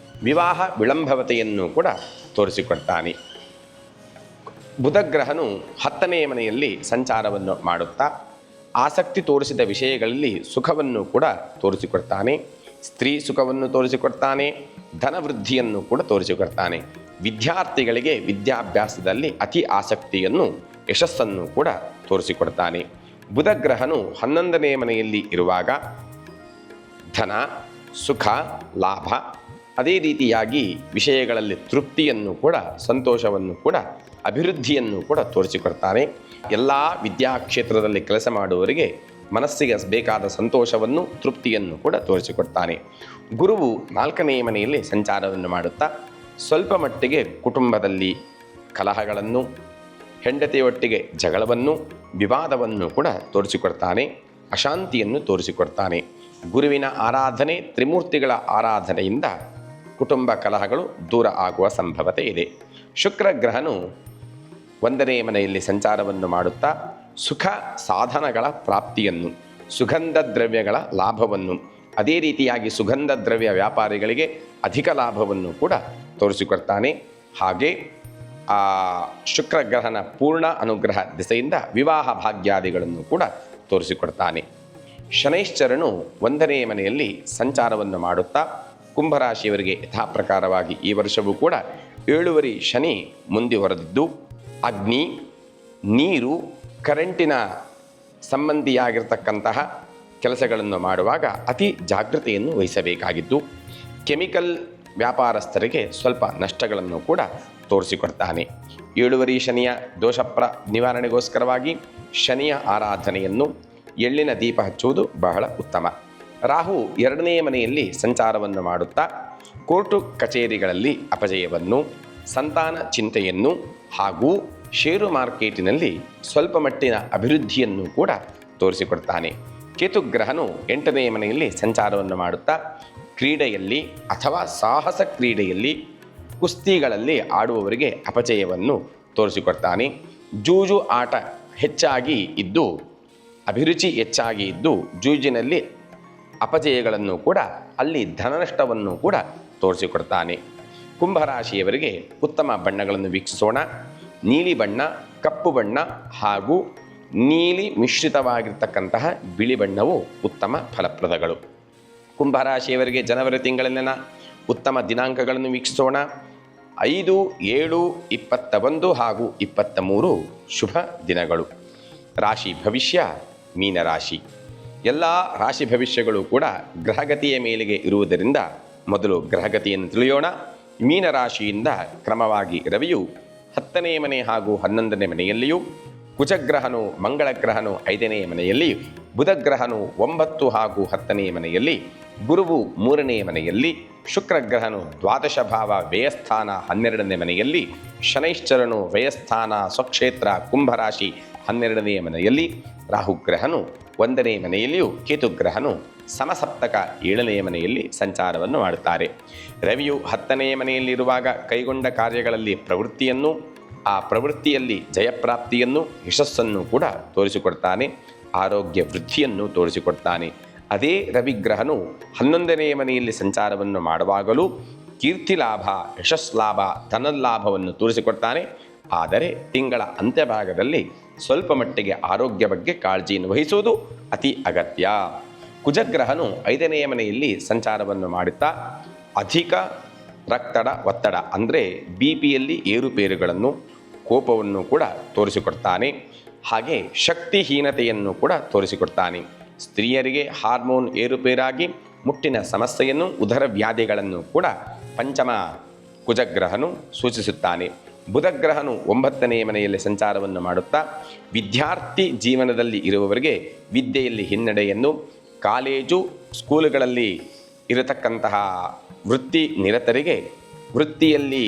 ವಿವಾಹ ವಿಳಂಬವತೆಯನ್ನು ಕೂಡ ತೋರಿಸಿಕೊಡ್ತಾನೆ. ಬುಧಗ್ರಹನು 10ನೇ ಮನೆಯಲ್ಲಿ ಸಂಚಾರವನ್ನು ಮಾಡುತ್ತಾ ಆಸಕ್ತಿ ತೋರಿಸಿದ ವಿಷಯಗಳಲ್ಲಿ ಸುಖವನ್ನು ಕೂಡ ತೋರಿಸಿಕೊಡ್ತಾನೆ. ಸ್ತ್ರೀ ಸುಖವನ್ನು ತೋರಿಸಿಕೊಡ್ತಾನೆ, ಧನವೃದ್ಧಿಯನ್ನು ಕೂಡ ತೋರಿಸಿಕೊಡ್ತಾನೆ. ವಿದ್ಯಾರ್ಥಿಗಳಿಗೆ ವಿದ್ಯಾಭ್ಯಾಸದಲ್ಲಿ ಅತಿ ಆಸಕ್ತಿಯನ್ನು, ಯಶಸ್ಸನ್ನು ಕೂಡ ತೋರಿಸಿಕೊಡ್ತಾನೆ. ಬುಧಗ್ರಹನು 11ನೇ ಮನೆಯಲ್ಲಿ ಇರುವಾಗ ಧನ, ಸುಖ, ಲಾಭ, ಅದೇ ರೀತಿಯಾಗಿ ವಿಷಯಗಳಲ್ಲಿ ತೃಪ್ತಿಯನ್ನು ಕೂಡ, ಸಂತೋಷವನ್ನು ಕೂಡ, ಅಭಿವೃದ್ಧಿಯನ್ನು ಕೂಡ ತೋರಿಸಿಕೊಡ್ತಾನೆ. ಎಲ್ಲ ವಿದ್ಯಾಕ್ಷೇತ್ರದಲ್ಲಿ ಕೆಲಸ ಮಾಡುವವರಿಗೆ ಮನಸ್ಸಿಗೆ ಬೇಕಾದ ಸಂತೋಷವನ್ನು, ತೃಪ್ತಿಯನ್ನು ಕೂಡ ತೋರಿಸಿಕೊಡ್ತಾನೆ. ಗುರುವು 4ನೇ ಮನೆಯಲ್ಲಿ ಸಂಚಾರವನ್ನು ಮಾಡುತ್ತಾ ಸ್ವಲ್ಪ ಮಟ್ಟಿಗೆ ಕುಟುಂಬದಲ್ಲಿ ಕಲಹಗಳನ್ನು, ಹೆಂಡತಿಯೊಟ್ಟಿಗೆ ಜಗಳವನ್ನು, ವಿವಾದವನ್ನು ಕೂಡ ತೋರಿಸಿಕೊಡ್ತಾನೆ. ಅಶಾಂತಿಯನ್ನು ತೋರಿಸಿಕೊಡ್ತಾನೆ. ಗುರುವಿನ ಆರಾಧನೆ, ತ್ರಿಮೂರ್ತಿಗಳ ಆರಾಧನೆಯಿಂದ ಕುಟುಂಬ ಕಲಹಗಳು ದೂರ ಆಗುವ ಸಂಭವತೆ ಇದೆ. ಶುಕ್ರಗ್ರಹನು 1ನೇ ಮನೆಯಲ್ಲಿ ಸಂಚಾರವನ್ನು ಮಾಡುತ್ತಾ ಸುಖ ಸಾಧನಗಳ ಪ್ರಾಪ್ತಿಯನ್ನು, ಸುಗಂಧ ದ್ರವ್ಯಗಳ ಲಾಭವನ್ನು, ಅದೇ ರೀತಿಯಾಗಿ ಸುಗಂಧ ದ್ರವ್ಯ ವ್ಯಾಪಾರಿಗಳಿಗೆ ಅಧಿಕ ಲಾಭವನ್ನು ಕೂಡ ತೋರಿಸಿಕೊಡ್ತಾನೆ. ಹಾಗೆ ಆ ಶುಕ್ರಗ್ರಹನ ಪೂರ್ಣ ಅನುಗ್ರಹ ದಿಸೆಯಿಂದ ವಿವಾಹ ಭಾಗ್ಯಾದಿಗಳನ್ನು ಕೂಡ ತೋರಿಸಿಕೊಡ್ತಾನೆ. ಶನೈಶ್ಚರನು 1ನೇ ಮನೆಯಲ್ಲಿ ಸಂಚಾರವನ್ನು ಮಾಡುತ್ತಾ ಕುಂಭರಾಶಿಯವರಿಗೆ ಯಥಾಪ್ರಕಾರವಾಗಿ ಈ ವರ್ಷವೂ ಕೂಡ 7 ಶನಿ ಮುಂದುವರೆದಿದ್ದು ಅಗ್ನಿ, ನೀರು, ಕರೆಂಟಿನ ಸಂಬಂಧಿಯಾಗಿರ್ತಕ್ಕಂತಹ ಕೆಲಸಗಳನ್ನು ಮಾಡುವಾಗ ಅತಿ ಜಾಗೃತೆಯನ್ನು ವಹಿಸಬೇಕಾಗಿದ್ದು, ಕೆಮಿಕಲ್ ವ್ಯಾಪಾರಸ್ಥರಿಗೆ ಸ್ವಲ್ಪ ನಷ್ಟಗಳನ್ನು ಕೂಡ ತೋರಿಸಿಕೊಡ್ತಾನೆ. 7 ಶನಿಯ ದೋಷ ನಿವಾರಣೆಗೋಸ್ಕರವಾಗಿ ಶನಿಯ ಆರಾಧನೆಯನ್ನು, ಎಳ್ಳಿನ ದೀಪ ಹಚ್ಚುವುದು ಬಹಳ ಉತ್ತಮ. ರಾಹು 2ನೇ ಮನೆಯಲ್ಲಿ ಸಂಚಾರವನ್ನು ಮಾಡುತ್ತಾ ಕೋರ್ಟು ಕಚೇರಿಗಳಲ್ಲಿ ಅಪಜಯವನ್ನು, ಸಂತಾನ ಚಿಂತೆಯನ್ನು ಹಾಗೂ ಷೇರು ಮಾರ್ಕೆಟಿನಲ್ಲಿ ಸ್ವಲ್ಪ ಮಟ್ಟಿನ ಅಭಿವೃದ್ಧಿಯನ್ನು ಕೂಡ ತೋರಿಸಿಕೊಡ್ತಾನೆ. ಕೇತುಗ್ರಹನು 8ನೇ ಮನೆಯಲ್ಲಿ ಸಂಚಾರವನ್ನು ಮಾಡುತ್ತಾ ಕ್ರೀಡೆಯಲ್ಲಿ ಅಥವಾ ಸಾಹಸ ಕ್ರೀಡೆಯಲ್ಲಿ, ಕುಸ್ತಿಗಳಲ್ಲಿ ಆಡುವವರಿಗೆ ಅಪಜಯವನ್ನು ತೋರಿಸಿಕೊಡ್ತಾನೆ. ಜೂಜು ಆಟ ಹೆಚ್ಚಾಗಿ ಇದ್ದು, ಅಭಿರುಚಿ ಹೆಚ್ಚಾಗಿ ಇದ್ದು, ಜೂಜಿನಲ್ಲಿ ಅಪಜಯಗಳನ್ನು ಕೂಡ, ಅಲ್ಲಿ ಧನನಷ್ಟವನ್ನು ಕೂಡ ತೋರಿಸಿಕೊಡ್ತಾನೆ. ಕುಂಭರಾಶಿಯವರಿಗೆ ಉತ್ತಮ ಬಣ್ಣಗಳನ್ನು ವೀಕ್ಷಿಸೋಣ. ನೀಲಿ ಬಣ್ಣ, ಕಪ್ಪು ಬಣ್ಣ ಹಾಗೂ ನೀಲಿ ಮಿಶ್ರಿತವಾಗಿರ್ತಕ್ಕಂತಹ ಬಿಳಿ ಬಣ್ಣವು ಉತ್ತಮ ಫಲಪ್ರದಗಳು. ಕುಂಭರಾಶಿಯವರಿಗೆ ಜನವರಿ ತಿಂಗಳಲ್ಲಿನ ಉತ್ತಮ ದಿನಾಂಕಗಳನ್ನು ವೀಕ್ಷಿಸೋಣ. 5, 7, 21 ಹಾಗೂ 23 ಶುಭ ದಿನಗಳು. ರಾಶಿ ಭವಿಷ್ಯ ಮೀನರಾಶಿ. ಎಲ್ಲ ರಾಶಿ ಭವಿಷ್ಯಗಳು ಕೂಡ ಗ್ರಹಗತಿಯ ಮೇಲೆಗೆ ಇರುವುದರಿಂದ ಮೊದಲು ಗ್ರಹಗತಿಯನ್ನು ತಿಳಿಯೋಣ. ಮೀನರಾಶಿಯಿಂದ ಕ್ರಮವಾಗಿ ರವಿಯು 10ನೇ ಮನೆ ಹಾಗೂ 11ನೇ ಮನೆಯಲ್ಲಿಯೂ, ಕುಜಗ್ರಹನು ಮಂಗಳಗ್ರಹನು 5ನೇ ಮನೆಯಲ್ಲಿ, ಬುಧಗ್ರಹನು 9 ಹಾಗೂ 10ನೇ ಮನೆಯಲ್ಲಿ, ಗುರುವು 3ನೇ ಮನೆಯಲ್ಲಿ, ಶುಕ್ರಗ್ರಹನು ದ್ವಾದಶ ಭಾವ ವ್ಯಯಸ್ಥಾನ 12ನೇ ಮನೆಯಲ್ಲಿ, ಶನೈಶ್ಚರನು ವ್ಯಯಸ್ಥಾನ ಸ್ವಕ್ಷೇತ್ರ ಕುಂಭರಾಶಿ 12ನೇ ಮನೆಯಲ್ಲಿ, ರಾಹುಗ್ರಹನು 1ನೇ ಮನೆಯಲ್ಲಿಯೂ, ಕೇತುಗ್ರಹನು ಸಮಸಪ್ತಕ 7ನೇ ಮನೆಯಲ್ಲಿ ಸಂಚಾರವನ್ನು ಮಾಡುತ್ತಾರೆ. ರವಿಯು 10ನೇ ಮನೆಯಲ್ಲಿರುವಾಗ ಕೈಗೊಂಡ ಕಾರ್ಯಗಳಲ್ಲಿ ಪ್ರವೃತ್ತಿಯನ್ನು, ಆ ಪ್ರವೃತ್ತಿಯಲ್ಲಿ ಜಯಪ್ರಾಪ್ತಿಯನ್ನು ಯಶಸ್ಸನ್ನು ಕೂಡ ತೋರಿಸಿಕೊಡ್ತಾನೆ, ಆರೋಗ್ಯ ವೃದ್ಧಿಯನ್ನು ತೋರಿಸಿಕೊಡ್ತಾನೆ. ಅದೇ ರವಿಗ್ರಹನು 11ನೇ ಮನೆಯಲ್ಲಿ ಸಂಚಾರವನ್ನು ಮಾಡುವಾಗಲೂ ಕೀರ್ತಿ ಲಾಭ, ಯಶಸ್ಲಾಭ, ಧನಲಾಭವನ್ನು ತೋರಿಸಿಕೊಡ್ತಾನೆ. ಆದರೆ ತಿಂಗಳ ಅಂತ್ಯಭಾಗದಲ್ಲಿ ಸ್ವಲ್ಪ ಮಟ್ಟಿಗೆ ಆರೋಗ್ಯ ಬಗ್ಗೆ ಕಾಳಜಿಯನ್ನು ವಹಿಸುವುದು ಅತಿ ಅಗತ್ಯ. ಕುಜಗ್ರಹನು 5ನೇ ಮನೆಯಲ್ಲಿ ಸಂಚಾರವನ್ನು ಮಾಡುತ್ತಾ ಅಧಿಕ ರಕ್ತದ ಒತ್ತಡ ಅಂದರೆ BPಯಲ್ಲಿ ಏರುಪೇರುಗಳನ್ನು, ಕೋಪವನ್ನು ಕೂಡ ತೋರಿಸಿಕೊಡ್ತಾನೆ. ಹಾಗೆ ಶಕ್ತಿಹೀನತೆಯನ್ನು ಕೂಡ ತೋರಿಸಿಕೊಡ್ತಾನೆ. ಸ್ತ್ರೀಯರಿಗೆ ಹಾರ್ಮೋನ್ ಏರುಪೇರಾಗಿ ಮುಟ್ಟಿನ ಸಮಸ್ಯೆಯನ್ನು, ಉದರ ವ್ಯಾಧಿಗಳನ್ನು ಕೂಡ ಪಂಚಮ ಕುಜಗ್ರಹನು ಸೂಚಿಸುತ್ತಾನೆ. ಬುಧಗ್ರಹನು 9ನೇ ಮನೆಯಲ್ಲಿ ಸಂಚಾರವನ್ನು ಮಾಡುತ್ತಾ ವಿದ್ಯಾರ್ಥಿ ಜೀವನದಲ್ಲಿ ಇರುವವರಿಗೆ ವಿದ್ಯೆಯಲ್ಲಿ ಹಿನ್ನಡೆಯನ್ನು, ಕಾಲೇಜು ಸ್ಕೂಲುಗಳಲ್ಲಿ ಇರತಕ್ಕಂತಹ ವೃತ್ತಿ ನಿರತರಿಗೆ ವೃತ್ತಿಯಲ್ಲಿ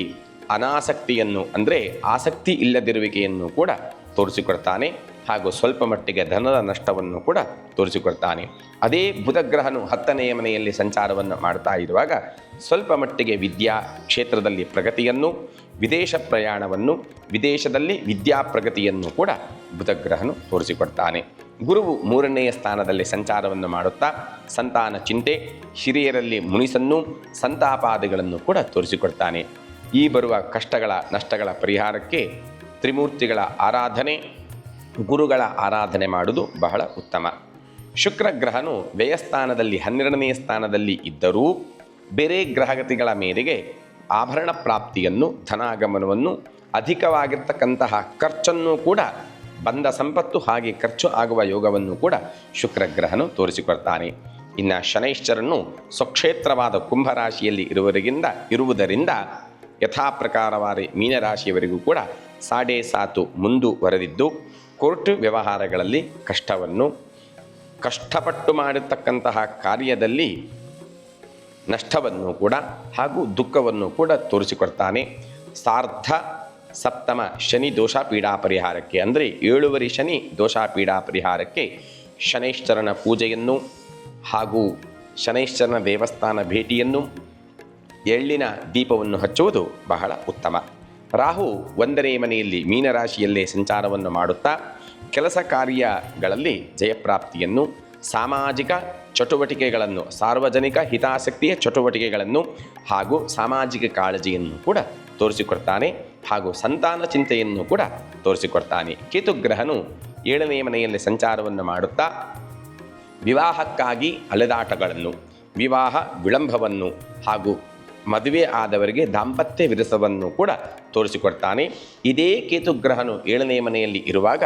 ಅನಾಸಕ್ತಿಯನ್ನು ಅಂದರೆ ಆಸಕ್ತಿ ಇಲ್ಲದಿರುವಿಕೆಯನ್ನು ಕೂಡ ತೋರಿಸಿಕೊಡ್ತಾನೆ. ಹಾಗೂ ಸ್ವಲ್ಪ ಮಟ್ಟಿಗೆ ಧನದ ನಷ್ಟವನ್ನು ಕೂಡ ತೋರಿಸಿಕೊಡ್ತಾನೆ. ಅದೇ ಬುಧಗ್ರಹನು 10ನೇ ಮನೆಯಲ್ಲಿ ಸಂಚಾರವನ್ನು ಮಾಡ್ತಾ ಇರುವಾಗ ಸ್ವಲ್ಪ ಮಟ್ಟಿಗೆ ವಿದ್ಯಾ ಕ್ಷೇತ್ರದಲ್ಲಿ ಪ್ರಗತಿಯನ್ನು, ವಿದೇಶ ಪ್ರಯಾಣವನ್ನು, ವಿದೇಶದಲ್ಲಿ ವಿದ್ಯಾ ಪ್ರಗತಿಯನ್ನು ಕೂಡ ಬುಧಗ್ರಹನು ತೋರಿಸಿಕೊಡ್ತಾನೆ. ಗುರುವು 3ನೇ ಸ್ಥಾನದಲ್ಲಿ ಸಂಚಾರವನ್ನು ಮಾಡುತ್ತಾ ಸಂತಾನ ಚಿಂತೆ, ಹಿರಿಯರಲ್ಲಿ ಮುನಿಸನ್ನು, ಸಂತಾಪಾದಿಗಳನ್ನು ಕೂಡ ತೋರಿಸಿಕೊಡ್ತಾನೆ. ಈ ಬರುವ ಕಷ್ಟಗಳ ನಷ್ಟಗಳ ಪರಿಹಾರಕ್ಕೆ ತ್ರಿಮೂರ್ತಿಗಳ ಆರಾಧನೆ, ಗುರುಗಳ ಆರಾಧನೆ ಮಾಡುವುದು ಬಹಳ ಉತ್ತಮ. ಶುಕ್ರಗ್ರಹನು ವ್ಯಯಸ್ಥಾನದಲ್ಲಿ 12ನೇ ಸ್ಥಾನದಲ್ಲಿ ಇದ್ದರೂ ಬೇರೆ ಗ್ರಹಗತಿಗಳ ಮೇರೆಗೆ ಆಭರಣ ಪ್ರಾಪ್ತಿಯನ್ನು, ಧನಾಗಮನವನ್ನು, ಅಧಿಕವಾಗಿರ್ತಕ್ಕಂತಹ ಖರ್ಚನ್ನು ಕೂಡ, ಬಂದ ಸಂಪತ್ತು ಹಾಗೆ ಖರ್ಚು ಆಗುವ ಯೋಗವನ್ನು ಕೂಡ ಶುಕ್ರಗ್ರಹನು ತೋರಿಸಿಕೊಡ್ತಾನೆ. ಇನ್ನು ಶನೈಶ್ಚರನು ಸ್ವಕ್ಷೇತ್ರವಾದ ಕುಂಭರಾಶಿಯಲ್ಲಿ ಇರುವುದರಿಂದ ಯಥಾಪ್ರಕಾರವಾದ ಮೀನರಾಶಿಯವರಿಗೂ ಕೂಡ 7.5 ಮುಂದುವರೆದಿದ್ದು ಕೋರ್ಟ್ ವ್ಯವಹಾರಗಳಲ್ಲಿ ಕಷ್ಟಪಟ್ಟು ಮಾಡಿರ್ತಕ್ಕಂತಹ ಕಾರ್ಯದಲ್ಲಿ ನಷ್ಟವನ್ನು ಕೂಡ ಹಾಗೂ ದುಃಖವನ್ನು ಕೂಡ ತೋರಿಸಿಕೊಡ್ತಾನೆ. ಸಾರ್ಧ ಸಪ್ತಮ ಶನಿ ದೋಷ ಪೀಡಾ ಪರಿಹಾರಕ್ಕೆ ಅಂದರೆ 7 ಶನಿ ದೋಷ ಪೀಡಾ ಪರಿಹಾರಕ್ಕೆ ಶನೈಶ್ಚರನ ಪೂಜೆಯನ್ನು ಹಾಗೂ ಶನೈಶ್ಚರನ ದೇವಸ್ಥಾನ ಭೇಟಿಯನ್ನು, ಎಳ್ಳಿನ ದೀಪವನ್ನು ಹಚ್ಚುವುದು ಬಹಳ ಉತ್ತಮ. ರಾಹು 1ನೇ ಮನೆಯಲ್ಲಿ ಮೀನರಾಶಿಯಲ್ಲೇ ಸಂಚಾರವನ್ನು ಮಾಡುತ್ತಾ ಕೆಲಸ ಕಾರ್ಯಗಳಲ್ಲಿ ಜಯಪ್ರಾಪ್ತಿಯನ್ನು, ಸಾಮಾಜಿಕ ಚಟುವಟಿಕೆಗಳನ್ನು, ಸಾರ್ವಜನಿಕ ಹಿತಾಸಕ್ತಿಯ ಚಟುವಟಿಕೆಗಳನ್ನು ಹಾಗೂ ಸಾಮಾಜಿಕ ಕಾಳಜಿಯನ್ನು ಕೂಡ ತೋರಿಸಿಕೊಡ್ತಾನೆ. ಹಾಗೂ ಸಂತಾನ ಚಿಂತೆಯನ್ನು ಕೂಡ ತೋರಿಸಿಕೊಡ್ತಾನೆ. ಕೇತುಗ್ರಹನು 7ನೇ ಮನೆಯಲ್ಲಿ ಸಂಚಾರವನ್ನು ಮಾಡುತ್ತಾ ವಿವಾಹಕ್ಕಾಗಿ ಅಲೆದಾಟಗಳನ್ನು, ವಿವಾಹ ವಿಳಂಬವನ್ನು ಹಾಗೂ ಮದುವೆ ಆದವರಿಗೆ ದಾಂಪತ್ಯ ವಿರಸವನ್ನು ಕೂಡ ತೋರಿಸಿಕೊಡ್ತಾನೆ. ಇದೇ ಕೇತುಗ್ರಹನು 7ನೇ ಮನೆಯಲ್ಲಿ ಇರುವಾಗ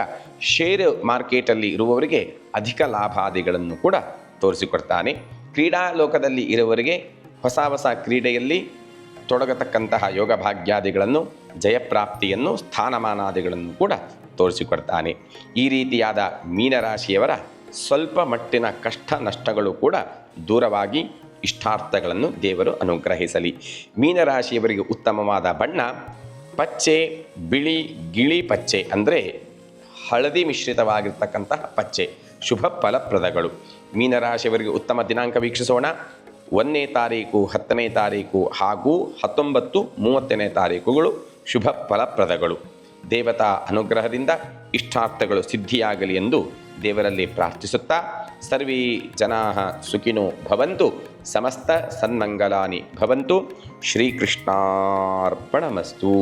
ಷೇರು ಮಾರ್ಕೆಟಲ್ಲಿ ಇರುವವರಿಗೆ ಅಧಿಕ ಲಾಭಾದಿಗಳನ್ನು ಕೂಡ ತೋರಿಸಿಕೊಡ್ತಾನೆ. ಕ್ರೀಡಾ ಲೋಕದಲ್ಲಿ ಇರುವವರಿಗೆ ಹೊಸ ಕ್ರೀಡೆಯಲ್ಲಿ ತೊಡಗತಕ್ಕಂತಹ ಯೋಗ ಭಾಗ್ಯಾದಿಗಳನ್ನು, ಜಯಪ್ರಾಪ್ತಿಯನ್ನು, ಸ್ಥಾನಮಾನಾದಿಗಳನ್ನು ಕೂಡ ತೋರಿಸಿಕೊಡ್ತಾನೆ. ಈ ರೀತಿಯಾದ ಮೀನರಾಶಿಯವರ ಸ್ವಲ್ಪ ಮಟ್ಟಿನ ಕಷ್ಟ ನಷ್ಟಗಳು ಕೂಡ ದೂರವಾಗಿ ಇಷ್ಟಾರ್ಥಗಳನ್ನು ದೇವರು ಅನುಗ್ರಹಿಸಲಿ. ಮೀನರಾಶಿಯವರಿಗೆ ಉತ್ತಮವಾದ ಬಣ್ಣ ಪಚ್ಚೆ, ಬಿಳಿ ಗಿಳಿ ಪಚ್ಚೆ ಅಂದರೆ ಹಳದಿ ಮಿಶ್ರಿತವಾಗಿರ್ತಕ್ಕಂತಹ ಪಚ್ಚೆ, ಶುಭ ಫಲಪ್ರದಗಳು. ಮೀನರಾಶಿಯವರಿಗೆ ಉತ್ತಮ ದಿನಾಂಕ ವೀಕ್ಷಿಸೋಣ. 1ನೇ ತಾರೀಕು, 10ನೇ ತಾರೀಕು ಹಾಗೂ 19, 30ನೇ ತಾರೀಕುಗಳು ಶುಭ ಫಲಪ್ರದಗಳು. ದೇವತಾ ಅನುಗ್ರಹದಿಂದ ಇಷ್ಟಾರ್ಥಗಳು ಸಿದ್ಧಿಯಾಗಲಿ ಎಂದು ದೇವರಲ್ಲಿ ಪ್ರಾರ್ಥಿಸುತ್ತಾ ಸರ್ವೇ ಜನಾಃ ಸುಖಿನೋ ಭವಂತು, ಸಮಸ್ತ ಸನ್ಮಂಗಲಾನಿ ಭವಂತು. ಶ್ರೀಕೃಷ್ಣಾರ್ಪಣಮಸ್ತು.